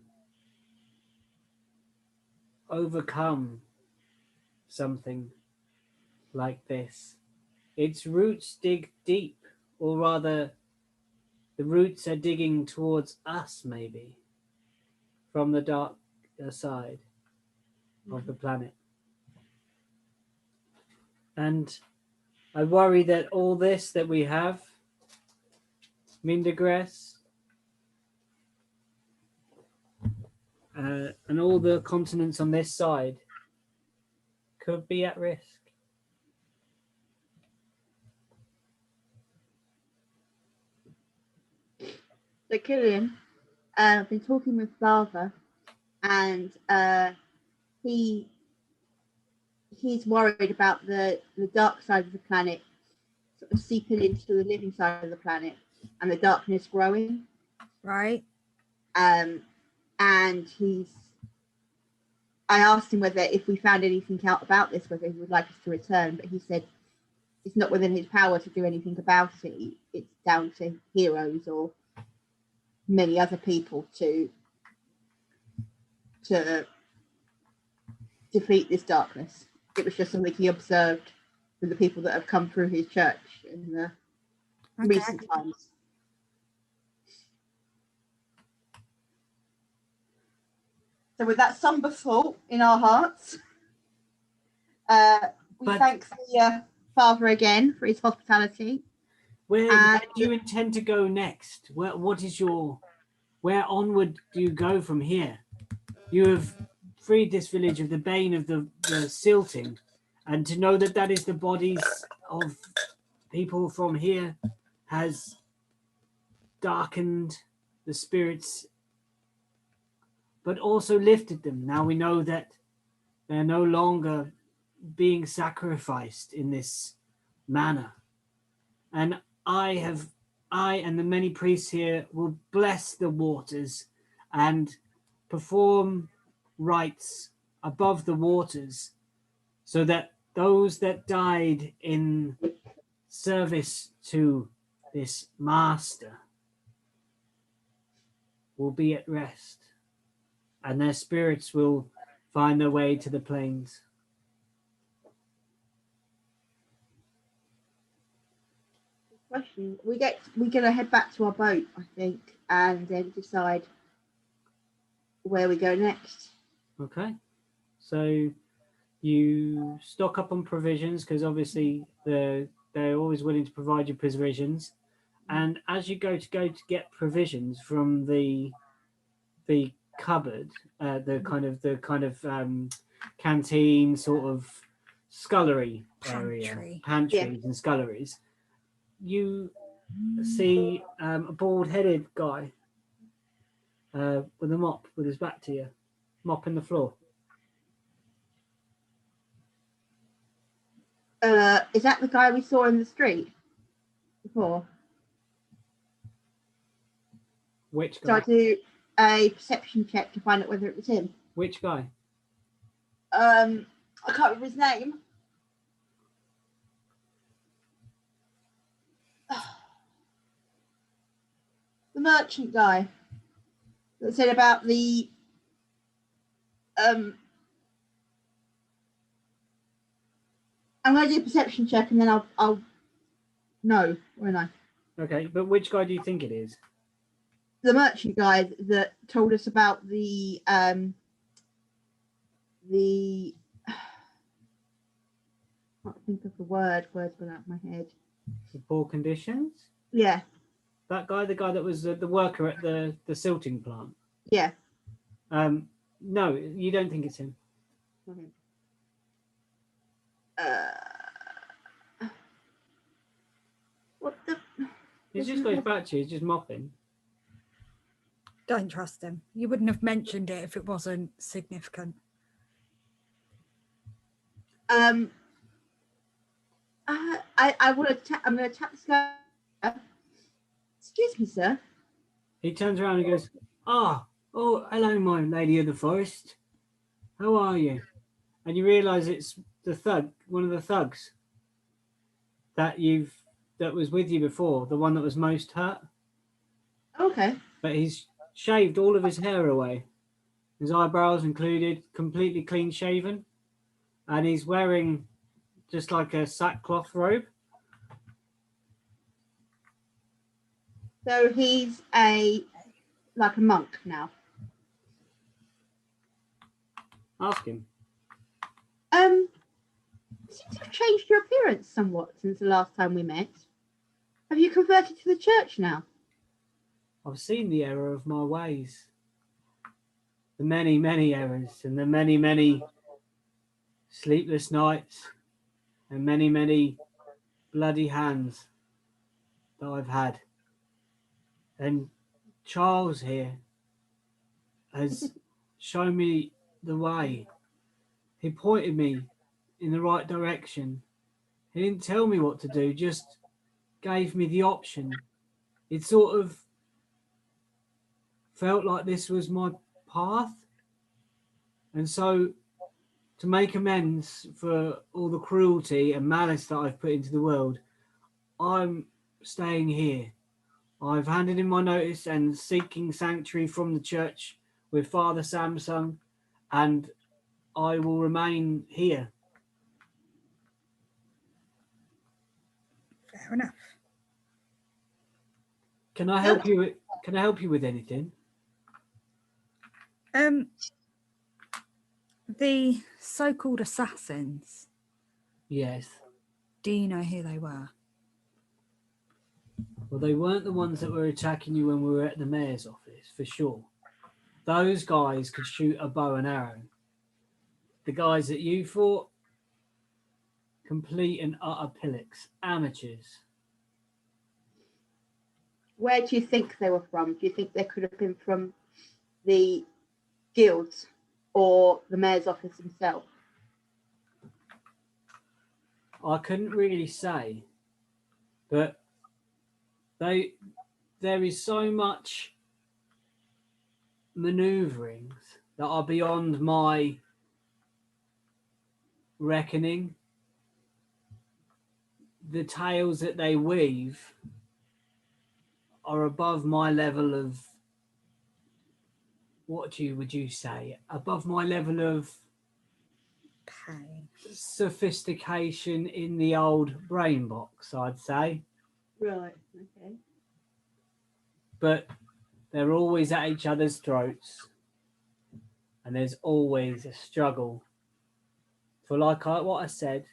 overcome something like this. Its roots dig deep, or rather the roots are digging towards us, maybe, from the dark side of the planet. And I worry that all this that we have, Mindegres, and all the continents on this side could be at risk. So Killian, I've been talking with Lava, and he's worried about the dark side of the planet sort of seeping into the living side of the planet and the darkness growing. Right. And I asked him whether if we found anything out about this, whether he would like us to return, but he said it's not within his power to do anything about it. It's down to heroes or many other people to defeat this darkness. It was just something he observed with the people that have come through his church in the recent times. So with that somber thought in our hearts, we thank the Father again for his hospitality. Where do you intend to go next? What is where onward do you go from here? You have freed this village of the bane of the silting, and to know that that is the bodies of people from here has darkened the spirits, but also lifted them. Now we know that they're no longer being sacrificed in this manner. And I and the many priests here will bless the waters and perform rites above the waters so that those that died in service to this master will be at rest and their spirits will find their way to the plains. Question: we're gonna head back to our boat, I think, and then decide where we go next. Okay, so you stock up on provisions because obviously they're always willing to provide you provisions, and as you go to get provisions from the cupboard, the kind of canteen sort of scullery area, pantries and sculleries, you see a bald-headed guy with a mop with his back to you, mopping the floor. Is that the guy we saw in the street before? Which guy? So I do a perception check to find out whether it was him. Which guy? I can't remember his name. The merchant guy that said about the I'm going to do a perception check and then I'll know, won't I? Okay, but which guy do you think it is? The merchant guy that told us about the I can't think of the words went out of my head. The poor conditions? Yeah. That guy, the guy that was the worker at the silting plant? Yeah. No, you don't think it's him. Okay. What the? He just goes back to you, he's just mopping. Don't trust him. You wouldn't have mentioned it if it wasn't significant. I want to. I'm going to tap this guy. Excuse me, sir. He turns around and goes, oh, hello, my lady of the forest. How are you? And you realise it's the thug, one of the thugs that was with you before, the one that was most hurt. Okay. But he's shaved all of his hair away, his eyebrows included, completely clean shaven, and he's wearing just like a sackcloth robe. So he's a monk now. Ask him. Seems to have changed your appearance somewhat since the last time we met. Have you converted to the church now? I've seen the error of my ways. The many, many errors and the many, many sleepless nights and many, many bloody hands that I've had. And Charles here has shown me the way. He pointed me in the right direction. He didn't tell me what to do, just gave me the option. It sort of felt like this was my path. And so, to make amends for all the cruelty and malice that I've put into the world, I'm staying here. I've handed in my notice and seeking sanctuary from the church with Father Samsung, and I will remain here. Fair enough. Can I help you? Can I help you with anything? The so-called assassins. Yes. Do you know who they were? Well, they weren't the ones that were attacking you when we were at the mayor's office, for sure. Those guys could shoot a bow and arrow. The guys that you fought, complete and utter pillocks, amateurs. Where do you think they were from? Do you think they could have been from the guilds or the mayor's office himself? I couldn't really say, but there is so much manoeuvrings that are beyond my reckoning. The tales that they weave are above my level of, would you say, above my level of Pain. sophistication in the old brain box, I'd say. Right, okay. But they're always at each other's throats, and there's always a struggle for, what I said,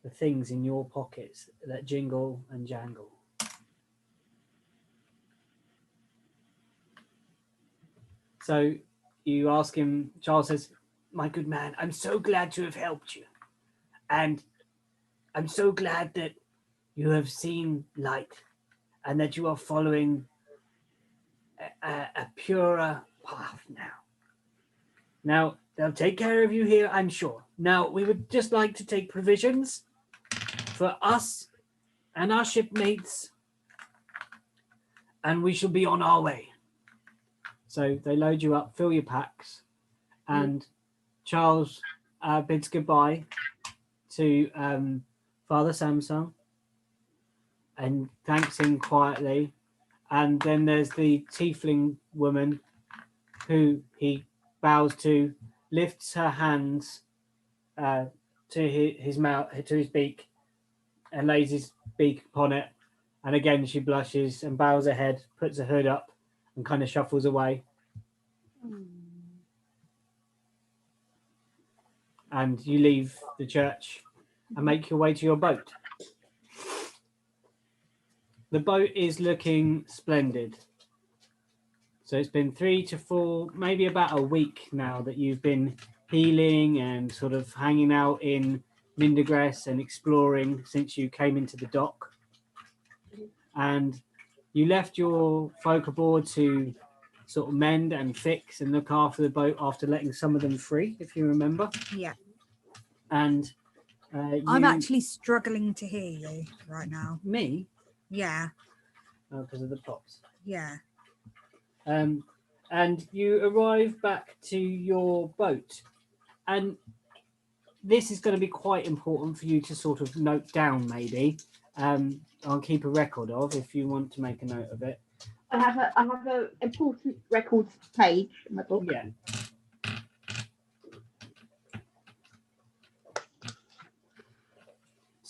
the things in your pockets that jingle and jangle. So you ask him, Charles says, My good man, I'm so glad to have helped you. And I'm so glad that you have seen light and that you are following a purer path now. Now, they'll take care of you here, I'm sure. Now, we would just like to take provisions for us and our shipmates, and we shall be on our way. so they load you up, fill your packs, and Charles bids goodbye to Father Samsung and thanks him quietly. And then there's the tiefling woman who he bows to, lifts her hands to his mouth, to his beak, and lays his beak upon it. And again, she blushes and bows her head, puts her hood up, and kind of shuffles away. And you leave the church and make your way to your boat. The boat is looking splendid. So it's been 3 to 4, maybe about a week now that you've been healing and sort of hanging out in Mindegres and exploring since you came into the dock. And you left your folk aboard to sort of mend and fix and look after the boat after letting some of them free, if you remember. Yeah. And I'm actually struggling to hear you right now. Me? Yeah. Oh, because of the props. Yeah. And you arrive back to your boat. And this is going to be quite important for you to sort of note down, maybe. I'll keep a record of if you want to make a note of it. I have a important records page in my book. Yeah.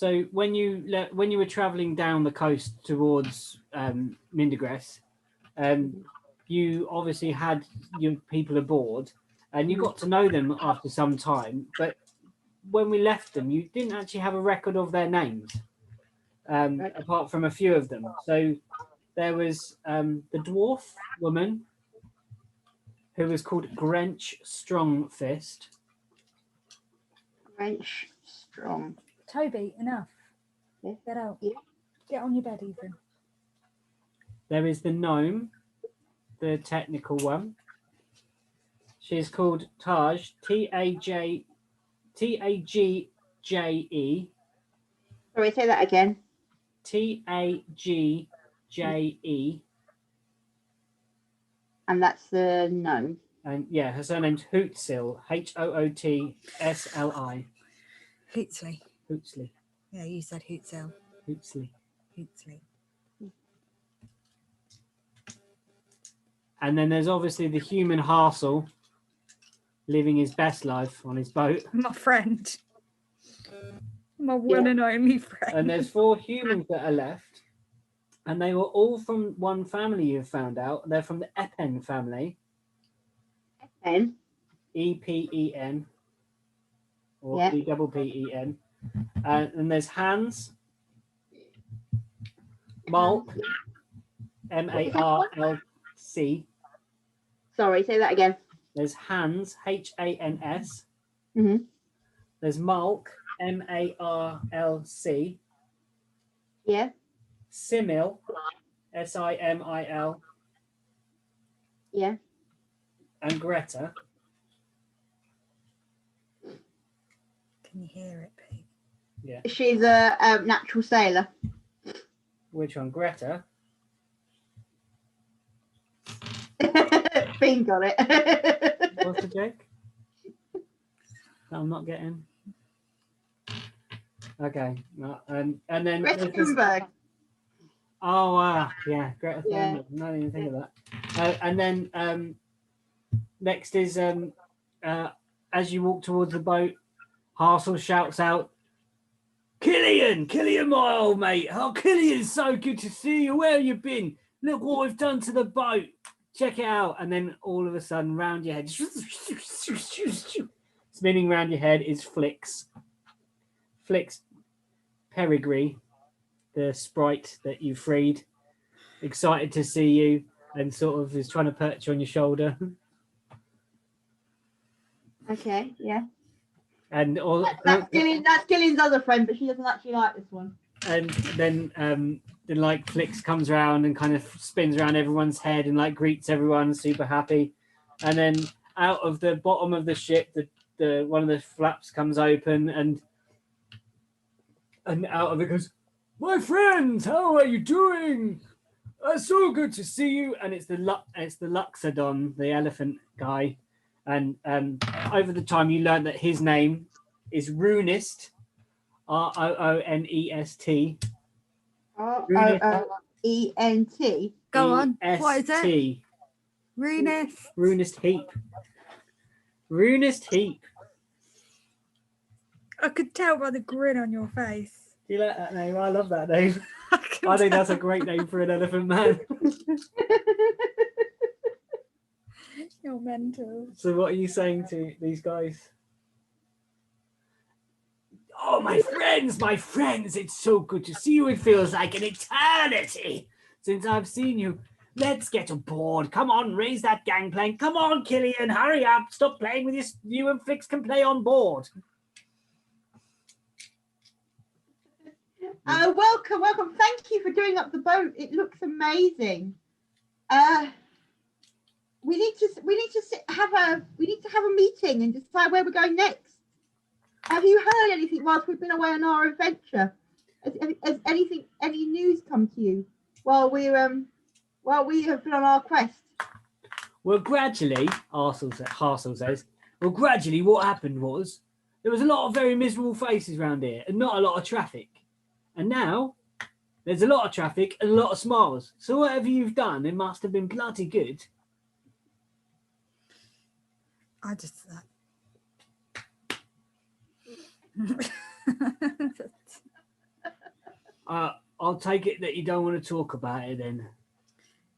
So when you were traveling down the coast towards Mindegres, you obviously had your people aboard, and you got to know them after some time. But when we left them, you didn't actually have a record of their names, apart from a few of them. So there was the dwarf woman who was called Grench Strongfist. Wrench strong. Toby, enough. Yeah. Get out. Yeah. Get on your bed, Ethan. There is the gnome, the technical one. She's called Taj, Tagje. Sorry, say that again. Tagje. And that's the gnome. And yeah, her surname's Hootsil, Hootsli. Hootsley. Hootsley. Yeah, you said Hootsel. Hootsley. Hootsley. And then there's obviously the human Harsel living his best life on his boat. My friend. My one and only friend. And there's 4 humans that are left. And they were all from one family, you've found out. They're from the Epen family. Epen? E-P-E-N. Or Yeah. E-double-P-E-N. And there's Hans. Malk. M-A-R-L-C. Sorry, say that again. There's Hans, H-A-N-S. Mm-hmm. There's Malk, M-A-R-L-C. Yeah. Simil, S-I-M-I-L. Yeah. And Greta. Can you hear it, Pete? Yeah. She's a natural sailor. Which one? Greta. Finn got it. What's the joke? That I'm not getting. Okay. No, and then Greta there's this- Thunberg. Oh wow, yeah, Greta Yeah. Thunberg. Not even think of that. And then next is as you walk towards the boat, Harsel shouts out, Killian, my old mate. Oh, Killian, so good to see you. Where have you been? Look what we've done to the boat. Check it out. And then all of a sudden, round your head, spinning round your head is Flix. Flix Peregrine, the sprite that you freed, excited to see you and sort of is trying to perch on your shoulder. Okay, yeah. And all That's Gillian's other friend, but she doesn't actually like this one. and then like Flix comes around and kind of spins around everyone's head and like greets everyone, super happy. And then out of the bottom of the ship, the one of the flaps comes open and out of it goes, "My friends, how are you doing? So good to see you." And it's the Luxodon, the elephant guy. And over the time, you learn that his name is Runest, Roonest. R-O-O-E-N-T. Go on. What is it? E-S-T. Runest. Runest Heap. Runest Heap. I could tell by the grin on your face. Do you like that name? I love that name. I can I think tell. that's a great name for an elephant man. You're mental. So what are you saying to these guys? Oh, my friends, it's so good to see you. It feels like an eternity since I've seen you. Let's get aboard. Come on, raise that gangplank. Come on, Killian, hurry up. Stop playing with this. You and Flix can play on board. Welcome. Thank you for doing up the boat. It looks amazing. We need to have a meeting and decide where we're going next. Have you heard anything whilst we've been away on our adventure? Has any news come to you while we have been on our quest? Well, gradually, Harsel says, what happened was there was a lot of very miserable faces around here and not a lot of traffic. And now there's a lot of traffic and a lot of smiles. So whatever you've done, it must have been bloody good. I just I'll take it that you don't want to talk about it then.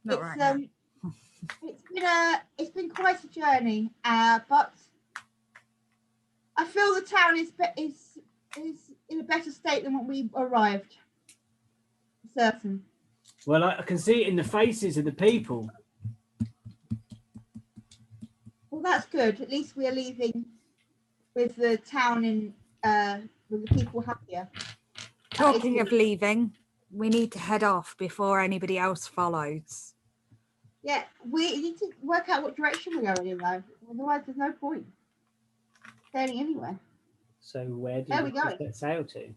Not right now. It's been quite a journey, but I feel the town is in a better state than when we arrived. Certain. Well, I can see it in the faces of the people. Well, that's good. At least we are leaving with the town in with the people happier. Talking of leaving, we need to head off before anybody else follows. Yeah, we need to work out what direction we're going in, though. Otherwise, there's no point sailing anywhere. So where do Where you are we set sail to?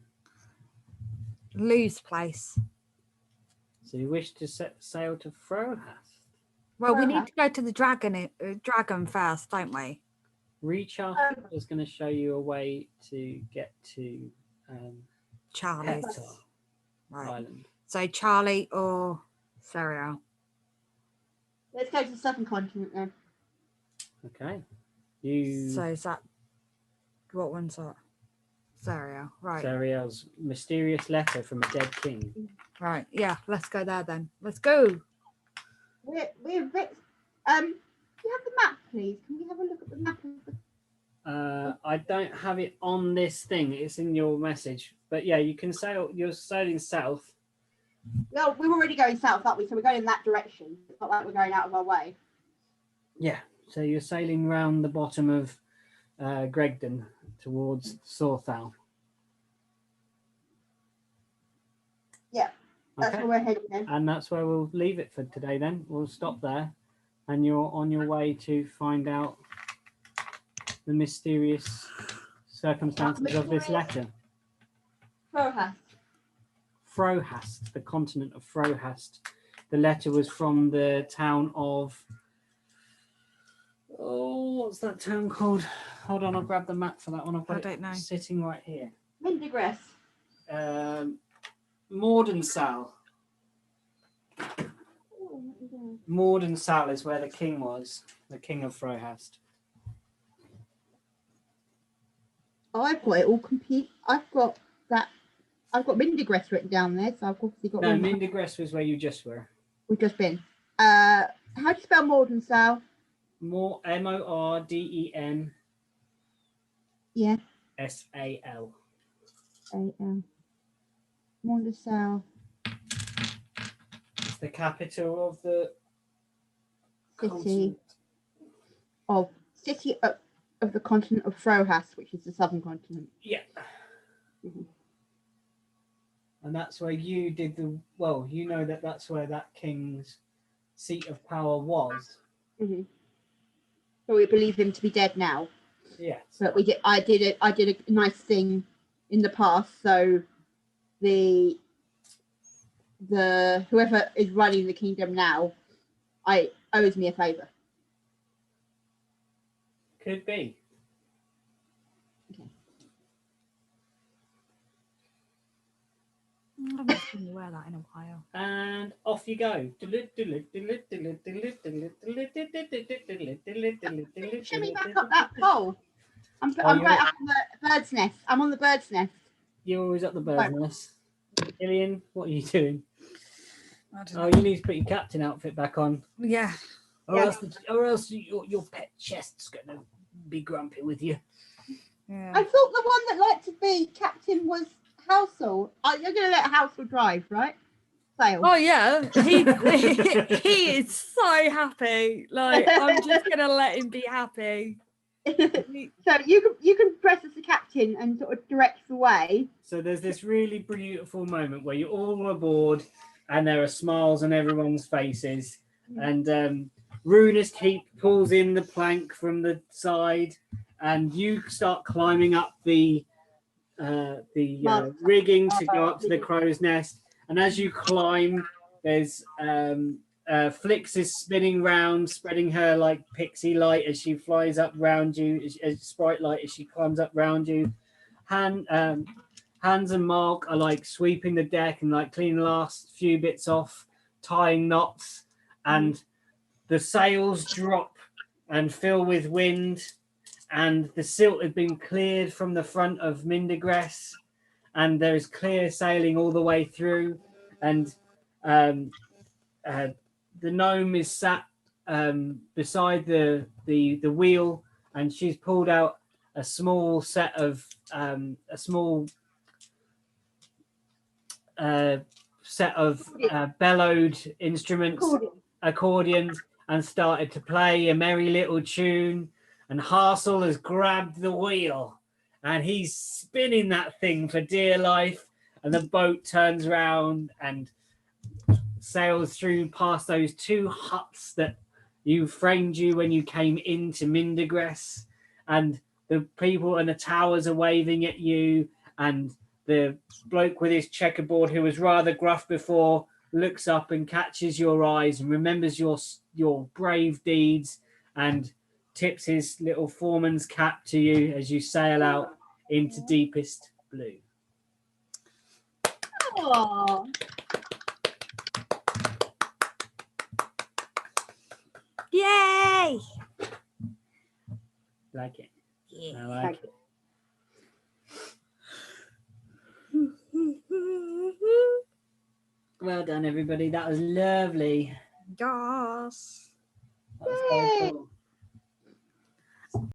Lou's place. So you wish to set sail to Frohast? Well, we need Frohast. to go to the dragon first, don't we? Recharge is going to show you a way to get to Charlie's. Hector Right. Island. So Charlie or Serial. Let's go to the southern continent then. Okay. You. So is that what one's that? Serial. Right. Serial's mysterious letter from a dead king. Right. Yeah. Let's go there then. Let's go. We're a bit. Can you have the map, please? Can we have a look at the map of the I don't have it on this thing. It's in your message. But yeah, you can sail. You're sailing south. Well, we're already going south, aren't we? So we're going in that direction. It's not like we're going out of our way. Yeah. So you're sailing round the bottom of Gregdon towards Sorthal. Yeah, that's Okay. where we're heading then. And that's where we'll leave it for today then. We'll stop there. And you're on your way to find out the mysterious circumstances of this letter. Frohast. Frohast, the continent of Frohast. The letter was from the town of... Oh, what's that town called? Hold on, I'll grab the map for that one. I've got I don't know. it sitting right here. Mindegres. Mordensal. Mordensal is where the king was, the king of Frohast. I've got it all complete. I've got Mindegres written down there, so I've obviously got No, one. Mindegres was where you just were. We've just been. How do you spell Mordensal? More Morden Yeah. SAL. A-L. Mordensal It's the capital of the city continent. of the continent of Frohast, which is the southern continent. Yeah. Mhm. And that's where you did the well. You know that's where that king's seat of power was. Mm-hmm. So we believe him to be dead now. Yes. But I did a nice thing in the past, so the whoever is running the kingdom now owes me a favor. Could be. I haven't seen you wear that in a while. And off you go. Shimmy back up that pole. I'm Oh, right up on the bird's nest. I'm on the bird's nest. You're always at the bird's nest. Gillian, what are you doing? I don't Oh, know. you need to put your captain outfit back on. Yeah. Or else your pet chest's going to be grumpy with you. Yeah. I thought the one that liked to be captain was Housel. You're going to let Housel drive, right? Sail. Oh yeah, he is so happy. Like I'm just gonna let him be happy. So you can press as the captain and sort of direct the way. So there's this really beautiful moment where you're all aboard and there are smiles on everyone's faces. And Runist Heap pulls in the plank from the side and you start climbing up the rigging to go up to the crow's nest. And as you climb, there's Flix is spinning round, spreading her like pixie light as she flies up round you, as sprite light as she climbs up round you. Hans and Mark are like sweeping the deck and like cleaning the last few bits off, tying knots, and the sails drop and fill with wind, and the silt had been cleared from the front of Mindegres. and there is clear sailing all the way through, and the gnome is sat beside the wheel, and she's pulled out a small set of bellowed instruments, accordions, and started to play a merry little tune. And Harsel has grabbed the wheel and he's spinning that thing for dear life. And the boat turns around and sails through past those two huts that you framed you when you came into Mindegres. And the people and the towers are waving at you. And the bloke with his checkerboard, who was rather gruff before, looks up and catches your eyes and remembers your brave deeds and tips his little foreman's cap to you as you sail out into deepest blue. Oh. Yay! Like it? Yeah. I like it. Well done, everybody. That was lovely. Yes.